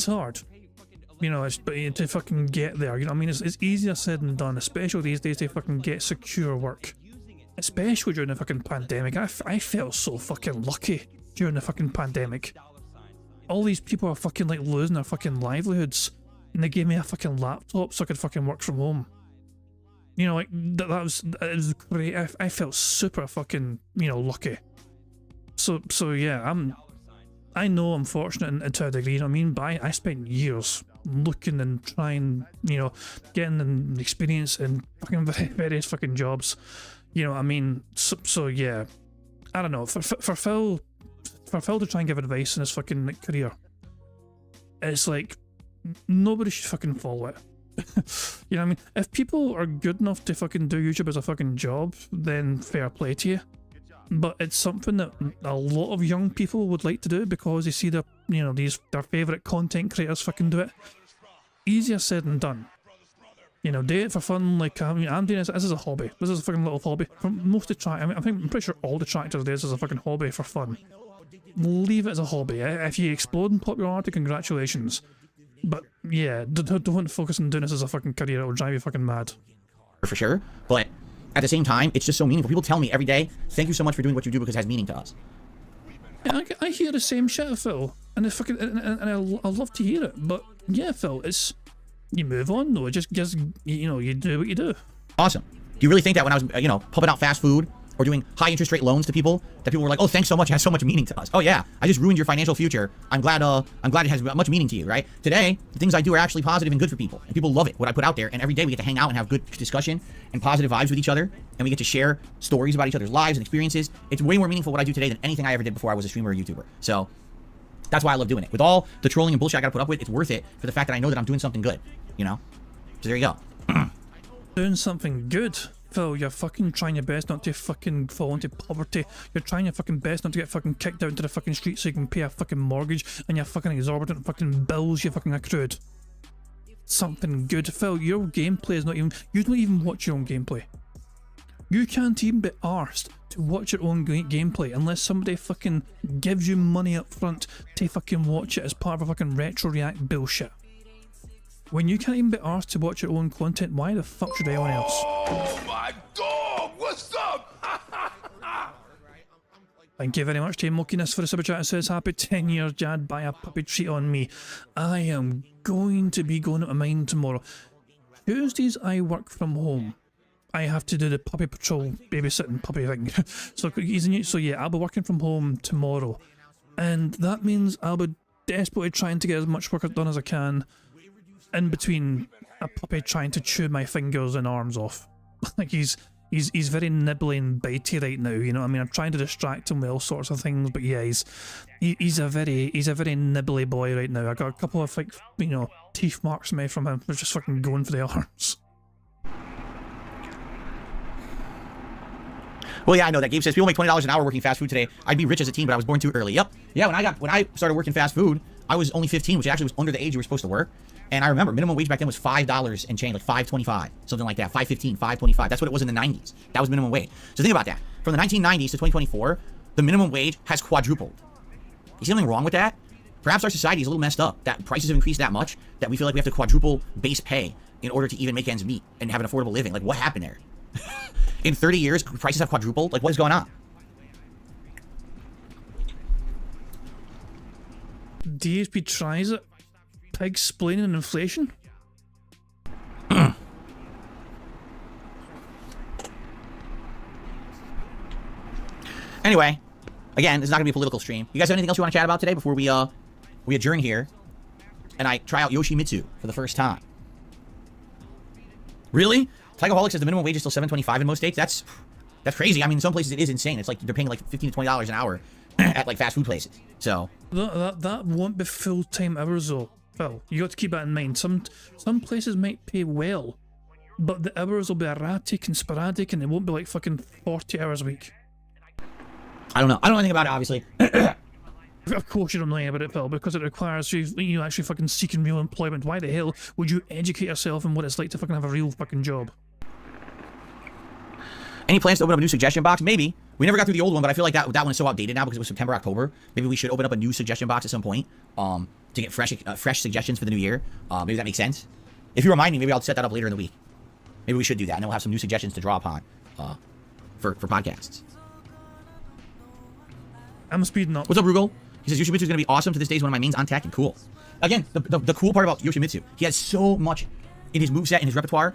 hard, you know, but to fucking get there, you know what I mean? It's easier said than done, especially these days, to fucking get secure work. Especially during the fucking pandemic. I felt so fucking lucky during the fucking pandemic. All these people are fucking like losing their fucking livelihoods, and they gave me a fucking laptop so I could fucking work from home. You know, like it was great. I felt super fucking, you know, lucky. So yeah, I know I'm fortunate to a degree, you know what I mean? But I spent years looking and trying, you know, getting an experience in fucking various fucking jobs. You know what I mean? So yeah, I don't know. For Phil to try and give advice in his fucking career, it's like nobody should fucking follow it. You know what I mean? If people are good enough to fucking do YouTube as a fucking job, then fair play to you. But it's something that a lot of young people would like to do because they see their, you know, their favourite content creators fucking do it. Easier said than done. You know, do it for fun. Like, I mean, I'm doing this as a hobby. This is a fucking little hobby. For most detractors, I mean, I'm pretty sure all detractors do this as a fucking hobby for fun. Leave it as a hobby. If you explode in popularity, congratulations. But yeah, don't focus on doing this as a fucking career. It'll drive you fucking mad. For sure, but at the same time, it's just so meaningful. People tell me every day, thank you so much for doing what you do because it has meaning to us. Yeah, I hear the same shit, Phil, and it's fucking, and I love to hear it. But yeah, Phil, it's, you move on though. It just you know, you do what you do. Awesome. Do you really think that when I was, you know, pumping out fast food or doing high interest rate loans to people, that people were like, oh, thanks so much, it has so much meaning to us. Oh yeah, I just ruined your financial future. I'm glad it has much meaning to you, right? Today, the things I do are actually positive and good for people, and people love it, what I put out there, and every day we get to hang out and have good discussion and positive vibes with each other, and we get to share stories about each other's lives and experiences. It's way more meaningful what I do today than anything I ever did before I was a streamer or YouTuber. So that's why I love doing it. With all the trolling and bullshit I gotta put up with, it's worth it for the fact that I know that I'm doing something good, you know? So there you go. Doing something good? Phil, you're fucking trying your best not to fucking fall into poverty. You're trying your fucking best not to get fucking kicked out into the fucking street so you can pay a fucking mortgage and your fucking exorbitant fucking bills you fucking accrued. Something good. Phil, your gameplay is not even... You don't even watch your own gameplay. You can't even be arsed to watch your own gameplay unless somebody fucking gives you money up front to fucking watch it as part of a fucking retro react bullshit. When you can't even be arsed to watch your own content, why the fuck should anyone else? Oh my dog, what's up? Thank you very much to Mokiness for the super chat. It says, happy 10 years, Jad, buy a puppy treat on me. I am going to be going out of mine tomorrow. Tuesdays I work from home. I have to do the puppy patrol babysitting puppy thing. So yeah, I'll be working from home tomorrow. And that means I'll be desperately trying to get as much work done as I can in between a puppy trying to chew my fingers and arms off. Like he's He's very nibbly and bitey right now, you know what I mean? I'm trying to distract him with all sorts of things, but yeah, he's a very nibbly boy right now. I got a couple of, like, you know, teeth marks made from him. They're just fucking going for the arms. Well, yeah, I know that. Gabe says people make $20 an hour working fast food today. I'd be rich as a teen, but I was born too early. Yep. Yeah, when I started working fast food, I was only 15, which actually was under the age you were supposed to work. And I remember minimum wage back then was $5 and change, like $5.25, something like that. $5.15, $5.25. That's what it was in the 90s. That was minimum wage. So think about that. From the 1990s to 2024, the minimum wage has quadrupled. You see something wrong with that? Perhaps our society is a little messed up. That prices have increased that much that we feel like we have to quadruple base pay in order to even make ends meet and have an affordable living. Like, what happened there? In 30 years, prices have quadrupled? Like, what is going on? DSP tries it. Pig splaining and inflation. Anyway, again, this is not going to be a political stream. You guys have anything else you want to chat about today before we adjourn here and I try out Yoshimitsu for the first time? Really? Tigaholic says the minimum wage is still $7.25 in most states. That's crazy. I mean, in some places it is insane. It's like they're paying like $15 to $20 an hour at like fast food places. So that won't be full-time hours though, Phil. You got to keep that in mind. Some places might pay well, but the hours will be erratic and sporadic, and it won't be like fucking 40 hours a week. I don't know. I don't know anything about it, obviously. Of course you don't know anything about it, Phil, because it requires you actually fucking seeking real employment. Why the hell would you educate yourself in what it's like to fucking have a real fucking job? Any plans to open up a new suggestion box? Maybe. We never got through the old one, but I feel like that one is so outdated now because it was September, October. Maybe we should open up a new suggestion box at some point to get fresh suggestions for the new year. Maybe that makes sense. If you remind me, maybe I'll set that up later in the week. Maybe we should do that, and then we'll have some new suggestions to draw upon for podcasts. I'm speeding up. What's up, Rugal? He says Yoshimitsu is going to be awesome. To this day is one of my mains on tech and cool. Again, the cool part about Yoshimitsu, he has so much in his moveset, in his repertoire.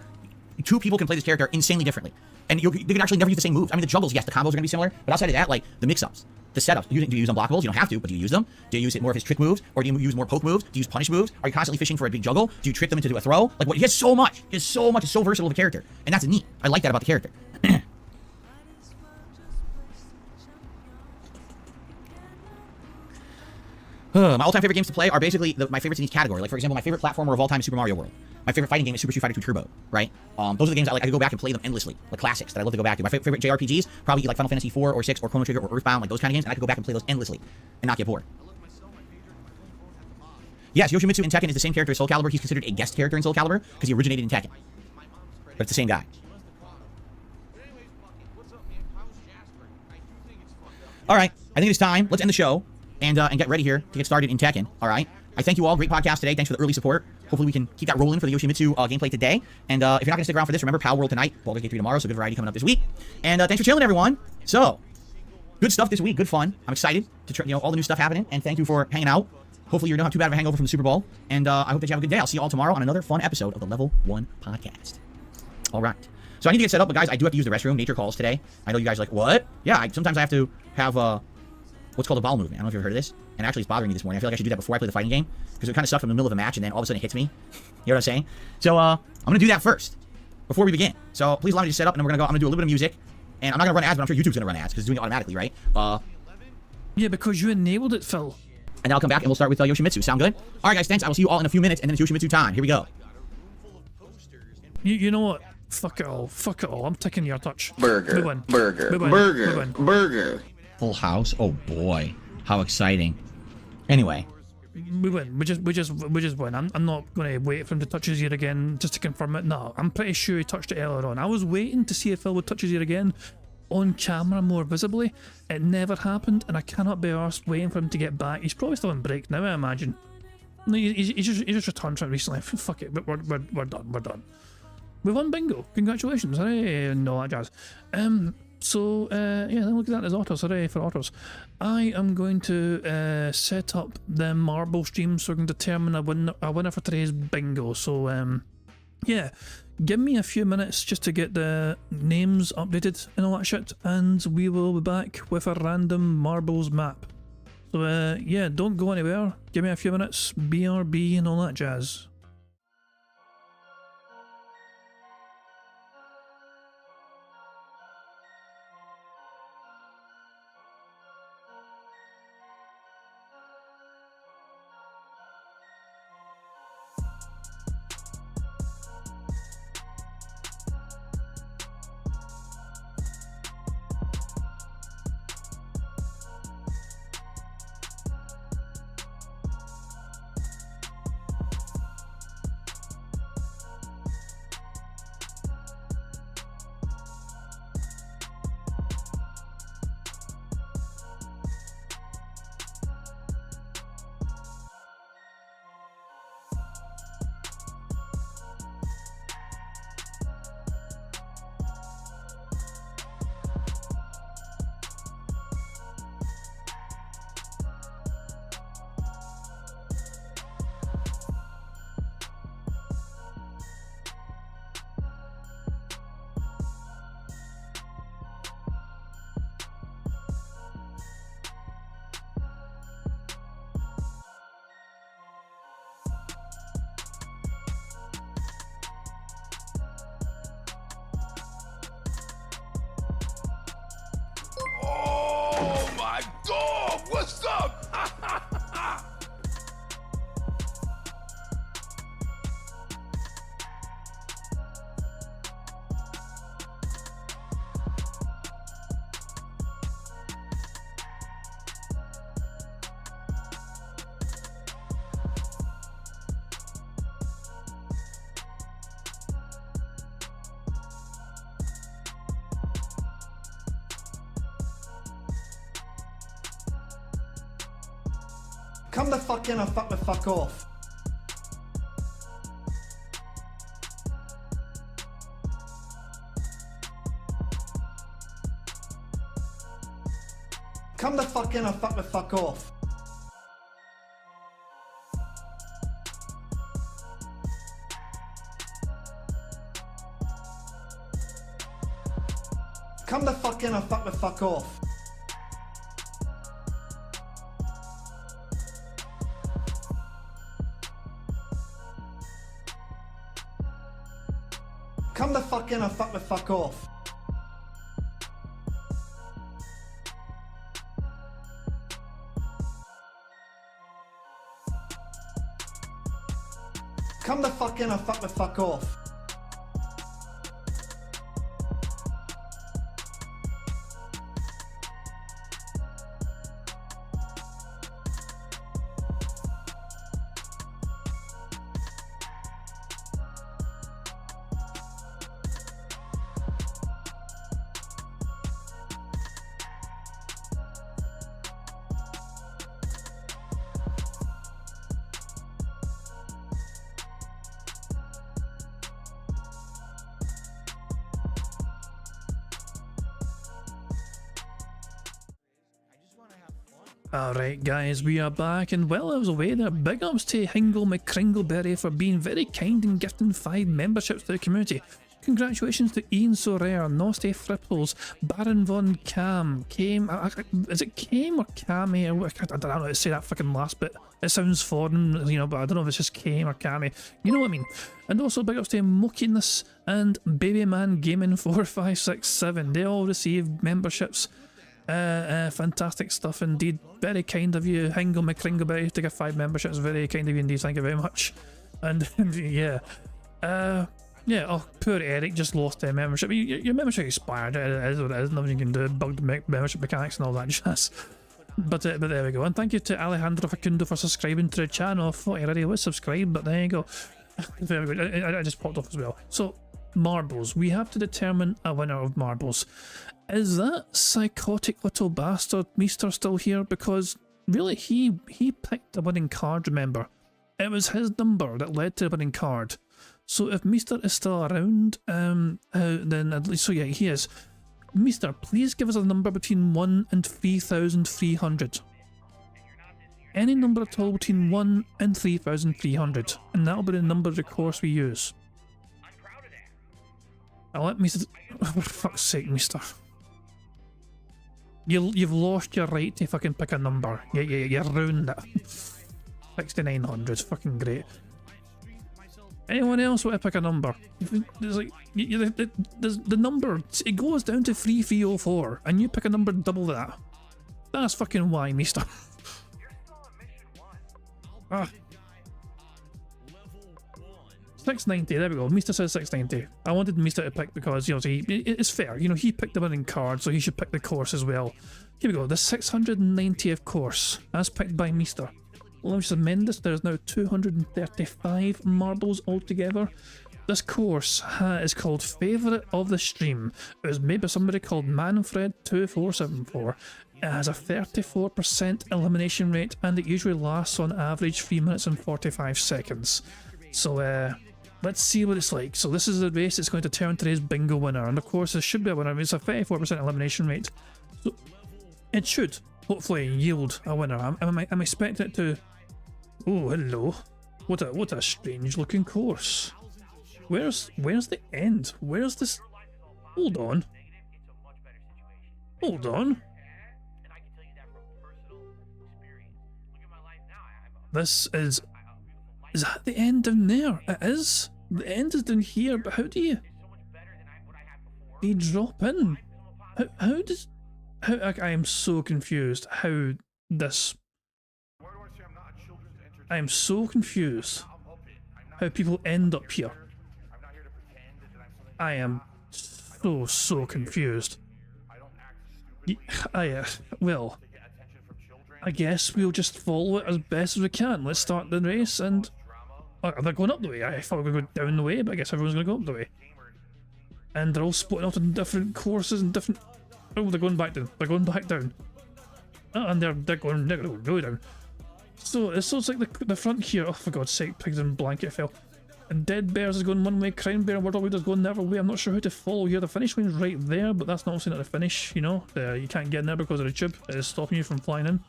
Two people can play this character insanely differently. And they can actually never use the same moves. I mean, the juggles, yes, the combos are going to be similar, but outside of that, like, the mix-ups, the setups. Do you use unblockables? You don't have to, but do you use them? Do you use it more of his trick moves? Or do you use more poke moves? Do you use punish moves? Are you constantly fishing for a big juggle? Do you trick them into do a throw? Like, what? He has so much. He has so much. He's so versatile of a character. And that's neat. I like that about the character. My all-time favorite games to play are basically my favorites in each category. Like, for example, my favorite platformer of all time is Super Mario World. My favorite fighting game is Super Street Fighter 2 Turbo, right? Those are the games I like. I could go back and play them endlessly, like classics that I love to go back to. My favorite JRPGs, probably like Final Fantasy 4 or 6 or Chrono Trigger or Earthbound, like those kind of games, and I could go back and play those endlessly and not get bored. Yes, Yoshimitsu in Tekken is the same character as Soul Calibur. He's considered a guest character in Soul Calibur because he originated in Tekken. But it's the same guy. All right, I think it's time. Let's end the show and get ready here to get started in Tekken. All right. I thank you all. Great podcast today. Thanks for the early support. Hopefully we can keep that rolling for the Yoshimitsu gameplay today. And if you're not going to stick around for this, remember Power World tonight, Baldur's Gate 3 tomorrow, so good variety coming up this week. And thanks for chilling, everyone. So, good stuff this week. Good fun. I'm excited to try, all the new stuff happening. And thank you for hanging out. Hopefully you don't have too bad of a hangover from the Super Bowl. And I hope that you have a good day. I'll see you all tomorrow on another fun episode of the Level 1 Podcast. All right. So I need to get set up, but guys, I do have to use the restroom. Nature calls today. I know you guys are like, what? Yeah, sometimes I have to have what's called a bowel movement. I don't know if you've ever heard of this. And actually, it's bothering me this morning. I feel like I should do that before I play the fighting game because it kind of sucks from the middle of a match and then all of a sudden it hits me. You know what I'm saying? So I'm gonna do that first before we begin. So please allow me to set up, and then we're gonna go. I'm gonna do a little bit of music, and I'm not gonna run ads, but I'm sure YouTube's gonna run ads because it's doing it automatically, right? Yeah, because you enabled it, Phil. And I'll come back and we'll start with Yoshimitsu. Sound good? All right, guys. Thanks. I will see you all in a few minutes, and then it's Yoshimitsu time. Here we go. You know what? Fuck it all. Fuck it all. I'm taking your touch. Burger. Burger. Full house. Oh boy, how exciting. Anyway, we win. We just win. I'm not going to wait for him to touch his ear again just to confirm it. No, I'm pretty sure he touched it earlier on. I was waiting to see if Phil would touch his ear again on camera more visibly. It never happened, and I cannot be arsed waiting for him to get back. He's probably still on break now, I imagine. No, he's just returned from recently. Fuck it, but we're done. We're done. We won bingo. Congratulations. Hooray, and all that jazz. So, yeah, look at that as autos. Hooray for autos. I am going to set up the marble stream so I can determine a winner for today's bingo. So, yeah, give me a few minutes just to get the names updated and all that shit, and we will be back with a random marbles map. So, yeah, don't go anywhere. Give me a few minutes. BRB and all that jazz. Come the fuck in or fuck the fuck off. Come the fuck in or fuck the fuck off. Come the fuck in or fuck the fuck off. Come the fuck in or fuck the fuck off. Come the fuck in or fuck the fuck off. Alright guys, we are back, and while I was away there, big ups to Hingle McCringleberry for being very kind and gifting 5 memberships to the community. Congratulations to Ian Sorare, Nosty Fripples, Baron Von Cam, Came, is it Came or Cammy? I don't know how to say that fucking last bit. It sounds foreign, you know, but I don't know if it's just Came or Cammy. You know what I mean? And also big ups to Muckiness and Babyman Gaming 4567. They all received memberships. Fantastic stuff indeed. Very kind of you, Hingle McCringleberry, to give 5 memberships. Very kind of you indeed. Thank you very much. And yeah, yeah. Oh, poor Eric just lost their membership. Your membership expired. It is what it is. Nothing you can do. Bugged membership mechanics and all that jazz. But there we go. And thank you to Alejandro Facundo for subscribing to the channel. I thought he already was subscribed, but there you go. Very good. I just popped off as well. So marbles. We have to determine a winner of marbles. Is that psychotic little bastard Meester still here? Because really, he picked a winning card, remember? It was his number that led to the winning card. So if Meester is still around, then at least, so yeah, he is. Meester, please give us a number between 1 and 3,300. Any number at all between 1 and 3,300. And that'll be the number of the course we use. I'll let Meester... Oh, for fuck's sake, Meester. You've lost your right to fucking pick a number. You ruined it. 6,900's fucking great. Anyone else want to pick a number? There's like the number, it goes down to 3304, and you pick a number double that. That's fucking why, Meester. Ah. 690, there we go. Meester says 690. I wanted Meester to pick because, you know, it's fair. You know, he picked the winning card, so he should pick the course as well. Here we go, the 690th course, as picked by Meester. Well, let me just amend this. There's now 235 marbles altogether. This course is called Favourite of the Stream. It was made by somebody called Manfred2474. It has a 34% elimination rate, and it usually lasts on average 3 minutes and 45 seconds. So, let's see what it's like. So this is the race that's going to turn today's bingo winner, and of course this should be a winner. It's a 34% elimination rate, so it should hopefully yield a winner. I'm expecting it to. Oh, hello! What a strange looking course. Where's the end? Where's this? Hold on. Hold on. This is. Is that the end down there? It is. The end is down here, but how do you drop in? How does... I am so confused how this... I am so confused how people end up here. I am so confused. Well, I guess we'll just follow it as best as we can. Let's start the race and... Oh, they're going up the way. I thought we were going down the way, but I guess everyone's going to go up the way. And they're all splitting off in different courses and different... Oh, they're going back down. They're going back down. Oh, and they're going really down. So it's like the front here. Oh, for God's sake, pigs and blanket fell. And Dead Bears is going one way, Crown Bear and World Leader is going the other way. I'm not sure how to follow here. The finish line's right there, but that's not obviously not the finish, you know. You can't get in there because of the tube. It is stopping you from flying in.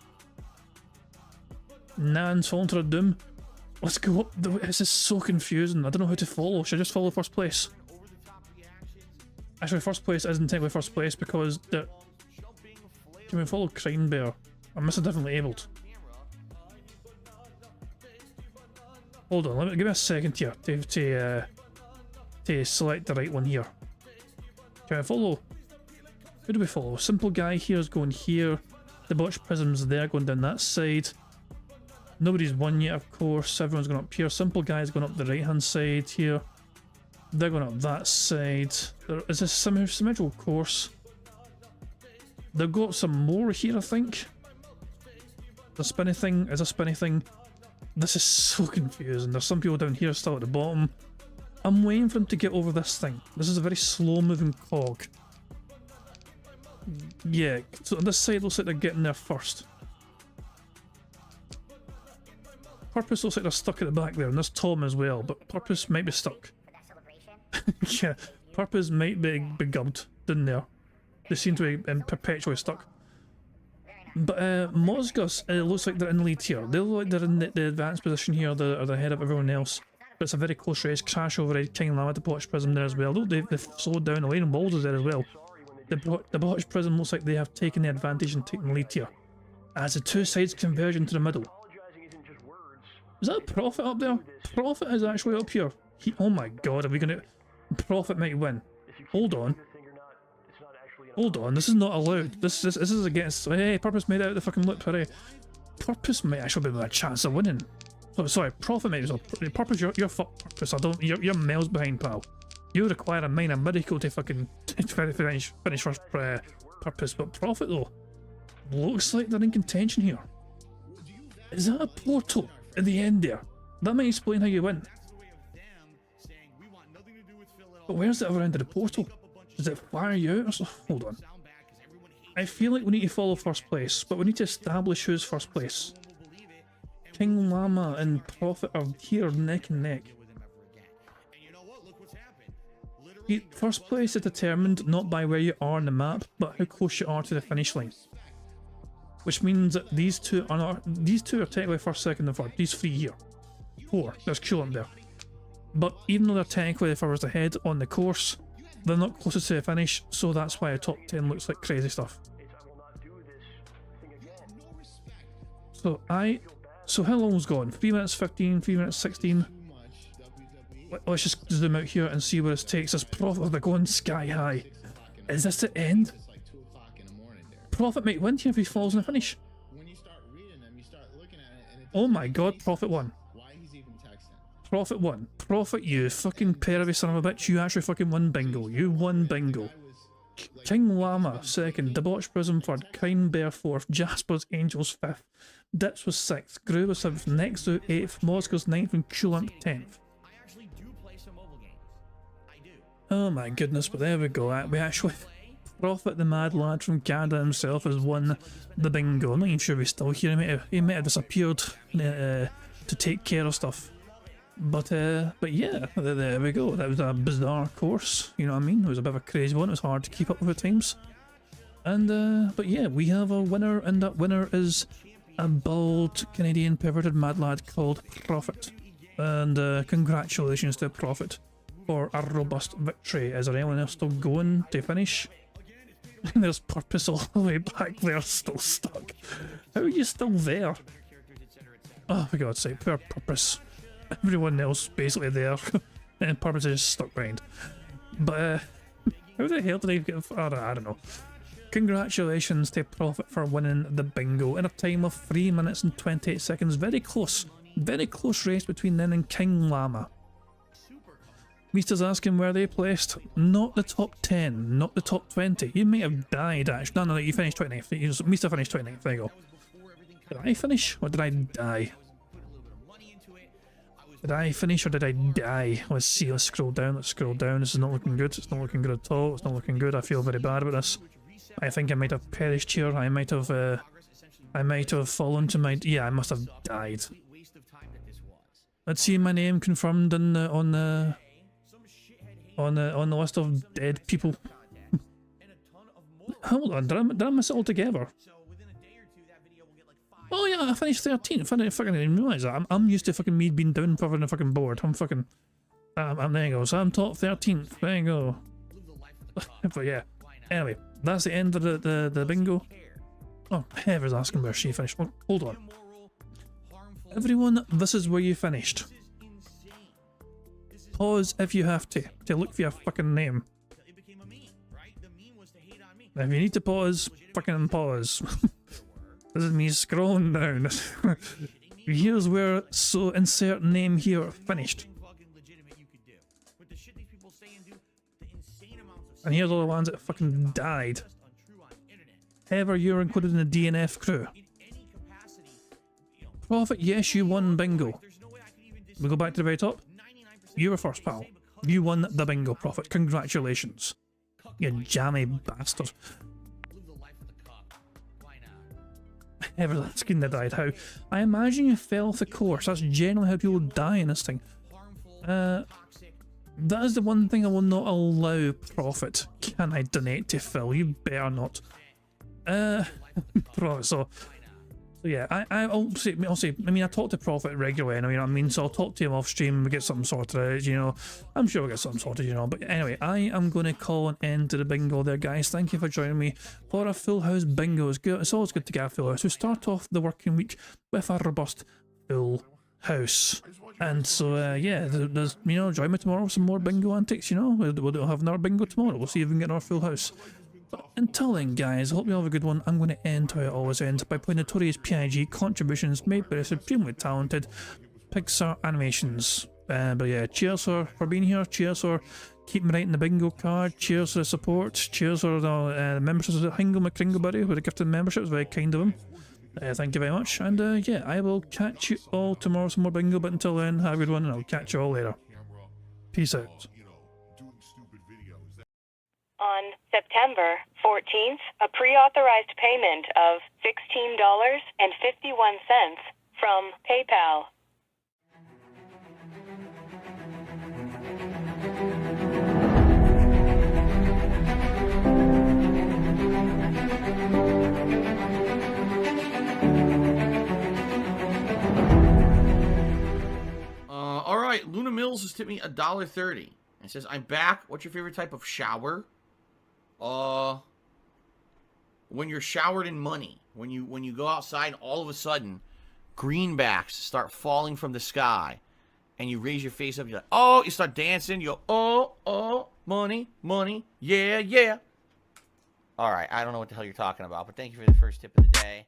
Nan's falling to a doom. Let's go up. This is so confusing. I don't know how to follow. Should I just follow first place? Actually, first place isn't technically first place because the... Can we follow Crown Bear? I must have definitely abled. Hold on, give me a second here to select the right one here. Can I follow? Who do we follow? Simple Guy here is going here. Debauched Prism's there, going down that side. Nobody's won yet, of course. Everyone's going up here. Simple Guy's going up the right-hand side here. They're going up that side. There is a symmetrical course. They've got some more here, I think. The spinny thing is a spinny thing. This is so confusing. There's some people down here still at the bottom. I'm waiting for them to get over this thing. This is a very slow-moving cog. Yeah, so on this side looks like they're getting there first. Purpose looks like they're stuck at the back there, and there's Tom as well, but Purpose might be stuck. Yeah, Purpose might be gubbed down there. They seem to be perpetually stuck. But Mozgus, it looks like they're in the lead here. They look like they're in the advanced position here, they're ahead of everyone else. But it's a very close race. Crash override King Llama, the Debauched Prism there as well. They've slowed down. Elaine Balls is there as well. The Debauched Prism looks like they have taken the advantage and taken the lead here. As the two sides converge into the middle. Is that Prophet up there? Prophet is actually up here. Oh my god, are we gonna... Prophet might win. Hold on. Hold on, this is not allowed. This is against... Hey, Purpose made it out the fucking loop, hooray. Purpose might actually be a chance of winning. Oh, sorry, Prophet might as well. Purpose, you're fucked, Purpose. You're miles behind, pal. You require a minor miracle to fucking finish first Purpose, but Prophet though, looks like they're in contention here. Is that a portal at the end there? That might explain how you win. But where's the other end of the portal? Does it fire you out or something? Hold on. I feel like we need to follow first place, but we need to establish who's first place. King Llama and Prophet are here neck and neck. First place is determined not by where you are on the map, but how close you are to the finish line. Which means that these two are technically first, second, and third. These three here. Four. There's Coolant there. But even though they're technically the furthest ahead on the course, they're not closest to the finish, so that's why a top 10 looks like crazy stuff. So how long's gone? 3 minutes 15, 3 minutes 16. Let's just zoom out here and see where this takes us. Prophet, they're going sky high. Is this the end? Prophet might win here if he falls in the finish. Oh my god, Prophet won. Prophet won. Prophet, you fucking pair of a son of a bitch, you actually fucking won bingo. You won bingo. King Llama second, Debauched Prism third, Crown Bear fourth, Jasper's Angels fifth, Dips was sixth, Gru was seventh, Nexu eighth, Mosco's ninth, and Coolant 10th. Oh my goodness, but there we go. We actually... Prophet, the mad lad from Canada himself, has won the bingo. I'm not even sure he's still here. He might have disappeared to take care of stuff. But yeah, there we go. That was a bizarre course, you know what I mean? It was a bit of a crazy one. It was hard to keep up with at times. And but yeah, we have a winner, and that winner is a bald Canadian perverted mad lad called Prophet. And congratulations to Prophet for a robust victory. Is there anyone else still going to finish? And there's Purpose all the way back there, still stuck. How are you still there? Oh, for God's sake, poor Purpose. Everyone else basically there, and Purpose is just stuck behind. But how the hell did I get... I don't know. Congratulations to Prophet for winning the bingo in a time of 3 minutes and 28 seconds. Very close race between them and King Llama. Mista's asking where they placed. Not the top 10, not the top 20. You may have died actually. No, you finished 29th. Mista finished 29th, there you go. Did I finish or did I die? Did I finish or did I die? Let's see, let's scroll down, This is not looking good. It's not looking good at all. It's not looking good. I feel very bad about this. I think I might have perished here. I might have I might have fallen to my... Yeah, I must have died. Let's see my name confirmed on the list of dead people. Hold on, did I miss it all together? Oh yeah, I finished 13th. I fucking didn't realise that. I'm used to fucking me being down for the fucking board. I'm fucking... there you go. So I'm top 13th. There you go. But yeah. Anyway, that's the end of the bingo. Oh, Heather's asking where she finished. Oh, hold on. Everyone, this is where you finished. Pause if you have to look for your fucking name. If you need to pause, fucking pause. This is me scrolling down. Here's where, so insert name here, finished. And here's all the ones that fucking died. Ever, you're included in the DNF crew. Prophet, yes, you won bingo. We go back to the very top. You were first, pal. You won the bingo, Prophet. Congratulations. You jammy bastard. Ever, that skin that died. How? I imagine you fell off the course. That's generally how people die in this thing. That is the one thing I will not allow, Prophet. Can I donate to Phil? You better not. So yeah, I'll say, I mean, I talk to Prophet regularly, and you know what I mean, so I'll talk to him off stream, we get something sorted out, you know. I'm sure we'll get something sorted, you know. But anyway, I am going to call an end to the bingo there, guys. Thank you for joining me for a full house bingo. It's always good to get a full house. We start off the working week with a robust full house. And so, yeah, there's, you know, join me tomorrow with some more bingo antics, you know. We'll have another bingo tomorrow. We'll see if we can get our full house. But until then, guys, I hope you all have a good one. I'm going to end how it always ends, by playing Notorious PIG contributions made by the supremely talented Pixar Animations. But yeah, cheers for being here. Cheers for keeping writing the bingo card. Cheers for the support. Cheers for the members of Hingle McCringleberry with the gifted membership. It was very kind of him. Thank you very much. And yeah, I will catch you all tomorrow, some more bingo. But until then, have a good one, and I'll catch you all later. Peace out. On September 14th, a pre-authorized payment of $16.51 from PayPal. All right, Luna Mills has tipped me $1.30. It says, "I'm back. What's your favorite type of shower?" When you're showered in money, when you go outside and all of a sudden greenbacks start falling from the sky and you raise your face up, you're like, oh, you start dancing, you go, oh, money, yeah. All right, I don't know what the hell you're talking about, but thank you for the first tip of the day.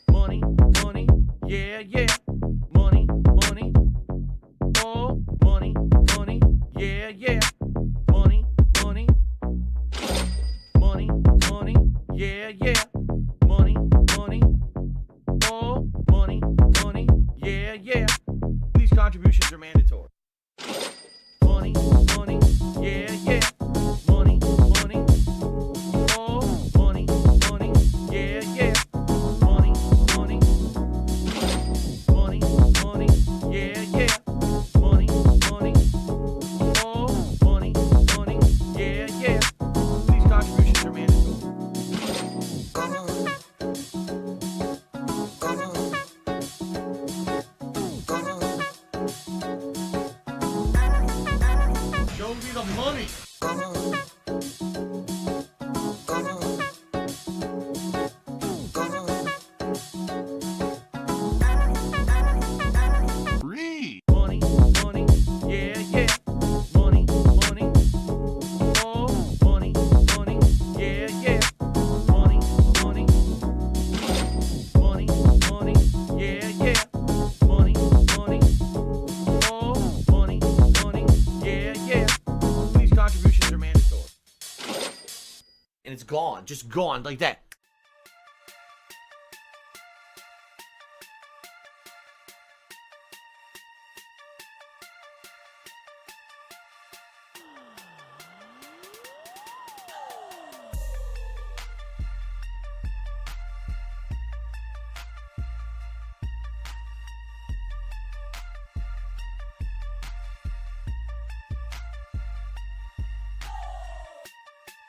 Money, yeah. Money, oh, money, yeah. Money, yeah. Money, oh, money, yeah. These contributions are mandatory. Money, yeah. Money, oh, money, yeah. Money, yeah. Money, oh, money, yeah. These contributions are mandatory. Show me the money. Money, yeah. Money, oh, money, yeah. Money, yeah. Money, oh, money, yeah. These contributions are mandatory. And it's gone, just gone like that.